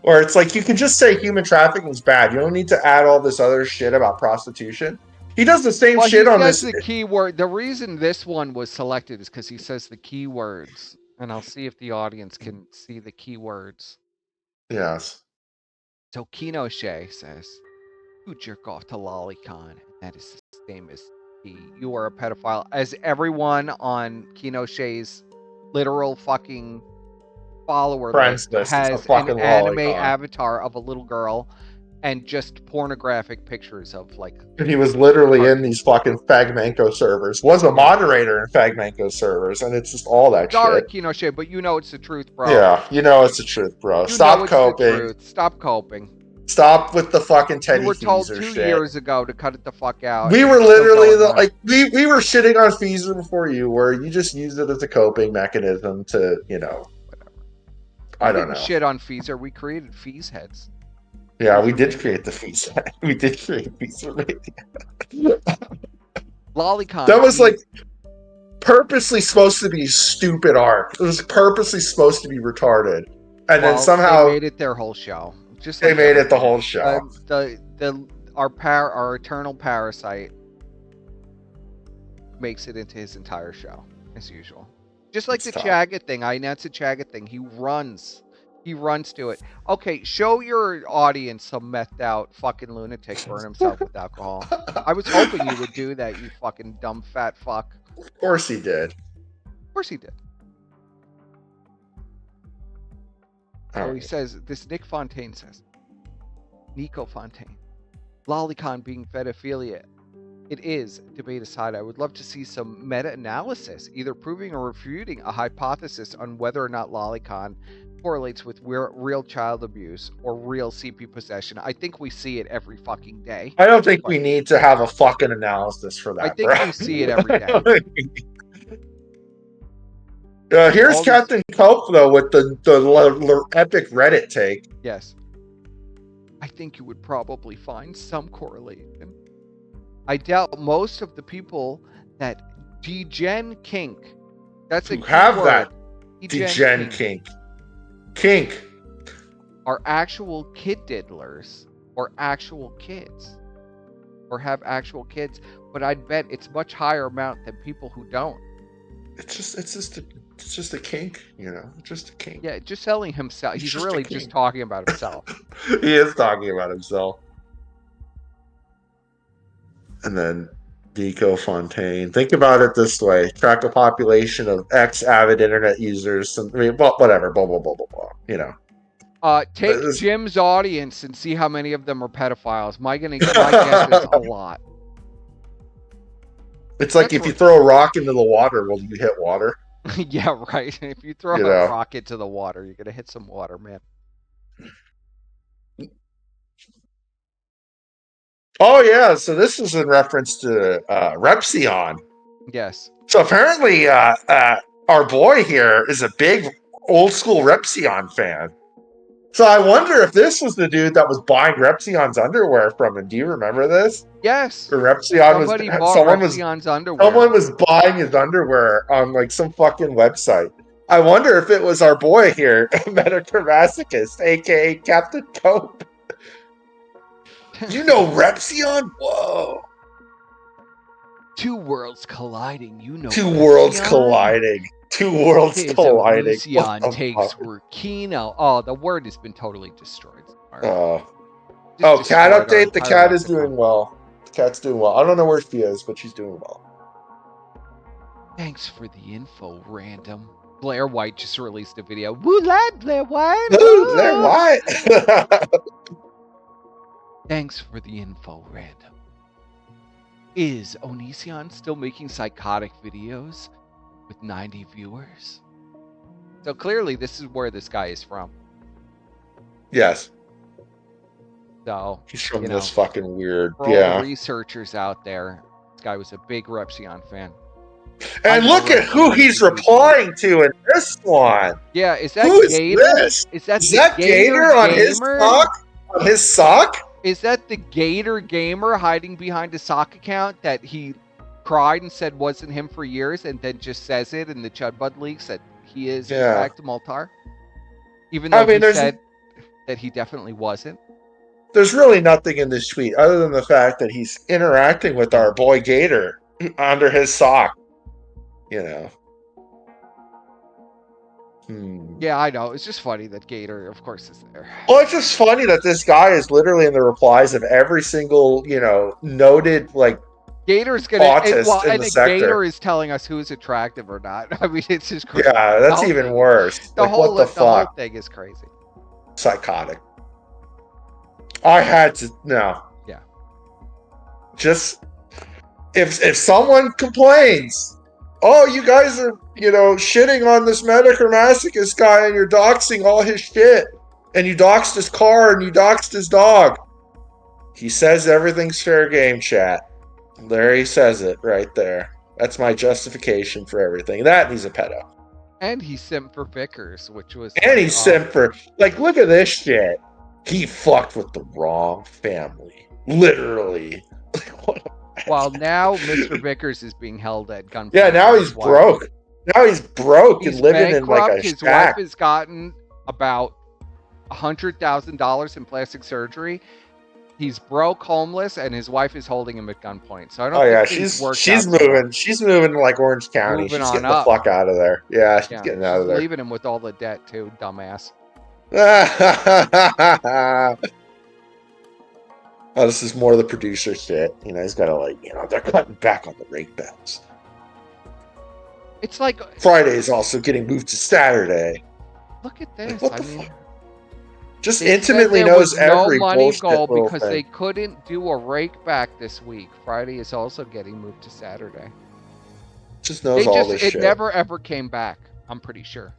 where it's like you can just say human trafficking is bad. You don't need to add all this other shit about prostitution. He does the same shit on this. The keyword. The reason this one was selected is because he says the keywords, and I'll see if the audience can see the keywords. Yes. So Kino Shea says, "You jerk off to Lolicon. That is the same as he. You are a pedophile." As everyone on Kino Shea's literal fucking follower list has an anime avatar of a little girl and just pornographic pictures of like. And he was literally in these fucking Fagmenko servers. Was a moderator in Fagmenko servers, and it's just all that Sorry, shit. Kino Shea, but you know it's the truth, bro. Yeah, you know it's the truth, bro. Stop coping. Stop coping. Stop with the fucking Teddy. You were told 2 years ago to cut it the fuck out. We were literally we were shitting on Feezer before you were. You just used it as a coping mechanism to, whatever. I don't know. Shit on Feezer. We created Feez heads. Yeah, we did create the Feez head. We did create Feezer. Lolicon. That was like purposely supposed to be stupid art. It was purposely supposed to be retarded, and then somehow they made it their whole show. Just they made it the whole show. Our eternal parasite makes it into his entire show as usual. Just like the Chagga thing. I announced the Chagga thing. He runs to it. Okay, show your audience some methed out fucking lunatic burn himself with alcohol. I was hoping you would do that, you fucking dumb fat fuck. Of course he did. Of course he did. So he says, this Nick Fontaine says, Nico Fontaine, Lolicon being pedophilia. It is, debate aside, I would love to see some meta-analysis, either proving or refuting a hypothesis on whether or not Lolicon correlates with real child abuse or real CP possession. I think we see it every fucking day. I don't think we need to have a fucking analysis for that, I think bro. we see it every day. Here's All Captain Cope, though, with the epic Reddit take. Yes. I think you would probably find some correlation. I doubt most of the people that degen kink, that's a Who have key that word, degen kink. are actual kid diddlers or actual kids or have actual kids, but I'd bet it's much higher amount than people who don't. It's just a kink, you know, just a kink. Yeah, just selling himself. He's just a really king. just talking about himself. He is talking about himself. And then Deco Fontaine. Think about it this way: track a population of avid internet users. And, I mean, whatever. Blah blah blah blah blah. You know. Take Jim's audience and see how many of them are pedophiles. My guess is a lot. It's like if you throw a rock into the water, will you hit water? Yeah, right. If you throw a rock into the water, you're gonna hit some water, man. Oh yeah, so this is in reference to Repsion. Yes. So apparently, our boy here is a big old school Repsion fan. So I wonder if this was the dude that was buying Repsion's underwear from him. Do you remember this? Yes. Or Repsion someone was buying his underwear on like some fucking website. I wonder if it was our boy here, Metacrimassicus, aka Captain Cope. You know Repsion? Whoa. Two worlds colliding. You know. Two worlds colliding. His Elysion takes were keynote. Oh, the word has been totally destroyed. Cat update. The cat is doing well. The cat's doing well. I don't know where she is, but she's doing well. Thanks for the info, random. Blair White just released a video. Woo, lad, Blair White. Woo, Blair White. Thanks for the info, random. Is Onision still making psychotic videos with 90 viewers? So clearly this is where this guy is from. Yes. So he's from this fucking weird. For all the researchers out there, this guy was a big Repsion fan. And look at who he's replying to in this one. Yeah, is that Gator? Is that Gator on his sock? On his sock? Is that the Gator gamer hiding behind a sock account that he cried and said wasn't him for years, and then just says it in the Chudbud leaks that he is in fact Maltar? Even though he said that he definitely wasn't. There's really nothing in this tweet other than the fact that he's interacting with our boy Gator under his sock. You know. Yeah, I know. It's just funny that Gator, of course, is there. Well, it's just funny that this guy is literally in the replies of every single, noted Gator's gonna autist in the sector. Gator is telling us who's attractive or not. I mean, it's just crazy. Yeah, that's even worse. The whole thing is crazy. Psychotic. I had to Yeah. Just if someone complains, oh, you guys are shitting on this Metacrimassicus guy and you're doxing all his shit, and you doxed his car and you doxed his dog. He says everything's fair game, chat. There he says it right there. That's my justification for everything. That he's a pedo. And he simped for Vickers, which was. And he simped for look at this shit. He fucked with the wrong family. Literally. While now Mr. Vickers is being held at gunpoint. Yeah, now he's broke. Now he's broke and living in like a His shack. wife has gotten about $100,000 in plastic surgery. He's broke, homeless, and his wife is holding him at gunpoint. So I don't. Oh yeah, she's moving. She's moving to like Orange County. She's getting the fuck out of there. Yeah, she's getting out of there. Leaving him with all the debt too, dumbass. Oh, this is more of the producer shit. He's got to they're cutting back on the rate bells. It's like Friday is also getting moved to Saturday. Look at this. Just intimately knows every bullshit goal little because thing. they couldn't do a rake back this week. Friday is also getting moved to Saturday. Just knows all this shit. It never ever came back. I'm pretty sure.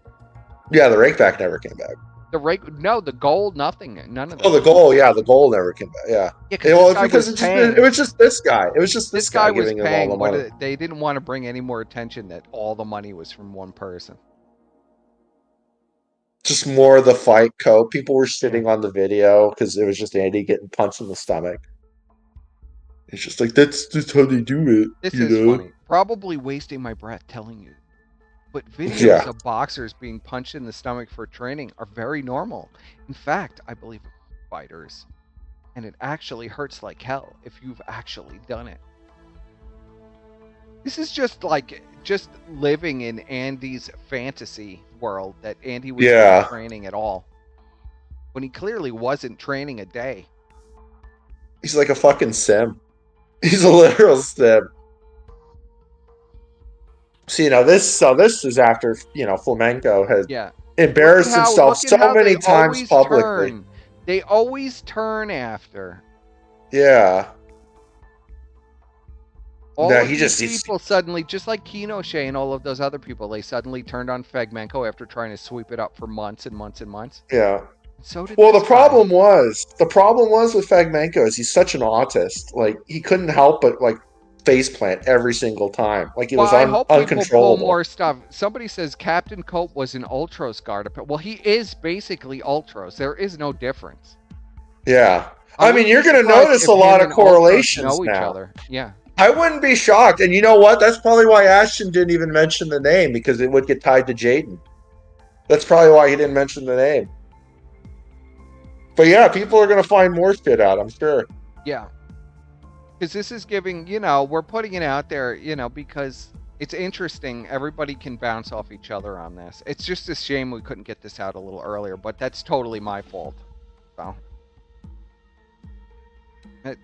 Yeah, the rakeback never came back. The gold, nothing, none of that. Oh, the goal, yeah, the goal never came back. Yeah. Yeah, because Well, this it's guy because was it paying. was just this guy. It was just This this guy guy was giving him all the paying. money. They didn't want to bring any more attention that all the money was from one person. Just more of the fight code. People were sitting on the video because it was just Andy getting punched in the stomach. It's just like that's just how they do it, This you is know? funny. Probably wasting my breath telling you. But videos Yeah. of boxers being punched in the stomach for training are very normal. In fact, I believe fighters. And it actually hurts like hell if you've actually done it. This is just living in Andy's fantasy world that Andy was not training at all. When he clearly wasn't training a day. He's like a fucking sim. He's a literal sim. So this is after Flamenco has embarrassed himself Look at so how many they times always publicly. turn. They always turn after. Yeah. All No, of he these just people suddenly, just like Kinoche and all of those other people, they suddenly turned on Fagmenko after trying to sweep it up for months and months and months. Yeah. So did Well, this the problem was with Fagmenko is he's such an autist. Like he couldn't help but like faceplant every single time. Like it Well, was I hope people pull uncontrollable. more stuff. Somebody says Captain Cope was an Ultros guard. Well, he is basically Ultros. There is no difference. Yeah. I I mean, wouldn't you're be going to surprised notice if a lot him of and Ultros correlations know each now. other. Yeah. I wouldn't be shocked. And you know what? That's probably why Ashton didn't even mention the name because it would get tied to Jaden. That's probably why he didn't mention the name. But yeah, people are going to find more shit out, I'm sure. Yeah. Because this is giving, we're putting it out there, because it's interesting. Everybody can bounce off each other on this. It's just a shame we couldn't get this out a little earlier, but that's totally my fault. So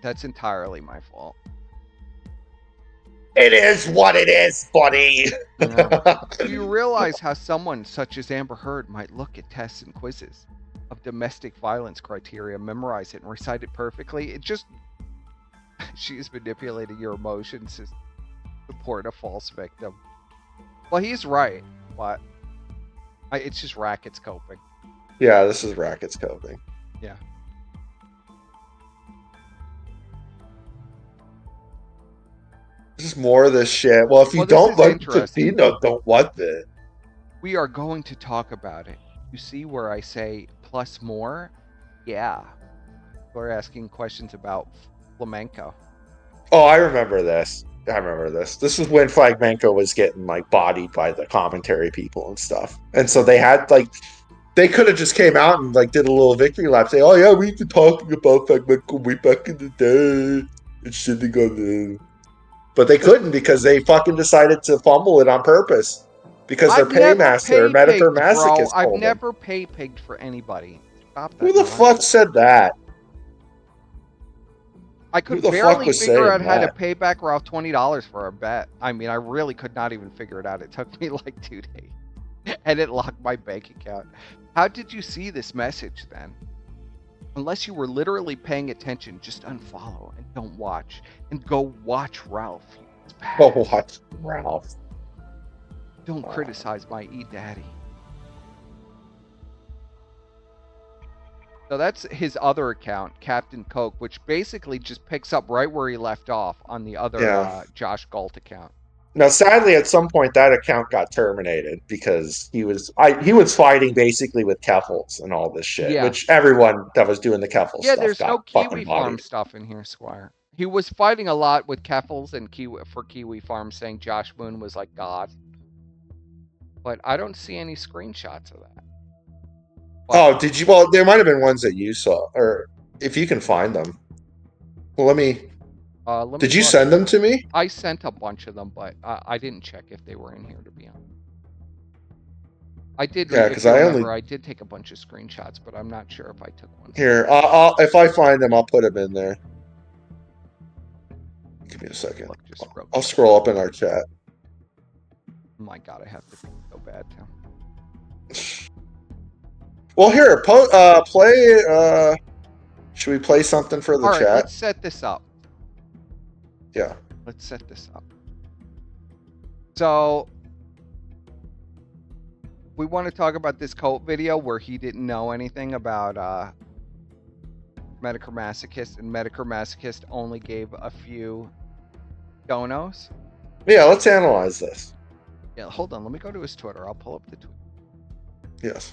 that's entirely my fault. It is what it is, buddy. Do you realize how someone such as Amber Heard might look at tests and quizzes of domestic violence criteria, memorize it, and recite it perfectly? She is manipulating your emotions to support a false victim. Well, he's right, but it's just Racket's coping. Yeah, this is Racket's coping. Yeah. This is more of this shit. Well, if you don't like Casino, don't want it. We are going to talk about it. You see where I say plus more? Yeah. We're asking questions about Flamenco. Oh, I remember this. This was when Flamenco was getting like bodied by the commentary people and stuff. And so they had they could have just came out and like did a little victory lap, say, "Oh yeah, we've been talking about Flamenco way back in the day." It's shitting on them. But they couldn't because they fucking decided to fumble it on purpose. Because their paymaster, Metaphor Masochist, I've never pay-pigged for anybody. Stop that. Who the fuck said that? I could barely figure out how to pay back Ralph $20 for a bet. I mean, I really could not even figure it out. It took me like 2 days. And it locked my bank account. How did you see this message then? Unless you were literally paying attention, just unfollow and don't watch. And go watch Ralph. Go watch Ralph. Don't criticize my E-Daddy. So that's his other account, Captain Coke, which basically just picks up right where he left off on the other Josh Galt account. Now, sadly, at some point that account got terminated because he was fighting basically with Keffels and all this shit, which everyone that was doing the Keffels stuff there's got no Kiwi Farm bodied. stuff in here, Squire. He was fighting a lot with Keffels and Kiwi Farm, saying Josh Moon was like God. But I don't see any screenshots of that. But, did you? Well, there might have been ones that you saw, or if you can find them. Well, let me did you send them to me? I sent a bunch of them, but I didn't check if they were in here, to be honest. I did. Yeah, because I did take a bunch of screenshots, but I'm not sure if I took one. Here, if I find them, I'll put them in there. Give me a second. I'll scroll up in our chat. Oh my God, I have to go bad now. Well, here, play. Should we play something for the chat? All right, let's set this up. Yeah. Let's set this up. So, we want to talk about this cult video where he didn't know anything about Medicare Masochist, and Medicare Masochist only gave a few donos. Yeah, let's analyze this. Yeah, hold on. Let me go to his Twitter. I'll pull up the tweet. Yes.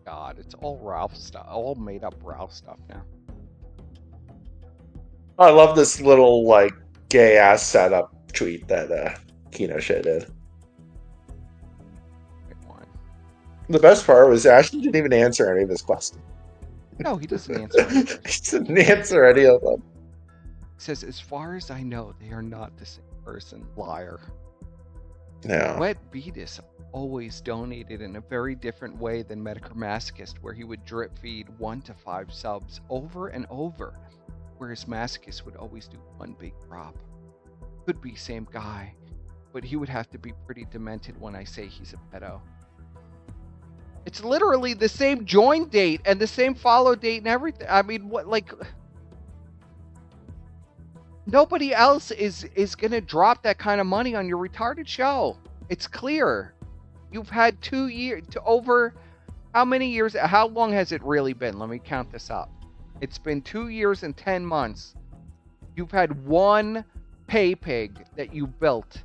God, it's all Ralph stuff, all made up Ralph stuff now. I love this little like gay ass setup tweet that Kino shit did. The best part was Ashton didn't even answer any of his questions. No, he doesn't answer any of those. He didn't answer any of them. He says, as far as I know, they are not the same person. Liar. Yeah. Wet Beatus always donated in a very different way than Medicare Masochist, where he would drip feed 1 to 5 subs over and over, whereas Masochist would always do one big drop. Could be same guy, but he would have to be pretty demented when I say he's a pedo. It's literally the same join date and the same follow date and everything. I mean, what, like, nobody else is gonna drop that kind of money on your retarded show. It's clear. You've had 2 years to over how many years? How long has it really been? Let me count this up. It's been 2 years and 10 months. You've had one Paypig that you built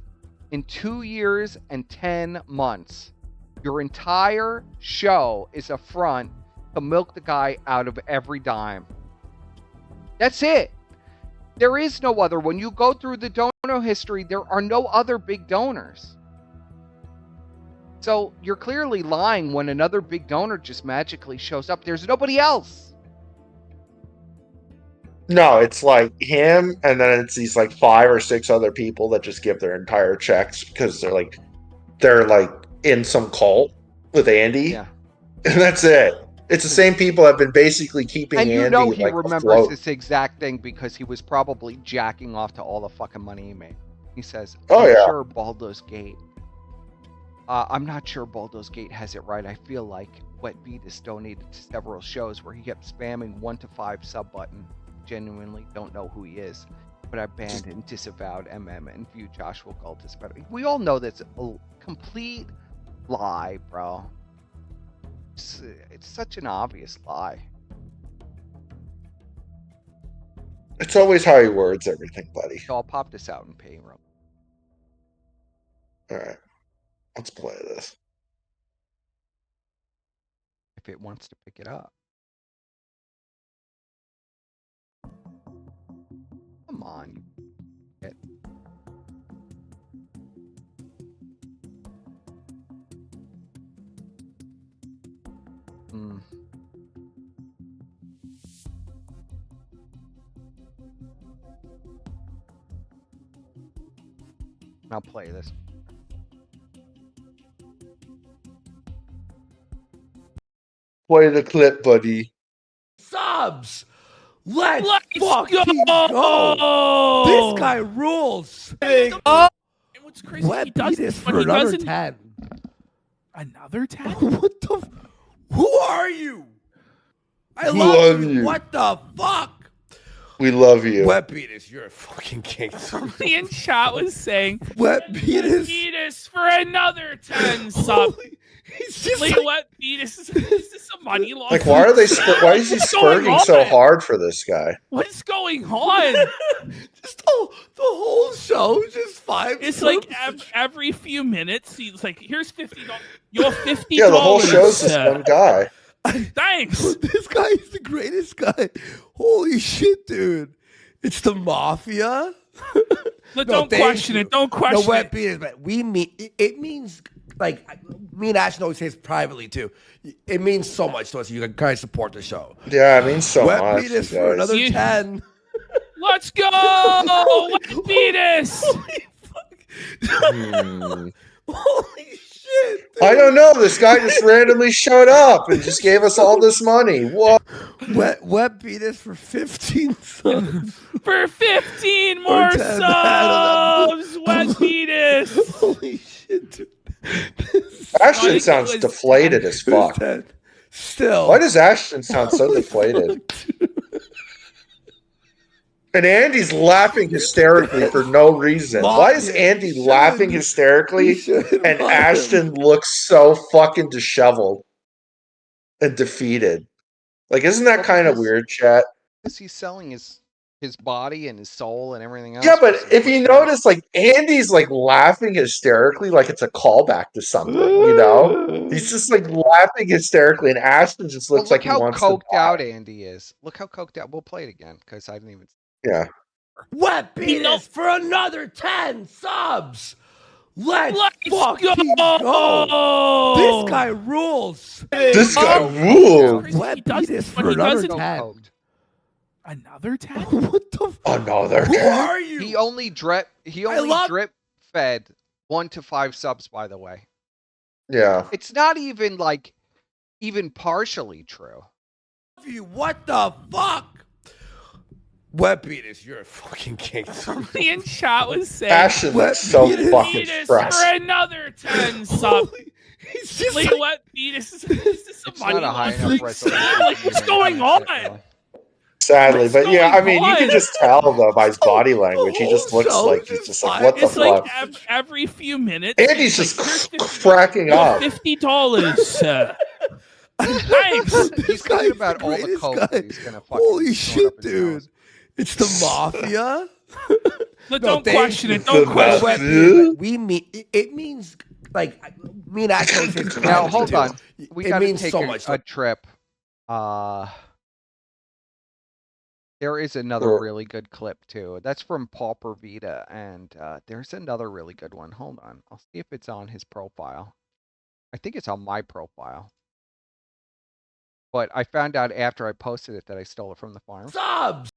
in 2 years and 10 months. Your entire show is a front to milk the guy out of every dime. That's it. There is no other. When you go through the donor history, there are no other big donors. So you're clearly lying when another big donor just magically shows up. There's nobody else. No, it's like him, and then it's these like 5 or 6 other people that just give their entire checks because they're like in some cult with Andy. Yeah. And that's it. It's the same people that have been basically keeping And you Andy know he like remembers afloat. this exact thing because he was probably jacking off to all the fucking money he made. He says, Oh, I'm yeah. sure Baldur's Gate. I'm not sure Baldur's Gate has it right. I feel like Wet Beatus donated to several shows where he kept spamming 1 to 5 sub button. Genuinely don't know who he is, but I banned and disavowed MM and view Joshua Galt as better. We all know that's a complete lie, bro. It's such an obvious lie. It's always how he words everything, buddy. So I'll pop this out and pay room. All right, let's play this. If it wants to pick it up. Come on. I'll play this. Play the clip, buddy. Subs! Let's go! go! This guy rules! And what's crazy, Wet he does Beatus but for he another doesn't. 10. Another 10? What the? Who are you? I We love, love you. you. What the fuck? We love you. Wet Beatus, you're a fucking king. Somebody in chat was saying, Wet Beatus. Beatus for another 10 subs. He's just Like, like, Wet Beatus, is this a money law? Like, why are they? Why is he What's going spurting so on? hard for this guy? What is going on? just the whole show is just 5 It's subs. like every few minutes, he's like, here's $50. You're $50. Yeah, the whole show's this one guy. Thanks. This guy is the greatest guy. Holy shit, dude. It's the mafia. But No, don't thank question you. it. Don't question No, Wet it. Beatus, but we mean it means like me and Ashton always say this privately too. It means so much to us. You guys support the show. Yeah, I mean so Wet much. Beatus you for guys. another You- 10. Let's go! Wet Beatus! Holy fuck. Hmm. Holy shit. Dude. I don't know. this guy just randomly showed up and just gave us all this money. Whoa. Wet Beatus for 15 subs. For 15 Or more 10, I don't know. subs, Wet Beatus. Holy shit, dude. Ashton think sounds it was deflated 10. as fuck. 10. Still. Why does Ashton sound so deflated? And Andy's laughing hysterically for no reason. Why is Andy laughing hysterically and Ashton looks so fucking disheveled and defeated? Like, isn't that kind of weird, chat? Because he's selling his body and his soul and everything else. Yeah, but if you notice, like, Andy's like laughing hysterically like it's a callback to something, you know? He's just like laughing hysterically, and Ashton just looks like he wants to coked out Andy is. Look how coked out. We'll play it again because I didn't even. Yeah. Wet Beatus for another 10 subs. Let's go. go. This guy rules. This guy rules. Wet Beatus for another 10. Coked. Another 10? What the Another. Who are you? He only drip fed 1 to 5 subs, by the way. Yeah. It's not even like even partially true. What the fuck? Wet Beatus, you're a fucking king. Somebody in chat was saying, Ashton looks so fucking Beatus stressed. for another 10 subs. He's just Wait, like, Wet Beatus? Is this a It's money not a high laundering enough scheme? resolution. Like, what's going on? Sadly, What's but yeah, I going mean, you can on? just tell though by his body language. He just looks show like is he's just just like, what the It's like fuck? every few minutes. Andy's it's just like, here's cracking up. $50, sir. Thanks. He's thinking about all the greatest coke guy. that he's gonna fucking Holy snort up shit, his dude. nose. It's the mafia. But No, don't thank question you. it. Don't The question Wet mafia. it. Beatus, we mean it means like me and Axel say it's Now crazy, hold too. on. We It gotta means take so much. a trip. There is another Well- really good clip too. That's from Pauper Vita, and there's another really good one. Hold on, I'll see if it's on his profile. I think it's on my profile, but I found out after I posted it that I stole it from the farm. Subs.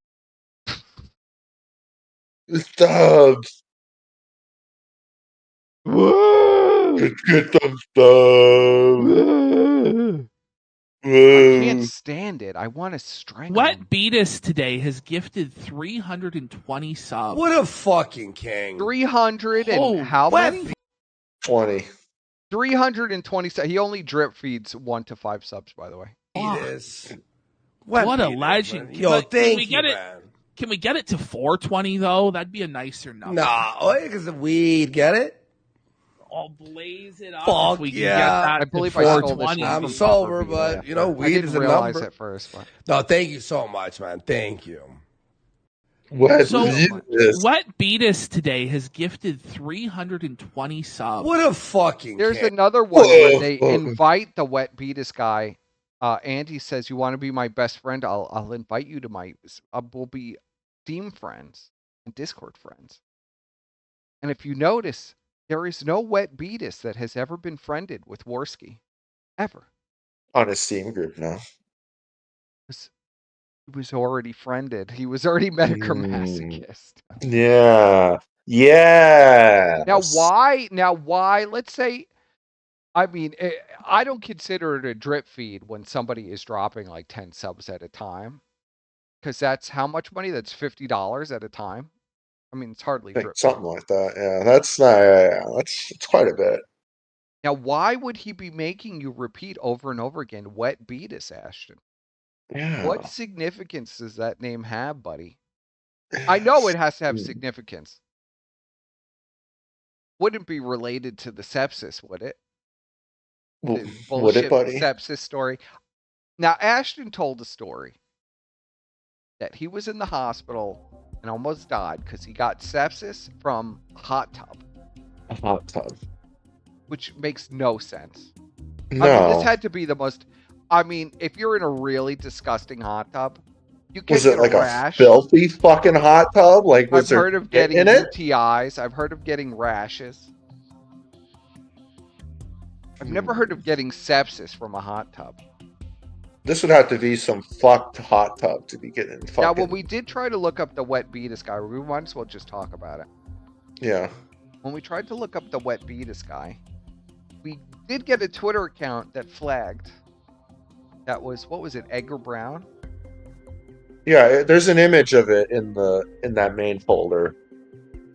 Stubs. Get them stubs. I can't stand it. I want to strangle him. Wet Beatus today has gifted 320 subs. What a fucking king. 300 and Oh, how Wet many? 20. 320. He only drip feeds 1 to 5 subs, by the way. Beatus. What a legend. Man. Yo, But can thank we you, get it- man. Can we get it to 420 though? That'd be a nicer number. Nah, because of weed, get it? I'll blaze it up. Fuck if we can yeah. get that I believe to I stole this 420. one I'm from sober, Pauper Vita. but, you know, I weed didn't is a realize number. at first, but No, thank you so much, man. Thank you. What? So, Beatus. Wet Beatus today has gifted 320 subs. What a fucking there's king. another one where they Whoa. invite the Wet Beatus guy. Andy says, "You want to be my best friend? I'll invite you to my. We'll be Steam friends and Discord friends." And if you notice, there is no Wet Beatus that has ever been friended with Worski, ever. On his Steam group now. He was already friended. He was already Metachromasochist. Yeah. Yeah. Now why? Let's say, I mean, I don't consider it a drip feed when somebody is dropping like 10 subs at a time, because that's how much money? That's $50 at a time. I mean, it's hardly Like drip. something like that. Yeah. That's not. Yeah. It's quite a bit. Now, why would he be making you repeat over and over again, Wet Beatus, Ashton? Yeah. What significance does that name have, buddy? I know it has to have significance. Wouldn't be related to the sepsis, would it? The Would bullshit it, buddy? sepsis story. Now, Ashton told a story that he was in the hospital and almost died because he got sepsis from a hot tub, A hot tub. which makes no sense. No. I mean, this had to be the most. I mean, if you're in a really disgusting hot tub, you can Was get it like a a rash. filthy fucking hot tub? Like, was I've there heard of shit getting in it? UTIs. I've heard of getting rashes. I've never heard of getting sepsis from a hot tub. This would have to be some fucked hot tub to be getting fucking. Now, when we did try to look up the Wet Beatus guy, we might as well just talk about it. Yeah. When we tried to look up the Wet Beatus guy, we did get a Twitter account that flagged. That was, what was it, Edgar Brown? Yeah, there's an image of it in that main folder.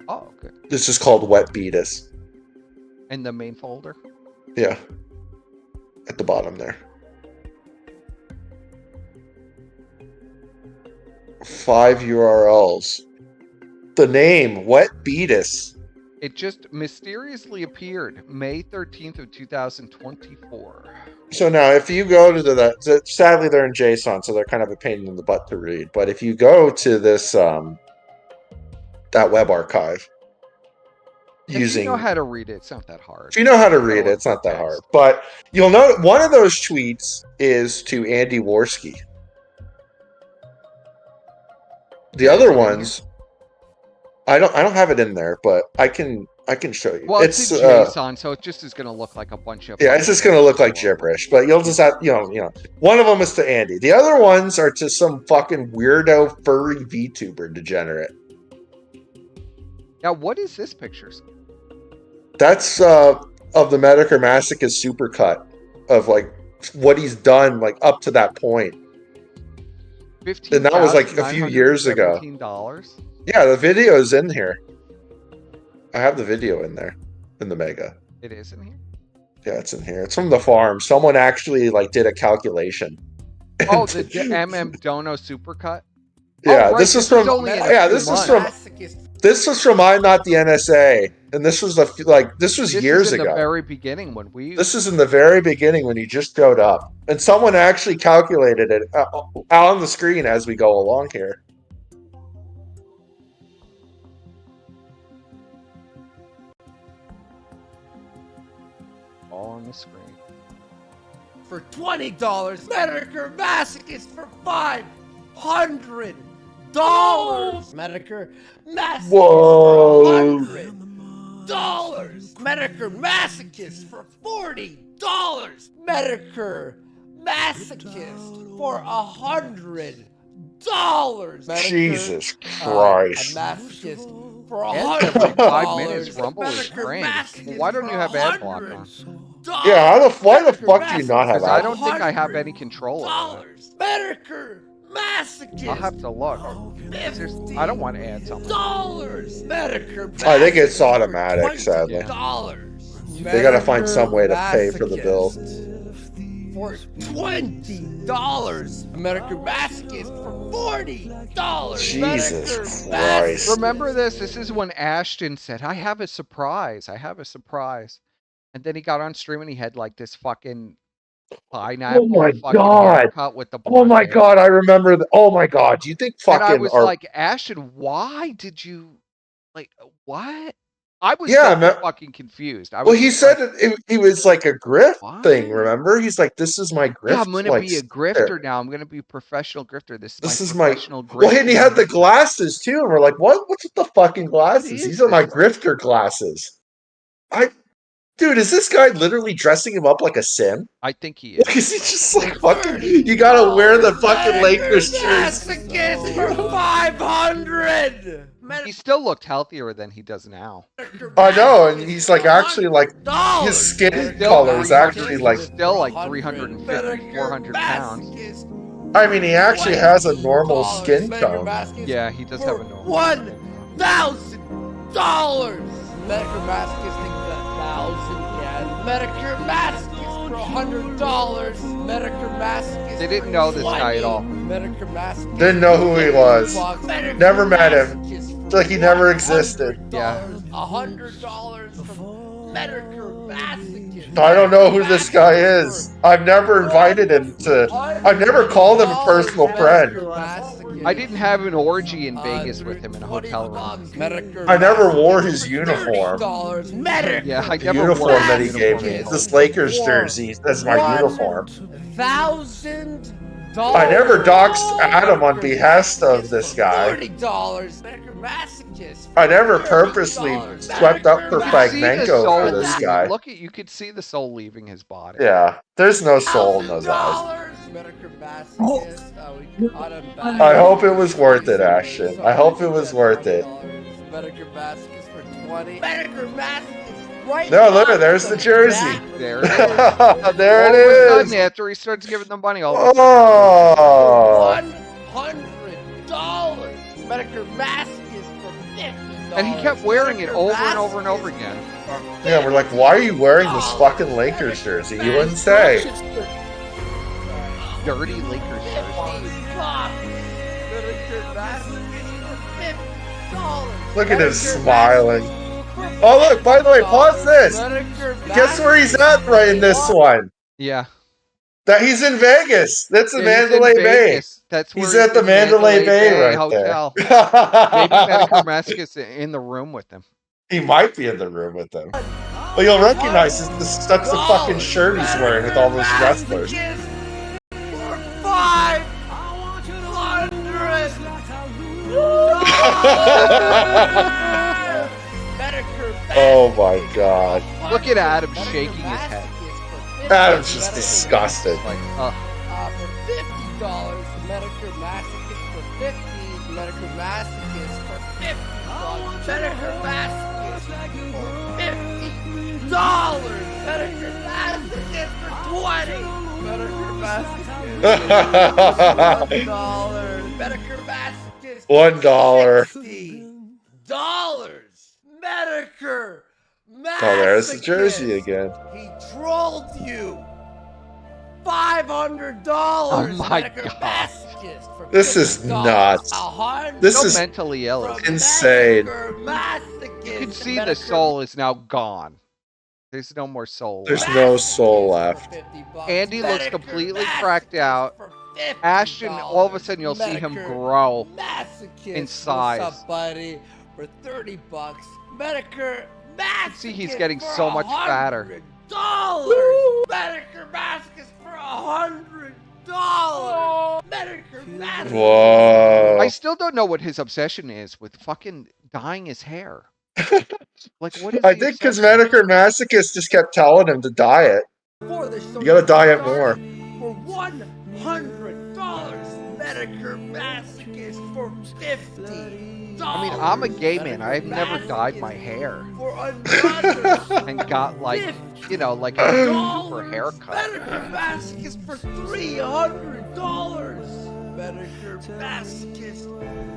Oh, good. This is called Wet Beatus. In the main folder? Yeah. At the bottom there. 5 URLs. The name, Wet Beatus. It just mysteriously appeared May 13th of 2024. So now, if you go to sadly they're in JSON, so they're kind of a pain in the butt to read. But if you go to this, that web archive, If you know how to read it, it's not that hard. If you know how to read it, it's not that hard. But you'll note one of those tweets is to Andy Worski. The other ones, I don't have it in there, but I can show you. Well, it's in JSON, so it just is going to look like a bunch of... Yeah, it's just going to look like gibberish, but you'll just have, you know. One of them is to Andy. The other ones are to some fucking weirdo furry VTuber degenerate. Now, what is this picture? That's of the Medicare Masochist supercut of like what he's done like up to that point. And that was like a few years ago. $15? Yeah, the video's in here. I have the video in there in the Mega. It is in here? Yeah, it's in here. It's from the farm. Someone actually like did a calculation. Oh, the MM Dono supercut? Yeah, oh, right. This was from I'm Not the NSA, and this was years ago. The very beginning when we. This is in the very beginning when you just showed up, and someone actually calculated it on the screen as we go along here. All on the screen. For $20, Medicare Masochist for $500. Medicare Masochist Whoa. for $100. Medicare Masochist for $40. Medicare Masochist for $100. Jesus Christ. Masochist for Ads $100. like 5 minutes. Rumble is strange. Why don't you have ad block on? Yeah, why the fuck do you not have Because I ad? don't think I have any control over it. Medicare Masochist. I'll have to look. I don't want ads on my Medicare. I think it's automatic, sadly. Yeah. They gotta find some way to pay for the bill. For $20. Medicare Masochist for $40. Jesus Christ. Remember this? This is when Ashton said, I have a surprise. I have a surprise. And then he got on stream and he had like this fucking pineapple haircut with the Oh my hair. God, I remember Oh my God, do you think fucking... And I was like, Ashton, why did you... Like, what? I was so fucking confused. He said it was like a grift thing, remember? He's like, this is my grift. Yeah, I'm going to be a grifter now. I'm going to be a professional grifter. This is my professional grifter. Well, and he had the glasses too. And we're like, what's with the fucking glasses? These are my grifter glasses. Dude, is this guy literally dressing him up like a sim? I think he is. Is he just like fucking... You gotta wear the fucking Lakers jersey. For $500. He still looked healthier than he does now. I know, and he's like actually like his skin color is actually like still like 350, 400 pounds. I mean, he actually has a normal skin tone. Yeah, he does have a normal. $1,000. Medicare Masochist thinks $1,000. Yeah. Medicare Masochist for $100. Medicare Masochist. They didn't know this guy at all. Medicare Masochist. Didn't know who he was. Never met him. It's like he never existed. Yeah. $100 from Medicare Masochist. I don't know who this guy is. I've never invited him to. I've never called him a personal friend. I didn't have an orgy in Vegas with him in a hotel room. I never wore his uniform. Yeah, I The never uniform wore that he gave me. This Lakers jersey. That's my uniform. $1,000. I never doxed Adam on behest of this guy. $40. Medicare Masochist. I never purposely swept up for Fragmenko for this guy. Look at, you could see the soul leaving his body. Yeah, there's no soul in those eyes. I hope it was worth it, Ashton. I hope it was worth it. Medicare Masochist for $20. Medicare Masochist right No, look, on there's the jersey. back. There it is. There All of a it sudden, is. after he starts giving them money, all of a sudden, Oh. $100. Medicare mask is for $50. and he kept wearing it Medicare over and mask over and over is again. for Yeah, we're like, why are you wearing this $50. fucking Lakers jersey? You wouldn't say. Dirty Lakers jersey. Look at him smiling. Oh, look, by the way, pause this. Guess where he's at right in this one? Yeah. That he's in Vegas. That's the Yeah, he's in Mandalay Bay. Vegas. That's where He's at the in Mandalay Bay right Hotel. there. Maybe Medicare Mask is in the room with him. He might be in the room with them. Well, you'll recognize that's the fucking shirt he's wearing with all those wrestlers. For 500. Oh my god. Look at Adam shaking his head. Adam's just disgusted. Like, For $50, Medicare Masochist for $50, Medicare Masochist for $50, Medicare Masochist for $50, Medicare Masochist for $20, Medicare Masochist for $1, Medicare Masochist for $1. $60, Medicare Masochist. Oh, there's the jersey again. He trolled you. $500. Oh my Medicare God. Masochist for This is $50. nuts. $100 This so is mentally ill. from insane. Medicare Masochist. You can see the Medicare soul is now gone. There's no more soul. There's left. no soul left. Andy looks Medicare completely Masochist cracked out. for $50. Ashton, all of a sudden, you'll see him Medicare grow Masochist. in size. What's up, buddy? For $30. Medicare Masochist. See, he's getting so much fatter. $100. Medicare Masochist for $100. Medicare Masochist. Whoa. I still don't know what his obsession is with fucking dyeing his hair. Like, what is I the think because obsession? Medicare Masochist just kept telling him to dye it. You gotta dye it more. For $100, Medicare Masochist for $50. I mean, I'm a gay man. I've never dyed my hair For another and got like, you know, like a super haircut. Medicare Masochist for $300. Medicare Masochist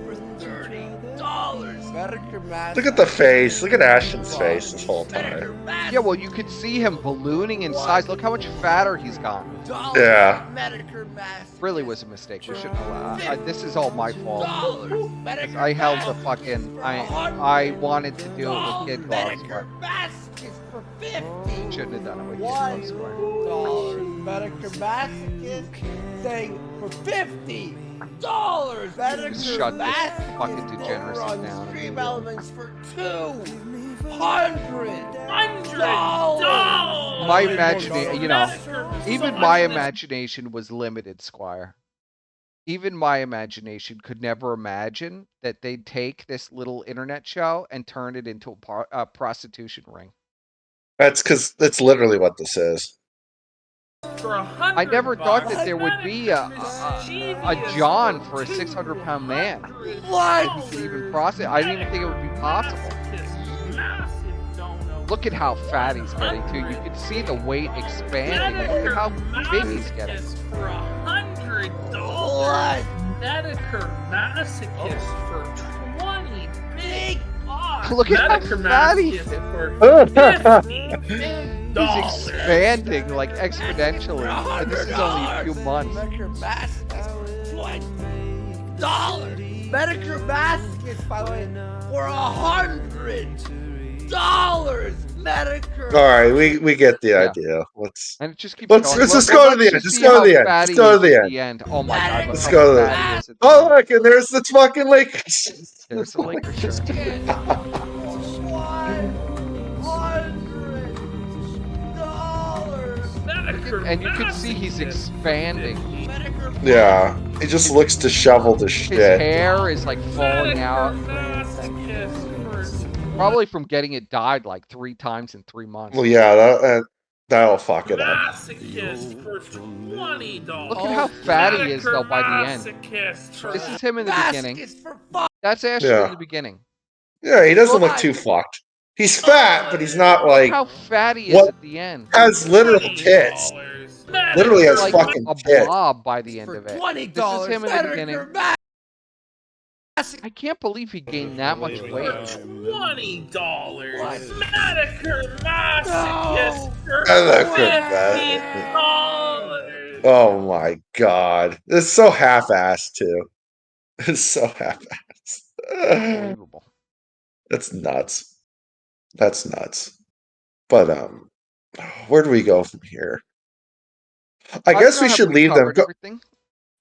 for $30. Medicare Masochist. Look at the face. Look at Ashton's face this whole time. Yeah, well, you could see him ballooning in size. Look how much fatter he's gotten. Yeah. Medicare Masochist. Really was a mistake. We shouldn't allow. This is all my fault. Medicare I held the fucking. I wanted to do it with Kid Gloves, but Medicare Masochist for $50. shouldn't have done it with Kid Gloves. Square. Medicare Masochist saying for $50. Medicare Just shut this Masochist fucking degeneracy on down. Stream Elements for $200. My imagination, you know, even my imagination was limited, Squire. Even my imagination could never imagine that they'd take this little internet show and turn it into a prostitution ring. That's because that's literally what this is. I never thought that there would be a John for a 600-pound man. What? That he could even process. I didn't even think it would be possible. Look at how fat he's getting too. You can see the weight expanding. Look at how big he's getting. For $100. What? Medicare Masochist for 20 big bucks. Look at how Medicare fat he Masochist is. for $50. He's expanding like exponentially. And this is only a few months. Medicare Masochist for $20. Medicare Masochist, by the way, for $100. Medicare. All right, we get the idea. And it just keeps Let's going. just go to the end. Just go to the end. Just go to the end. Oh my god. Let's go to the end. Oh look, and there's the fucking Lakers. There's the Lakers shirt. And you can see he's expanding. Yeah, he just looks disheveled as His shit. hair is like falling out. Probably from getting it dyed like 3 times in 3 months. Well, yeah, that'll fuck it up. Masochist for $20. Look at how fat he is though by the end. This is him in the beginning. That's Ashley in the beginning. Yeah, he doesn't look too fucked. He's fat, but he's not Look like how fat he is what at the end. has literal tits. Literally He's has like fucking a tits. blob by the end For of it. $20, This is him in the beginning. Medicare I can't believe he gained that much weight. $20. What? Medicare Masochist for Medicare $50. Oh my god. It's so half-assed too. It's so half-assed. Unbelievable. That's nuts. That's nuts. But where do we go from here? I don't guess know we if should we've leave them. covered everything.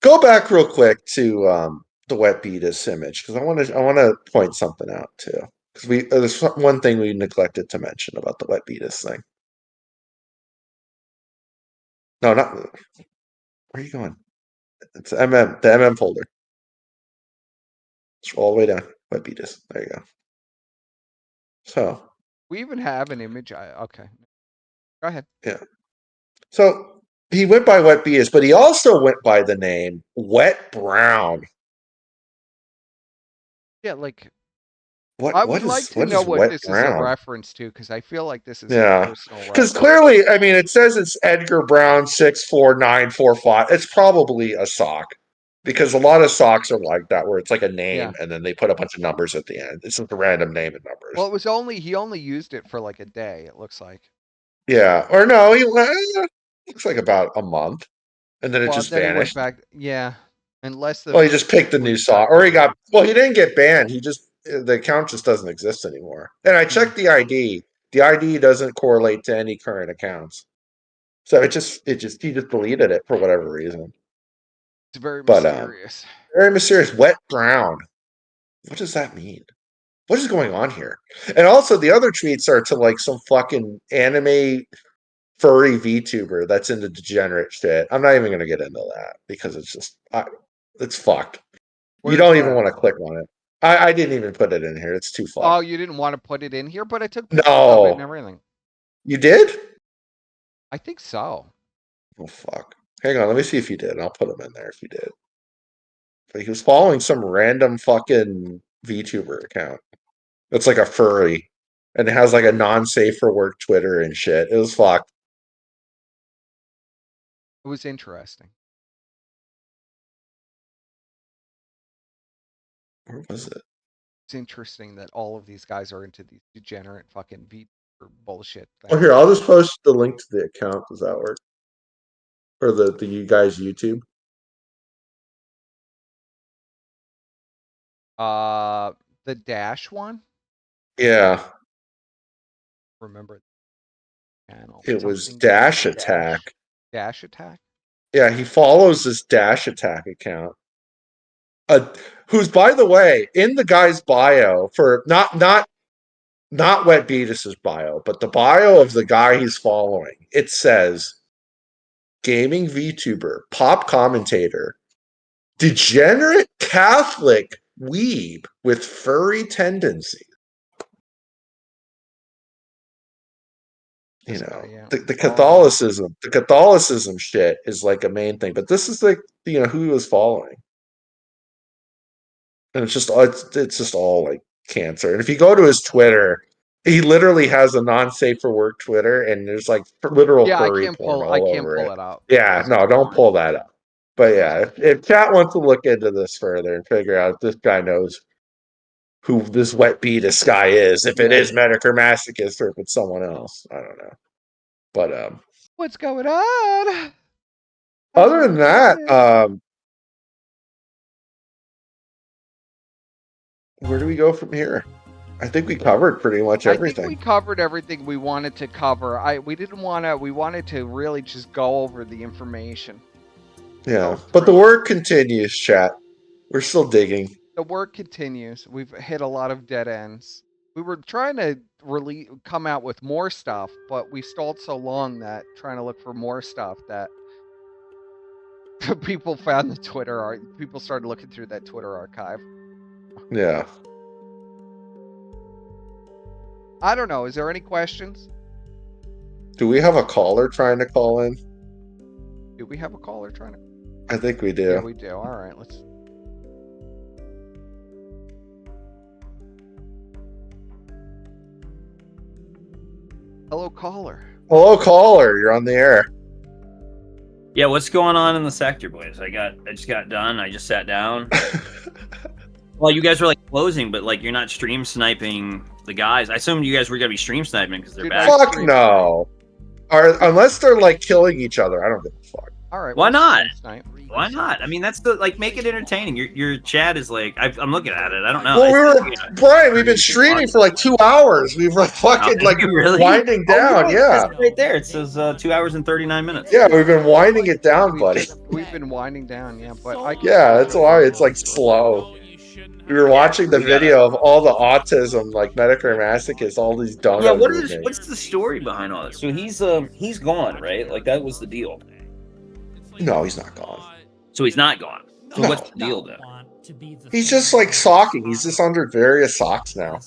Go back real quick to the wet beatus image because I want to point something out too because there's one thing we neglected to mention about the wet beatus thing. No, not where are you going? It's the MM folder. Scroll all the way down. Wet beatus. There you go. So We even have an image. Okay. Go ahead. yeah. So he went by wet beatus, but he also went by the name Wet Brown. Yeah, like What I would like to what know is what Wet this is a Brown? reference to because I feel like this is a Yeah, personal because reference. clearly, I mean, it says it's Edgar Brown 64945. It's probably a sock because a lot of socks are like that, where it's like a name Yeah. and then they put a bunch of numbers at the end. It's just a random name and numbers. Well, he only used it for like a day. It looks like. Yeah, or no, he looks like about a month, and then it Well, just then he went vanished. back. Yeah, unless the Well, he just picked a new tweet sock, got or he deleted. got. Well, he didn't get banned. He just the account just doesn't exist anymore. And I checked the ID. The ID doesn't correlate to any current accounts. So it just he just deleted it for whatever reason. It's very But mysterious. very mysterious. Wet brown. What does that mean? What is going on here? And also the other tweets are to like some fucking anime furry VTuber that's into degenerate shit. I'm not even gonna get into that because it's just it's fucked. You Where's don't even that? want to click on it. I didn't even put it in here. It's too Oh, fucked. you didn't want to put it in here, but I took pictures of it and No. everything. You did? I think so. Oh fuck. Hang on, let me see if you did. I'll put him in there if you did. But he was following some random fucking VTuber account. It's like a furry. And it has like a non-safe for work Twitter and shit. It was fucked. It was interesting. Where was it? It's interesting that all of these guys are into these degenerate fucking VTuber bullshit Oh, things. here, I'll just post the link to the account. Does that work? Or the you guys YouTube? The Dash one. Yeah. Remember the channel? It was Something Dash Attack. Dash Attack. Yeah, he follows this Dash Attack account. Who's, by the way, in the guy's bio for not Wet Beatus's bio, but the bio of the guy he's following, it says gaming VTuber, pop commentator, degenerate Catholic weeb with furry tendencies. You This know, guy, yeah. the Following. Catholicism shit is like a main thing, but this is like who he was following, and it's just all like cancer. And if you go to his Twitter, he literally has a non-safe for work Twitter, and there's like literal Yeah, furry porn I all can't over pull it. it out. Yeah, This is no, don't porn. pull that up. But yeah, if chat wants to look into this further and figure out if this guy knows who this wet beatus guy is, if it Yeah. is Medicare Masochist or if it's someone else, I don't know. But What's going on? other than that, where do we go from here? I think we covered pretty much I think we everything. covered everything we wanted to cover. We wanted to really just go over the information. Yeah, but the work continues, chat. We're still digging. The work continues. We've hit a lot of dead ends. We were trying to really come out with more stuff, but we stalled so long that trying to look for more stuff that people found the Twitter people started looking through that Twitter archive. Yeah. I don't know. Is there any questions? Do we have a caller trying to call in? Do we have a caller trying to? I think we do. Yeah, we do. All right, let's. Hello, caller. Hello, caller. You're on the air. Yeah, what's going on in the sector, boys? I just got done. I just sat down. Well, you guys were like closing, but like you're not stream sniping the guys. I assumed you guys were gonna be stream sniping because they're Dude, back. Fuck no. Unless they're like killing each other, I don't give a fuck. All right. Why we'll not? stream snipe. Why not? I mean, that's the like make it entertaining. Your chat is like I'm looking at it. I don't know. Well, Brian, we've been streaming for like 2 hours. We've like fucking like Really? winding down. Oh, Yeah. it's right there. It says 2 hours and 39 minutes. Yeah, we've been winding it down, buddy. We've been winding down, yeah. But Yeah, that's why it's like slow. We were watching the video of all the autism, like Medicare masochists, all these donuts. Yeah, what's the story behind all this? So he's gone, right? Like that was the deal. No, he's not gone. So he's not gone. So No. what's the deal then? He's just like socking. He's just under various socks now.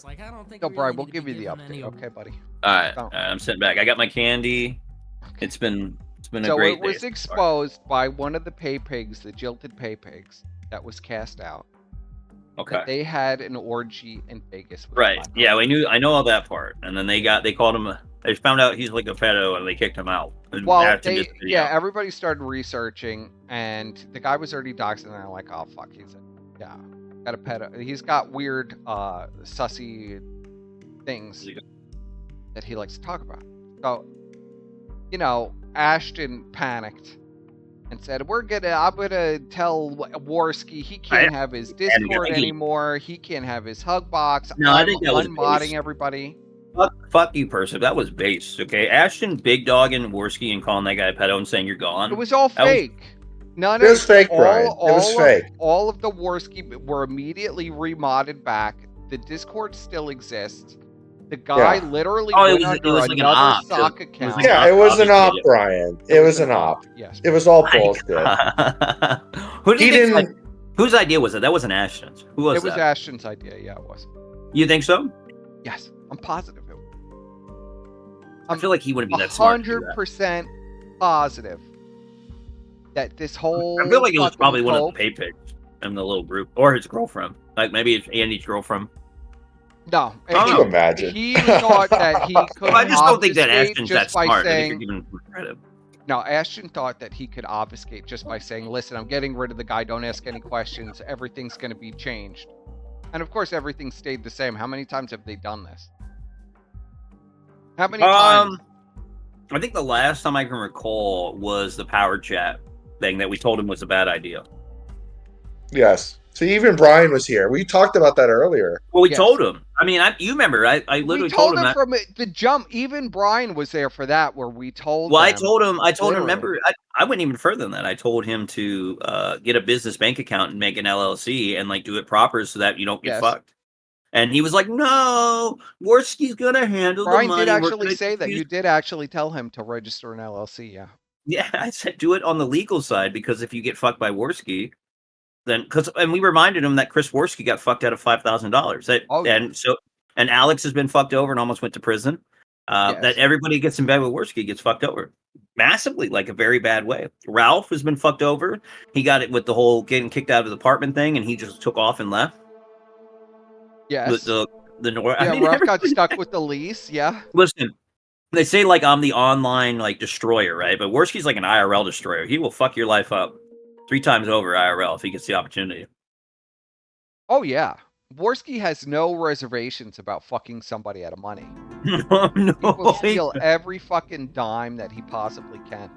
No, Brian, we'll give you the update, okay, buddy? All right, Oh. I'm sitting back. I got my candy. It's been a So great it was day. exposed by one of the Paypigs, the jilted Paypigs, that was cast out. Okay. That they had an orgy in Vegas. With Right. my Yeah, I know all that part. And then they called him. They found out he's like a pedo, and they kicked him out. Well, after this video. everybody started researching, and the guy was already doxxed, and they're like, "Oh fuck, got a pedo. He's got weird, sussy things that he likes to talk about." So, Ashton panicked and said, I'm gonna tell Warski he can't have his Discord anymore. He can't have his hug box. No, I I'm think that was unmodding base. everybody. Fuck you, person. That was base. Okay, Ashton big dogging Worski and calling that guy a pedo and saying you're gone. It was all fake. None It of was fake, Brian. It was fake. All of the Warski were immediately remodded back. The Discord still exists. The guy literally went under like an another op. sock It was account. like Yeah, it was an op, Brian. It was an op. Yes. It was all bullshit. Who do you He think? didn't. Like, whose idea was it? That wasn't Ashton's. Who was It was that? Ashton's idea. Yeah, it was. You think so? Yes, I'm positive. I feel like he wouldn't be that smart. to do that. 100% positive that this whole. I feel like it was fucking probably one of cult- the Paypigs in the little group, or his girlfriend. Like maybe it's Andy's girlfriend. No, Can you imagine? He thought that he could. I just don't think that obfuscate Ashton's just that by smart. I saying- think you're giving him credit. No, Ashton thought that he could obfuscate just by saying, "Listen, I'm getting rid of the guy. Don't ask any questions. Everything's going to be changed." And of course, everything stayed the same. How many times have they done this? How many times? I think the last time I can recall was the power chat thing that we told him was a bad idea. Yes. So even Brian was here. We talked about that earlier. Well, we Yes. told him. I mean, you remember? I literally We told him him that. from the jump. Even Brian was there for that, where we told. Well, I them, told him. literally. Remember, I went even further than that. I told him to get a business bank account and make an LLC and like do it proper so that you don't get Yes. fucked. And he was like, "No, Worski's gonna handle Brian the money." did We're actually gonna say that. use-" You did actually tell him to register an LLC. Yeah. Yeah, I said do it on the legal side because if you get fucked by Worski, then and we reminded him that Chris Worski got fucked out of $5,000. And Alex has been fucked over and almost went to prison. Yes. That everybody gets in bed with Worski gets fucked over massively, like a very bad way. Ralph has been fucked over. He got it with the whole getting kicked out of the apartment thing, and he just took off and left. Yes. The Nor. Yeah, I mean, Ruff got everybody- stuck with the lease. Yeah. Listen, they say like I'm the online like destroyer, right? But Worski's like an IRL destroyer. He will fuck your life up 3 times over IRL if he gets the opportunity. Oh yeah. Worski has no reservations about fucking somebody out of money. No, He will no. steal every fucking dime that he possibly can.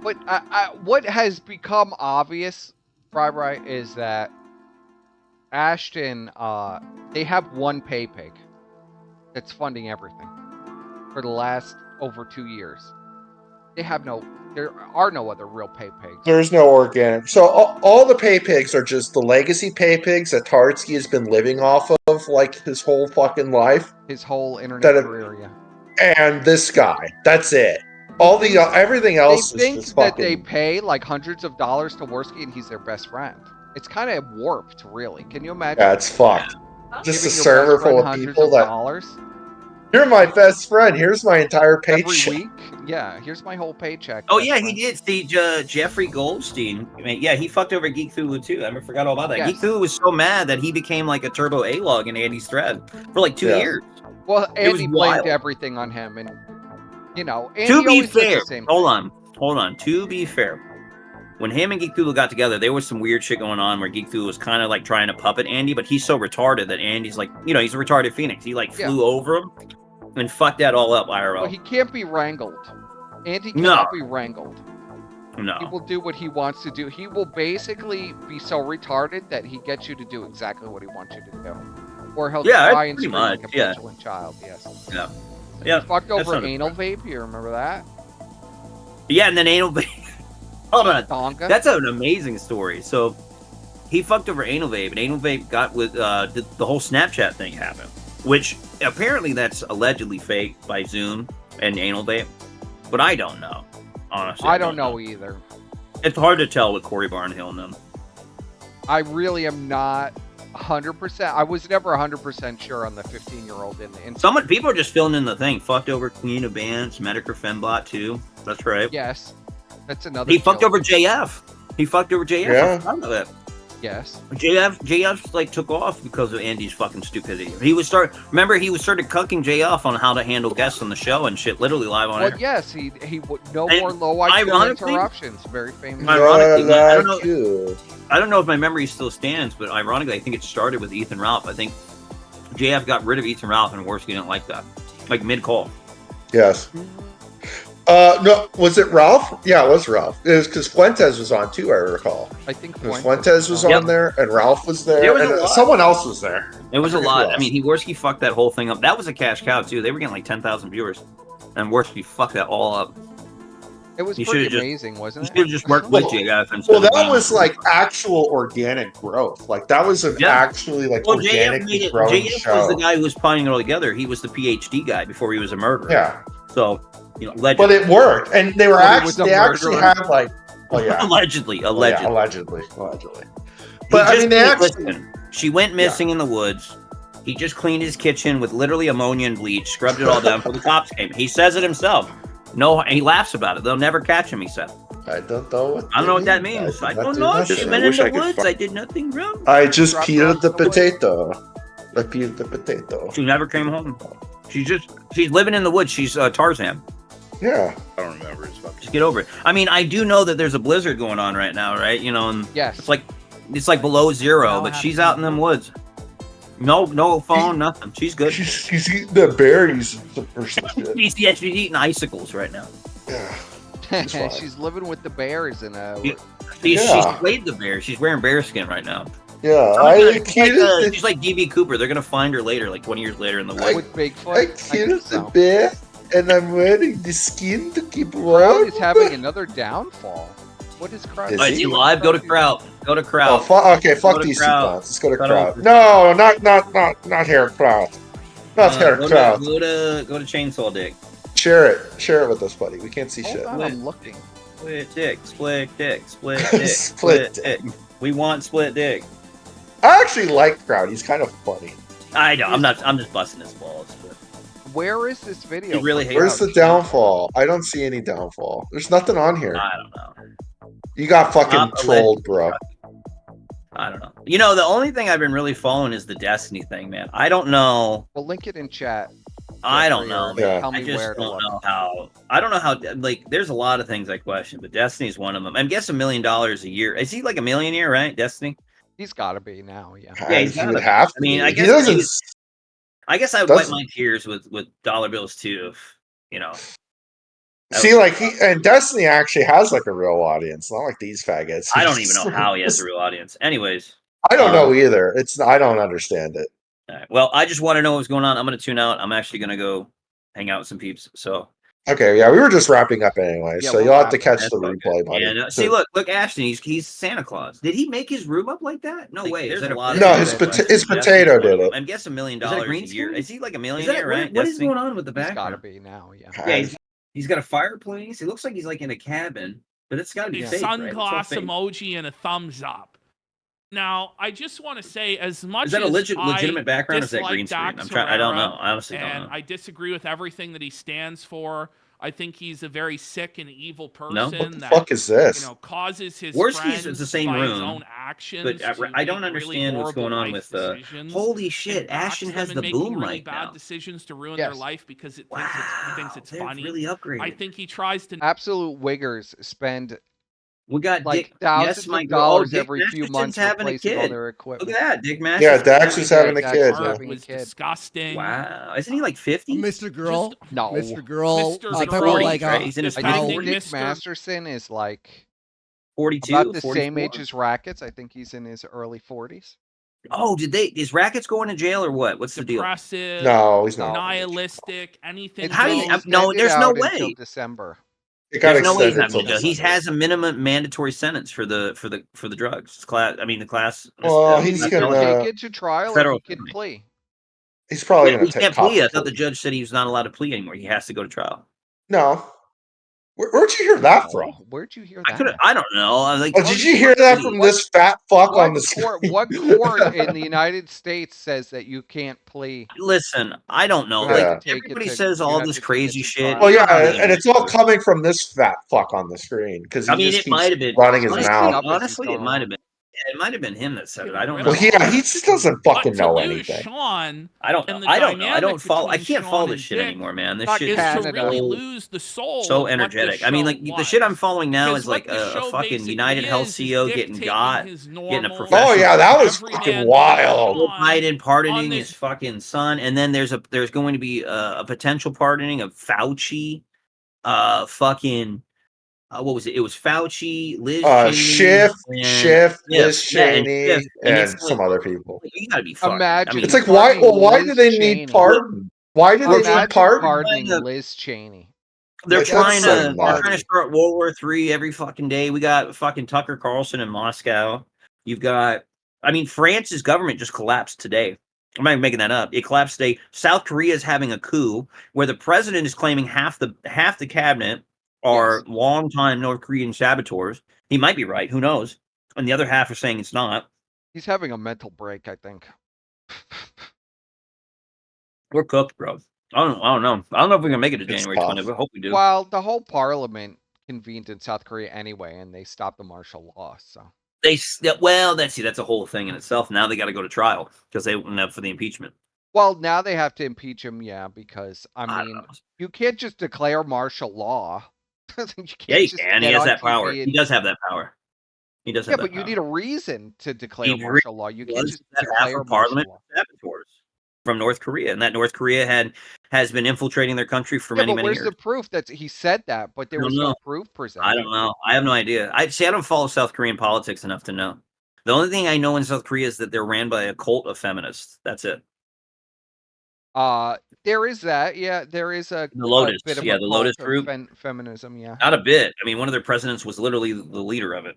But what has become obvious, Fry, is that Ashton, they have one Paypig that's funding everything for the last over 2 years. There are no other real Paypigs. There's no organic. So all the pay pigs are just the legacy pay pigs that Tartsky has been living off of like his whole fucking life. His whole internet That it- career, yeah. And this guy. That's it. All the everything else They is think just that fucking. they pay like hundreds of dollars to Worski and he's their best friend. It's kind of warped, really. Can you imagine? Yeah, it's fucked. Just a giving your server best friend full of hundreds people of that. dollars You're my best friend. Here's my entire every paycheck. week? Yeah, here's my whole paycheck. Oh best yeah, friend. he did. See, Jeffrey Goldstein. I mean, yeah, he fucked over Geek Thulu too. I forgot all about that. Yes. Geek Thulu was so mad that he became like a turbo A-log in Andy's thread for like 2 Yeah. years. Well, It was Andy blamed wild. everything on him, and Andy To be always does fair, the same hold thing. on. To be fair, when him and Geek Thulu got together, there was some weird shit going on where Geek Thulu was kind of like trying to puppet Andy, but he's so retarded that Andy's like, he's a retarded phoenix. He like flew over him and fucked that all up IRL. Well, he can't be wrangled. Andy No. cannot be wrangled. He No. will do what he wants to do. He will basically be so retarded that he gets you to do exactly what he wants you to do. Or he'll cry and pretty scream like a much, yeah. petulant child, yes. Yeah. Yeah. He fucked that's over not a anal problem. vape, you remember that? Yeah, and then anal vape. Hold on. Donga? That's an amazing story. So he fucked over anal vape, and anal vape got with the whole Snapchat thing happened, which apparently that's allegedly fake by Zoom and anal vape, but I don't know. Honestly, I don't know either. It's hard to tell with Corey Barnhill and them. I really am not 100%. I was never 100% sure on the 15-year-old in the Some people are just filling in the thing. Fucked over Queen of Bands, Medicare Fembot too. That's right. Yes, that's another. He fucked over JF. He fucked over JF. Yeah. I forgot about that. Yes. JF like took off because of Andy's fucking stupidity. He was started cucking JF on how to handle guests on the show and shit, literally live on air. Well, yes, he would no And more low IQ ironically- interruptions. Very famous. Ironically, I don't know. Like you. I don't know if my memory still stands, but ironically, I think it started with Ethan Ralph. I think JF got rid of Ethan Ralph, and Worski didn't like that, like mid call. Yes. No, was it Ralph? Yeah, it was Ralph. It was because Fuentes was on too, I recall. I think Because Fuentes was on Yep. there, and Ralph was there, There was and a lot. someone else was there. It was a forget who lot. I else. mean, Worski fucked that whole thing up. That was a cash cow too. They were getting like 10,000 viewers, and Worski fucked that all up. It was He pretty should've just- amazing, He wasn't should it? have just worked with JF instead. Well, of that being- was like actual organic growth. Like that was an Yeah. actually like Well, JF organically made it. growing JF show. was the guy who was putting it all together. He was the PhD guy before he was a murderer. Yeah, So, legend. but it worked, and they were Well, he was actually a they actually murderer. had like, oh yeah, allegedly. Oh, yeah, allegedly. But He I just mean, they cleaned- actually, listen, she went missing in the woods. He just cleaned his kitchen with literally ammonia and bleach, scrubbed it all down for the cops came. He says it himself. No, and he laughs about it. They'll never catch him, he said. I don't know what. I don't know what that they means. I I did not don't do know. nothing. She I went in wish I the could woods. find- I did nothing wrong. I just Dropped peeled off the the wood. potato. I peeled the potato. She never came home. She's living in the woods. She's Tarzan. Yeah. I don't remember. It's fucking. Just get over it. I mean, I do know that there's a blizzard going on right now, right? And Yes. it's like below zero, Now but I have she's to- out in them woods. No phone, nothing. She's good. She's eating the berries or some shit. She's eating icicles right now. Yeah. She's fine. She's living with the bears in a. Yeah. Yeah. She's played the bear. She's wearing bear skin right now. Yeah. She's like DB Cooper. They're gonna find her later, like 20 years later in the woods. With Bigfoot. I think killed the so. bear, and I'm wearing the skin to keep Crowd warm. is having another downfall. What is Crowd? Is Oh, is he live? Go to Crowd. Go to Oh, Crowd. okay, fuck Go to these Crowd. sequence. Let's go to Cut crowd. over. No, not hair crowd. Not hair Go crowd. to Chainsaw Dick. Share it with us, buddy. We can't see Hold shit. on, I'm looking. Split dick. Split dick. Split dick. Split dick. We want split dick. I actually like crowd. He's kind of funny. I know. I'm just busting his balls. But Where is this video? He really from? hates Where's the downfall? I don't see any downfall. There's nothing on here. I don't know. You got fucking Not trolled, bro. I don't know. The only thing I've been really following is the Destiny thing, man. I don't know. We'll link it in chat. I don't know. Feel free or Yeah. Tell me I just where to don't look. know how. I don't know how. Like, there's a lot of things I question, but Destiny's one of them. I guess $1 million a year. Is he like $1 million a year, right? Destiny. He's got to be now. Yeah. Yeah, he's he gotta would be. have to. I mean, be. I He guess doesn't. he's- I guess I would wipe Doesn't- my tears with dollar bills too. If, See, like and Destiny actually has like a real audience, not like these faggots. I don't even know how he has a real audience. Anyways, I don't know either. I don't understand it. all right. Well, I just want to know what's going on. I'm going to tune out. I'm actually going to go hang out with some peeps. So Okay, yeah, we were just wrapping up anyway, Yeah, so we'll you'll have to wrap catch That's the okay. replay, buddy. And see, look, Ashton. He's Santa Claus. Did he make his room up like that? No way. There's a lot. No, of his questions. his potato did it. I'm guessing $1 million Is that a a green a year. screen? Is he like $1 million Is a that, year? Right? what is Destiny? going on with the He's got to background? be now. Yeah. Yeah, he's got a fireplace. It looks like he's like in a cabin, but it's got to be A fake, right? It's all sunglass fake. emoji and a thumbs up. Now, I just want to say, as much Is that a as legitimate I background or is that dislike green screen? Dax I don't know. Herrera, I honestly don't and know. I disagree with everything that he stands for. I think he's a very sick and evil person No? What the that fuck is this? causes his Worski's friends is the same by his room, own actions but to I don't make really understand what's horrible going on life with. decisions. Holy shit! And backs Ashton them has in the making boom really mic bad now. decisions to ruin their Yes. life because it Wow, he thinks it's they've funny. really upgraded. I think he tries to Absolute wiggers spend We got like Dick. thousands Yes, my of girl. Oh, dollars Dick every few Masterson's months having a replacing all kid. their Look equipment. at that, Dick Yeah, Masterson. Dax is having a Dax kid. is Yeah. having a was kid. disgusting. Wow, isn't he like 50? Mr. Girl. No. Mr. Girl. Mr. He's like Girl, 40, like right? He's in his I how- think defending Dick Mr. Masterson is like 42, about the 44? same age as Rackets. I think he's in his early 40s. Oh, is Rackets going to jail or what? What's the deal? Depressive, No, he's not. nihilistic, anything. It's How do been you- goes. no, extended there's no out until way. December. It got There's no way he's extended not going till to jail. He December. has a minimum mandatory sentence for the drugs. It's class. I mean, the class. Well, He he's could gonna. take it to trial or federal he could felony. plea. He's probably Yeah, gonna he can't cop plea. a I thought the plea. judge said he was not allowed to plea anymore. He has to go to trial. No. Where'd you hear that from? Where'd you hear I could. that? I don't know. I was like, Oh, did you hear that from this fat fuck on the screen? What court in the United States says that you can't plea? Listen, I don't know. You have Like to take it everybody to- says you all have this to take it crazy to shit. trial. Well, You know how yeah, the and it's all internet coming from this fat fuck on the screen because he I mean, just it might keeps have been running his Honestly, mouth. up as he's Honestly, it going might along. have been. Yeah, it might have been him that said it. I don't Well, know. yeah, he just doesn't fucking But to know lose anything. Sean, I don't know. and the I don't know. I dynamic don't follow. I between can't follow Sean this and shit Dick anymore, man. This Not shit is is to Canada. really so, lose the soul so of what energetic. the I mean, show like the was. shit I'm following now Because is like what the a show fucking basically United Health is CEO Dick getting taking got, his getting a normal professional. Oh yeah, that was everyman fucking being wild. Joe Sean Biden on pardoning this his fucking son, and then there's going to be a potential pardoning of Fauci, fucking. What was it? It was Fauci, Liz Cheney, Schiff, and Liz yeah, and Cheney, Schiff. And it's and like, some other people. you gotta be fucking. Imagine I mean, It's like why? pardoning Well, why do Liz they need Cheney. pardon? Why do they need Imagine pardon? pardoning to- Liz Cheney. they're Like, trying that's so to they're trying to nuts. start World War III every fucking day. We got fucking Tucker Carlson in Moscow. You've got, I mean, France's government just collapsed today. I'm not even making that up. It collapsed today. South Korea is having a coup where the president is claiming half the cabinet are longtime North Korean saboteurs. He might be right. Who knows? And the other half are saying it's not. He's having a mental break, I think. We're cooked, bro. I don't know. I don't know if we can make it to It's January tough. 20th, but I hope we do. Well, the whole parliament convened in South Korea anyway, and they stopped the martial law. So That's a whole thing in itself. Now they got to go to trial because they went up for the impeachment. well, now they have to impeach him, yeah, because I I don't mean, know. you can't just declare martial law. You can't Yeah, he just can. He get has on that power. TV He does have that power. He does Yeah, have that but you power. need a reason to declare He martial law. You can't was just that half declare of martial parliament law. saboteurs from North Korea, and that North Korea has been infiltrating their country for Yeah, many, but many where's years. the proof that he said that? But there I don't was no know. proof presented. I don't know. I have no idea. I don't follow South Korean politics enough to know. The only thing I know in South Korea is that they're ran by a cult of feminists. That's it. There is that. Yeah, there is a Lotus, bit of yeah, a the cult Lotus of group. feminism. Yeah. Not a bit. I mean, one of their presidents was literally the leader of it.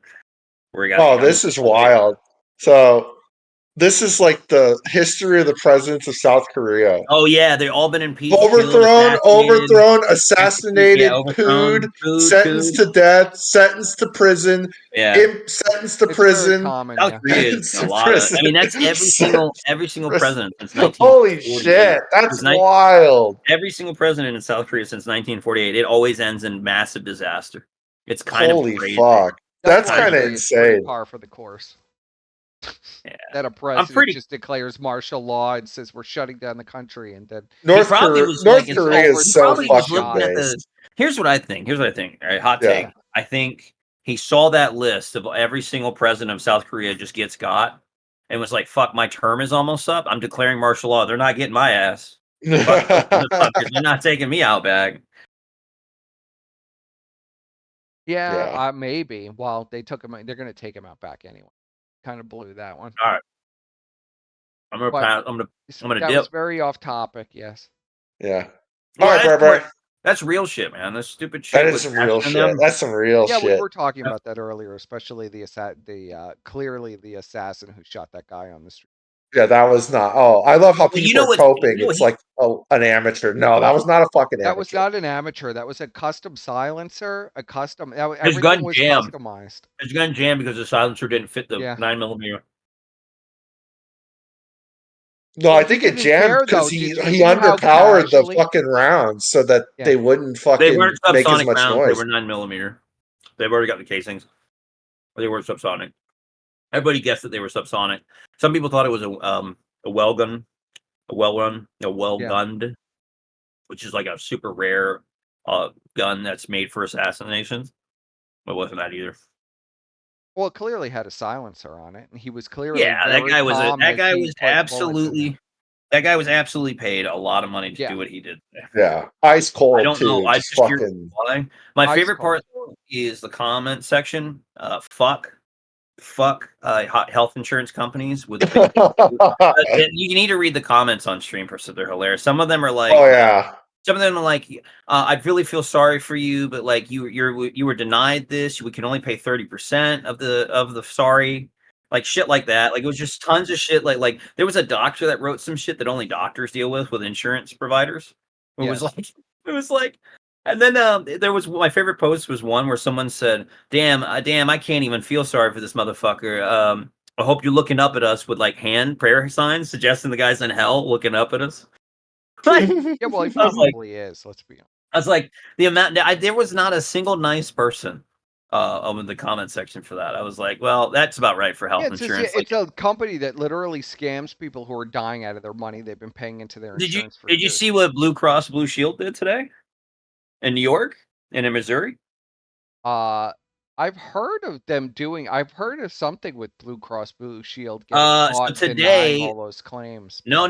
Where he got Oh, this is wild. So this is like the history of the presidents of South Korea. Oh yeah, they've all been impeached, Overthrown, assassinated, overthrown, pooed, sentenced to death, sentenced to prison, Yeah. sentenced to It's very prison. common. South Yeah. Korea is a lot of. I mean, that's every single president since 1948. Holy shit, that's wild. Every single president in South Korea since 1948. It always ends in massive disaster. It's kind Holy of crazy. fuck. That's why I kind of say it's pretty insane. par for the course. Yeah. That a president just declares martial law and says we're shutting down the country, and then North Korea is so fucking based. Here's what I think. All right, hot take. I think he saw that list of every single president of South Korea just gets got and was like, fuck, my term is almost up. I'm declaring martial law. They're not getting my ass. Fuck, they're not taking me out back. Yeah, maybe. Well, they took him. They're going to take him out back anyway. Kind of blew that one. All right. I'm gonna that dip. was very off topic. Yes. Yeah. All right, bro. That's real shit, man. That's stupid shit. That is some real shit. That's some real shit. Yeah, we were talking about that earlier, especially clearly the assassin who shot that guy on the street. Yeah, that was not. Oh, I love how people are coping. It's like an amateur. No, that was not a fucking amateur. That was not an amateur. That was a custom silencer. His Everything gun was jammed. customized. His gun jammed because the silencer didn't fit the 9mm. No, Well, I think to it be jammed fair, because though, he did you he see how underpowered the casually? fucking rounds so that Yeah. they wouldn't They fucking weren't make as subsonic much rounds. They noise. were 9mm. They've already got the casings. But they weren't subsonic. Everybody guessed that they were subsonic. Some people thought it was a well gun, a well run, a well Yeah. gunned, which is like a super rare gun that's made for assassinations. But it wasn't that either. Well, it clearly had a silencer on it, and he was clearly Yeah, that very guy was calm that as guy he was put bullets in there. absolutely paid a lot of money to Yeah. do what he did. Yeah, ice I cold don't know. too. I Just just curious fucking. why. My Ice favorite cold. part though, is the comment section. Fuck health insurance companies with big. You need to read the comments on stream, so they're hilarious. Some of them are like, Oh yeah. some of them are like, I really feel sorry for you, but like you were denied this. We can only pay 30% of the sorry, like shit like that. Like it was just tons of shit. Like there was a doctor that wrote some shit that only doctors deal with insurance providers. It was Yes. like it was like, and then there was my favorite post was one where someone said, "Damn, I can't even feel sorry for this motherfucker. I hope you're looking up at us with like hand prayer signs, suggesting the guy's in hell looking up at us." Like, Yeah, well, he I was like, probably is. Let's be honest. I was like, the amount there was not a single nice person over the comment section for that. I was like, well, that's about right for health Yeah, it's just, insurance. it's a company that literally scams people who are dying out of their money they've been paying into their insurance for did you years. see what Blue Cross Blue Shield did today in New York and in Missouri? I've hered of them doing. I've heard of something with Blue Cross Blue Shield getting caught So denying today, all those claims. no.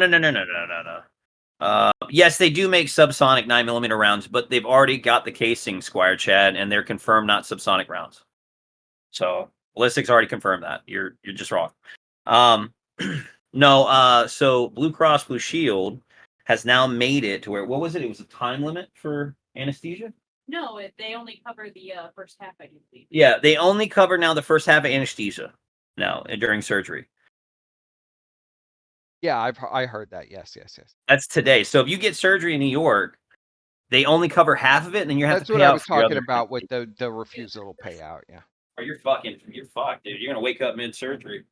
Yes, they do make subsonic 9mm rounds, but they've already got the casing, Squire Chad, and they're confirmed not subsonic rounds. So ballistics already confirmed that. You're just wrong. No. So Blue Cross Blue Shield has now made it to where what was it? It was a time limit for anesthesia. No, they only cover the first half, I believe. Yeah, they only cover now the first half of anesthesia now during surgery. Yeah, I heard that. Yes. That's today. So if you get surgery in New York, they only cover half of it, and then you have That's to what pay I out was for your talking other. about with the refusal to pay out. Yeah. Oh, you're fucked, dude. You're gonna wake up mid surgery.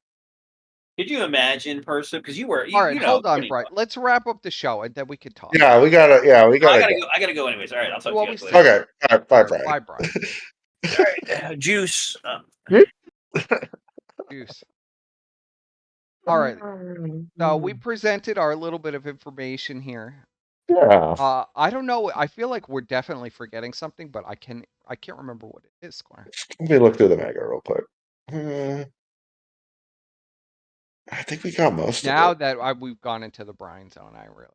Could you imagine, person? Because you All right, hold on, pretty Brian. Let's wrap up the show and then we can talk. Yeah, we gotta. Yeah, we I gotta. gotta go. I gotta go anyways. All right, I'll talk Well, to you guys we later. Okay. All right. Bye, Brian. Bye, Brian. All right, Juice. Juice. All right. So we presented our little bit of information here. Yeah. I don't know. I feel like we're definitely forgetting something, but I can't remember what it is, Squire. Let me look through the mega real quick. I think we got most Now of it. that we've gone into the Brian zone, I really.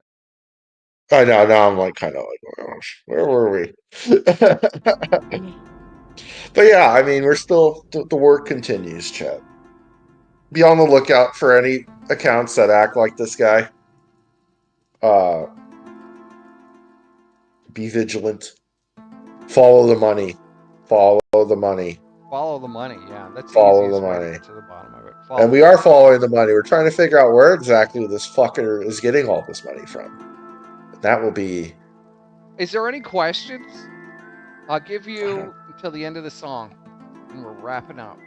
I know. Now I'm like kind of like, oh, gosh, where were we? But yeah, I mean, we're still the work continues, Chad. Be on the lookout for any accounts that act like this guy. Be vigilant. Follow the money. Follow the money. Follow the money. Yeah, that's the Follow easiest the way to money. get to the bottom of it. And we are following the money. We're trying to figure out where exactly this fucker is getting all this money from. That will be. Is there any questions? I'll give you until the end of the song, and we're wrapping up.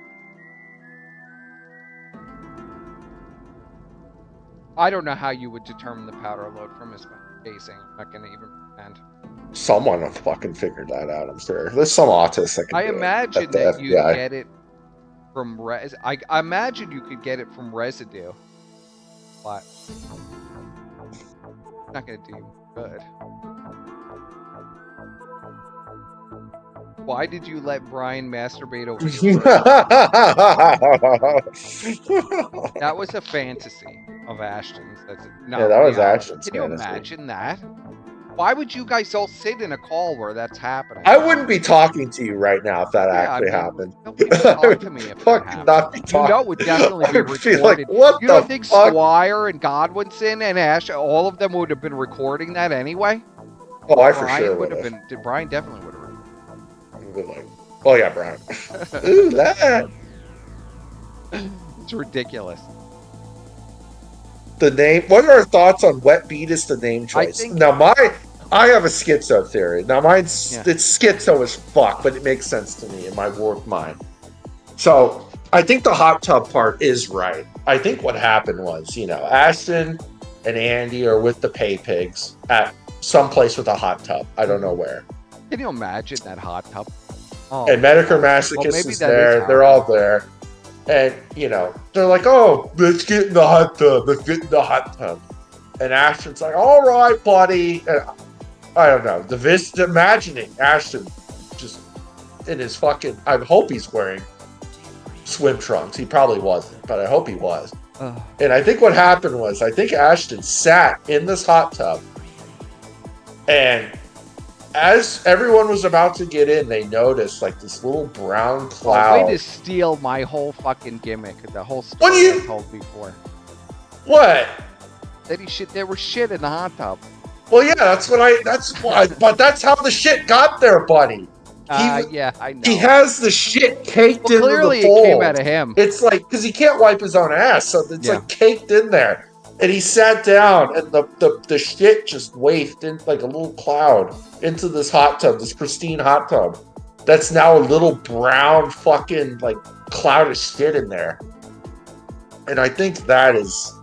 I don't know how you would determine the powder load from his casing. I'm not going to even pretend. Someone have fucking figured that out, I'm sure. There's some autist that can I do imagine it. that you get it from I imagine you could get it from residue, but it's not going to do you good. Why did you let Brian masturbate over your That was a fantasy of Ashton's. That's not yeah, that was reality. Ashton's Can you fantasy. imagine that? Why would you guys all sit in a call where that's happening? I wouldn't be talking to you right now if that actually happened. Nobody would talk to me if that happened. Not be talking. You know it would definitely be I would feel recorded. like, what you the don't think fuck? Squire and Godwinson and Ash, all of them would have been recording that anyway? Oh, I for Brian sure would would have been. Brian definitely would have. Like, oh yeah, Brian. Ooh, that. It's ridiculous. The name. What are our thoughts on Wet Beat as the name choice? Now, I have a schizo theory. Now, it's schizo as fuck, but it makes sense to me in my warped mind. So, I think the hot tub part is right. I think what happened was, Ashton and Andy are with the Paypigs at some place with a hot tub. I don't know where. Can you imagine that hot tub? Oh, And Medicare God. Masochist Well, maybe is that is there. how They're it all is. there. And, you know, they're like, oh, let's get in the hot tub. Let's get in the hot tub. And Ashton's like, all right, buddy. And I don't know. Imagining Ashton just in his fucking, I hope he's wearing swim trunks. He probably wasn't, but I hope he was. And I think what happened was, I think Ashton sat in this hot tub, and as everyone was about to get in, they noticed like this little brown cloud. Way to steal my whole fucking gimmick, the whole story What do you- I told before. What? That there was shit in the hot tub. Well, yeah, that's why, but that's how the shit got there, buddy. Yeah, I know. He has the shit caked Well, into clearly the it fold. came out of him. It's like, because he can't wipe his own ass, so it's Yeah. like caked in there. And he sat down, and the shit just wafted in like a little cloud into this hot tub, this pristine hot tub. That's now a little brown fucking like cloud of shit in there. And I think that is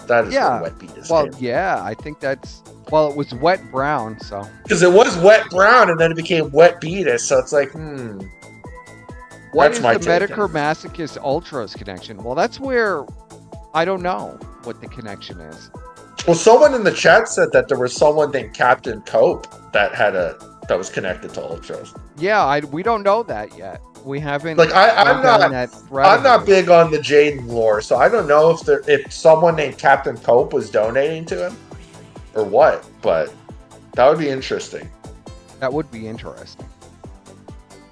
Yeah. where wet beat is. Well, yeah, I think that's. Well, it was wet brown, so. Because it was wet brown, and then it became wet beatus. So it's like, What That's is my the take Medicare Masochist Ultras connection? Well, that's where I don't know what the connection is. Well, someone in the chat said that there was someone named Captain Cope that was connected to Ultras. Yeah, we don't know that yet. We haven't. Like I'm gone down that rabbit not hole. big on the Jaden lore, so I don't know if someone named Captain Cope was donating to him or what. But that would be interesting. That would be interesting.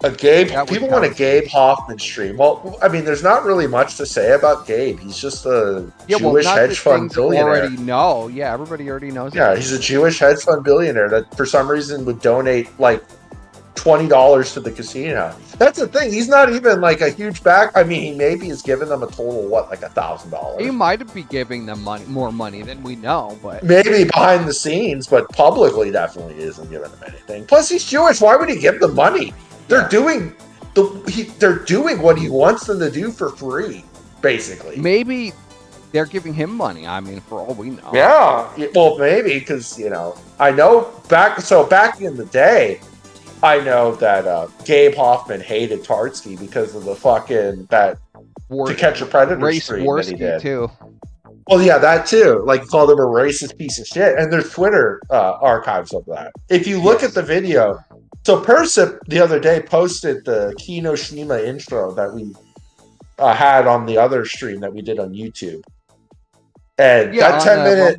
People want a Gabe Hoffman stream. Well, I mean, there's not really much to say about Gabe. He's just a Jewish hedge fund billionaire. Already know. Yeah, everybody already knows. Yeah, he's a Jewish hedge fund billionaire that for some reason would donate like $20 to the casino. That's the thing. He's not even like a huge back. I mean, he maybe has given them a total what, like $1,000. He might be giving them more money than we know, but maybe behind the scenes, but publicly definitely isn't giving them anything. Plus, he's Jewish. Why would he give them money? They're doing they're doing what he wants them to do for free, basically. Maybe they're giving him money. I mean, for all we know. Yeah, well, maybe because I know back in the day, I know that Gabe Hoffman hated Tartsky because of the fucking To Catch a Predator stream that he did. Too. Well, yeah, that too. Like, called him a racist piece of shit. And there's Twitter archives of that. If you look at the video, so Persip the other day posted the Kinoshima intro that we had on the other stream that we did on YouTube. And that 10-minute...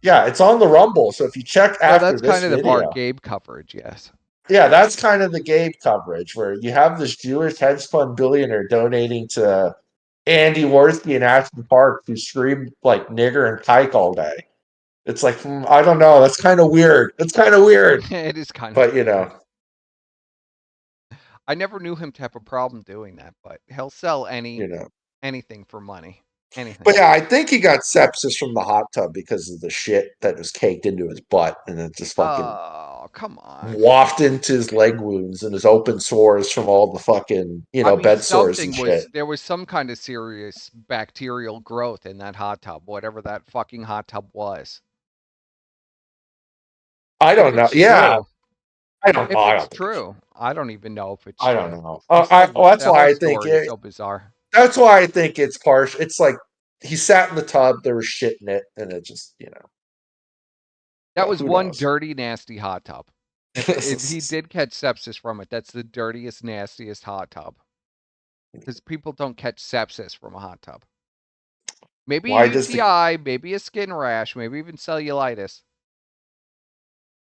Yeah, it's on the Rumble. So if you check after this video... that's kind of the part Gabe coverage, yes. Yeah, that's kind of the Gabe coverage, where you have this Jewish hedge fund billionaire donating to Andy Worthy and Ashton Park, who scream like nigger and kike all day. It's like, I don't know. That's kind of weird. It's kind of weird. It is kind of But, weird. I never knew him to have a problem doing that, but he'll sell anything for money. Anything. But yeah, I think he got sepsis from the hot tub because of the shit that was caked into his butt, and it just fucking come on, wafted into his leg wounds and his open sores from all the fucking bed sores and shit. There was some kind of serious bacterial growth in that hot tub, whatever that fucking hot tub was. I don't know. Yeah, I don't know. If it's true, I don't even know if it's true. I don't know. That's why I think it's so bizarre. That's why I think it's partial. It's like he sat in the tub, there was shit in it, and it just, That was one dirty, nasty hot tub. He did catch sepsis from it. That's the dirtiest, nastiest hot tub. Because people don't catch sepsis from a hot tub. Maybe a UTI, maybe a skin rash, maybe even cellulitis.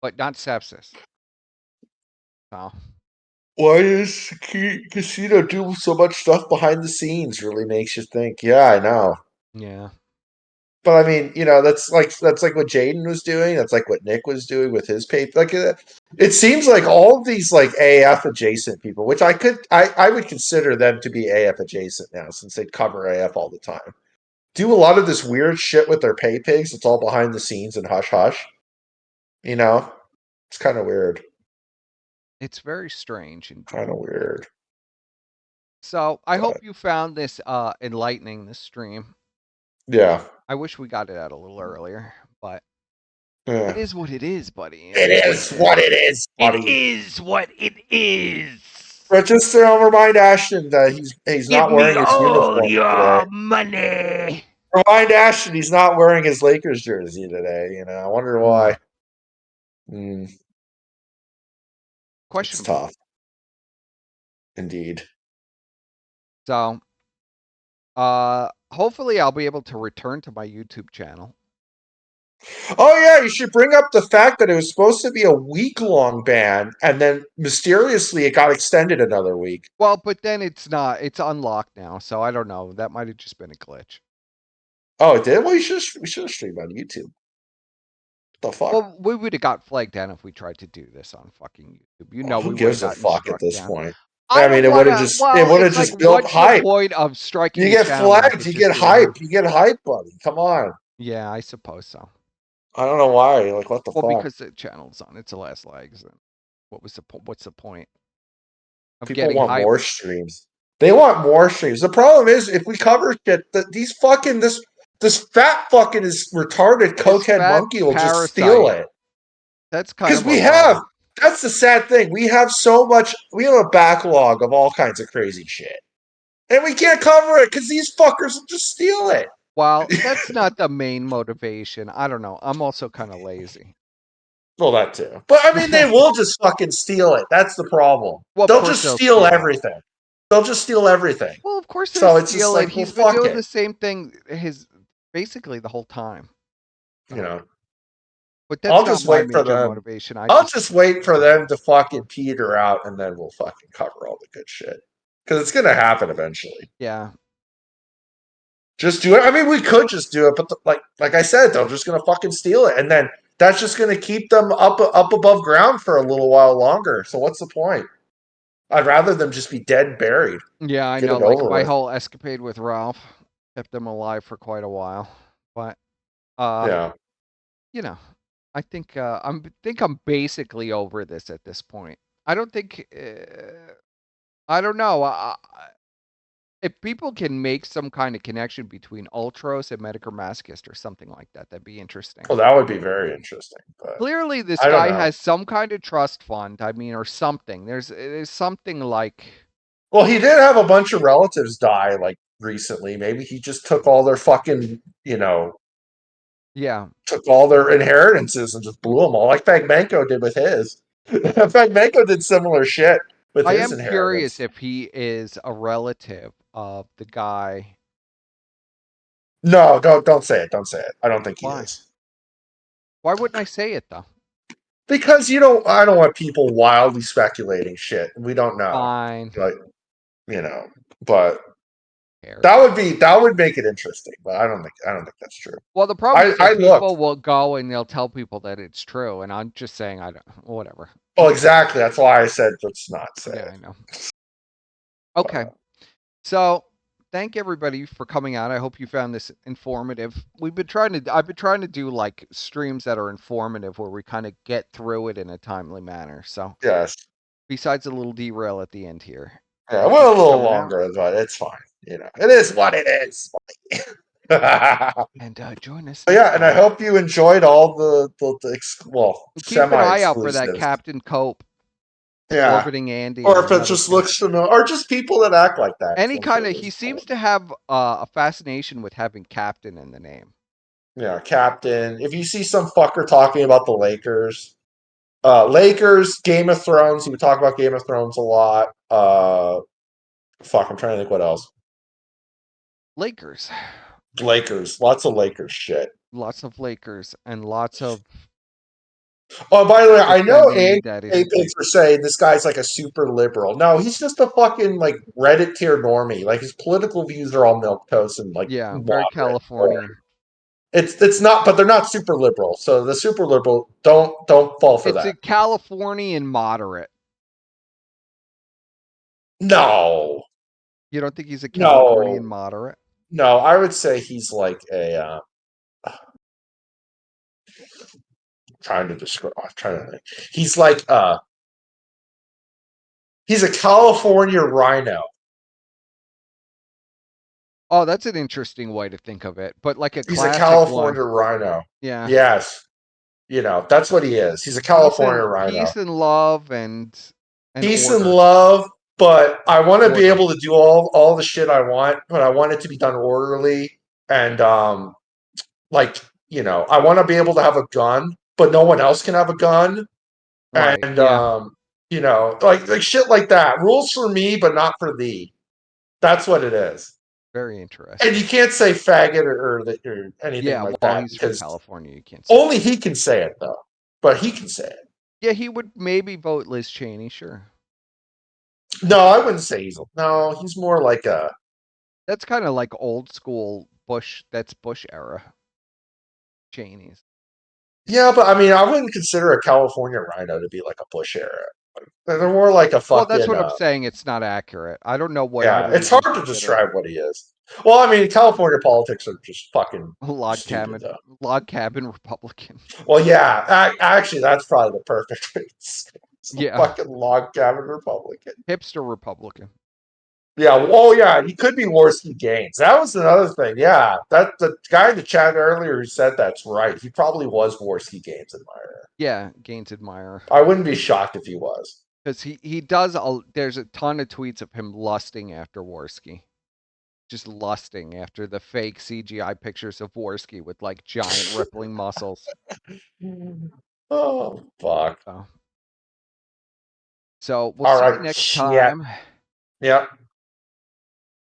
But not sepsis. Oh. Why does casino do so much stuff behind the scenes? Really makes you think. Yeah, I know. Yeah. But I mean, that's like what Jaden was doing. That's like what Nick was doing with his paper. Like, it seems like all of these like AF adjacent people, which I would consider them to be AF adjacent now, since they cover AF all the time, do a lot of this weird shit with their pay pigs. It's all behind the scenes and hush hush. It's kind of weird. It's very strange and kind of weird. So I hope you found this enlightening, this stream. Yeah. I wish we got it out a little earlier, but Yeah. it is what it is, buddy. It is what it is, buddy. It is what it is. But just remind Ashton that he's not wearing his uniform today. money. Remind Ashton he's not wearing his Lakers jersey today. You know, I wonder why. It's Questionable. tough. Indeed. So, hopefully I'll be able to return to my YouTube channel. Oh yeah, you should bring up the fact that it was supposed to be a week-long ban, and then mysteriously it got extended another week. Well, but then it's not. It's unlocked now, so I don't know. That might have just been a glitch. Oh, it did? Well, we should have streamed on YouTube. What the fuck? Well, we would have got flagged down if we tried to do this on fucking YouTube. You know, Who we would gives have a gotten fuck struck at this down. point? I mean, don't it would have wanna- just well, it would have it's just like, built what's hype. the point of striking? You a get channel if flagged, it's you just get being hype, used? you get hype, buddy. Come on. Yeah, I suppose so. I don't know why. Like, what the Well, fuck? because the channel's on its last legs. And what's the point of People getting want hype? more streams. They want more streams. The problem is, if we cover shit, that these fucking this fat fucking is retarded cokehead fat monkey will just steal parasite. it. That's kind Because of we a have. problem. That's the sad thing. We have so much. We have a backlog of all kinds of crazy shit, and we can't cover it because these fuckers will just steal it. Well, that's not the main motivation. I don't know. I'm also kind of lazy. Well, that too. But I mean, they will just fucking steal it. That's the problem. Well, of They'll course just they'll steal steal it. everything. They'll just steal everything. Well, of course So they'll it's just steal like, it. well, He's been fuck doing it. the same thing basically the whole time. You know. But that's I'll not just my wait for major them. motivation. I'll just wait for them to fucking peter out, and then we'll fucking cover all the good shit. Because it's gonna happen eventually. Yeah. Just do it. I mean, we could just do it, but like I said, they're just gonna fucking steal it, and then that's just gonna keep them up above ground for a little while longer. So what's the point? I'd rather them just be dead and buried. Yeah, I Get know. it Like over my with. whole escapade with Ralph kept them alive for quite a while. But Yeah. you know, I think I'm basically over this at this point. I don't think I don't know. If people can make some kind of connection between Ultros and Medicare Masochist or something like that, that'd be interesting. Well, that would be very interesting. But Clearly, this I don't guy know. has some kind of trust fund. I mean, or something. There's something like. Well, he did have a bunch of relatives die like recently. Maybe he just took all their fucking, Yeah. took all their inheritances and just blew them all, like Fagmenko did with his. Fagmenko did similar shit with I his am inheritance. curious if he is a relative of the guy. No, don't say it. Don't say it. I don't think he Why? is. Why wouldn't I say it though? Because I don't want people wildly speculating shit. We don't know. Fine. Like, but that would make it interesting, but I don't think that's true. Well, the problem is I that people looked. will go and they'll tell people that it's true, and I'm just saying I don't. Whatever. Well, exactly. That's why I said let's not say. Yeah, I know. Okay, so thank everybody for coming out. I hope you found this informative. I've been trying to do like streams that are informative, where we kind of get through it in a timely manner. So yes. Besides a little derail at the end here. Yeah, well, a little longer, but it's fine. It is what it is. And join us. Yeah, and I hope you enjoyed all the keep an eye out for semi-exclusives. that Captain Cope. Yeah. Orbiting Andy. Or if it just looks familiar, or just people that act like that. Any kind of, he seems to have a fascination with having Captain in the name. Yeah, Captain. If you see some fucker talking about the Lakers, Game of Thrones, he would talk about Game of Thrones a lot. I'm trying to think what else. Lakers. Lots of Lakers shit. Lots of Lakers and lots of. Oh, by the way, I know Paypig for saying this guy's like a super liberal. No, he's just a fucking like Reddit tier normie. Like his political views are all milquetoast and like very Californian. It's not, but they're not super liberal. So the super liberal don't fall for that. It's a Californian moderate. No. You don't think he's a Californian moderate? No, I would say he's like a. Trying to think. He's like he's a California rhino. Oh, that's an interesting way to think of it. But like a He's a classic California one. rhino. Yeah. Yes. That's what he is. He's a California rhino. Peace and love and Peace and order. love, but I want to be Order. able to do all the shit I want, but I want it to be done orderly and like, I want to be able to have a gun, but no one else can have a gun. Right. And Yeah. like shit like that. Rules for me, but not for thee. That's what it is. Very interesting. And you can't say faggot or anything Yeah, like well, that he's from because California. You can't say only he can say it though. But he can say it. Yeah, he would maybe vote Liz Cheney, sure. No, I wouldn't say he's more like a. That's kind of like old school Bush. That's Bush era. Cheney's. Yeah, but I mean, I wouldn't consider a California rhino to be like a Bush era. They're more like a Well, that's fucking. what I'm saying. It's not accurate. I don't know what I Yeah, would it's even hard to consider describe what he is. Well, I mean, California politics are just fucking log stupid, cabin, though. log cabin Republican. Well, yeah, actually, that's probably the perfect. It's a Yeah, fucking log cabin Republican. hipster Republican. Yeah. Oh, yeah. He could be Worski Gaines. That was another thing. Yeah, that the guy in the chat earlier who said that's right. He probably was Worski Gaines admirer. Yeah, Gaines admirer. I wouldn't be shocked if he was. Because he does. There's a ton of tweets of him lusting after Worski. Just lusting after the fake CGI pictures of Worski with like giant rippling muscles. Oh fuck! So we'll All see right. you next Yeah. time. Yeah.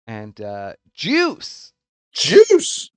And juice. Juice.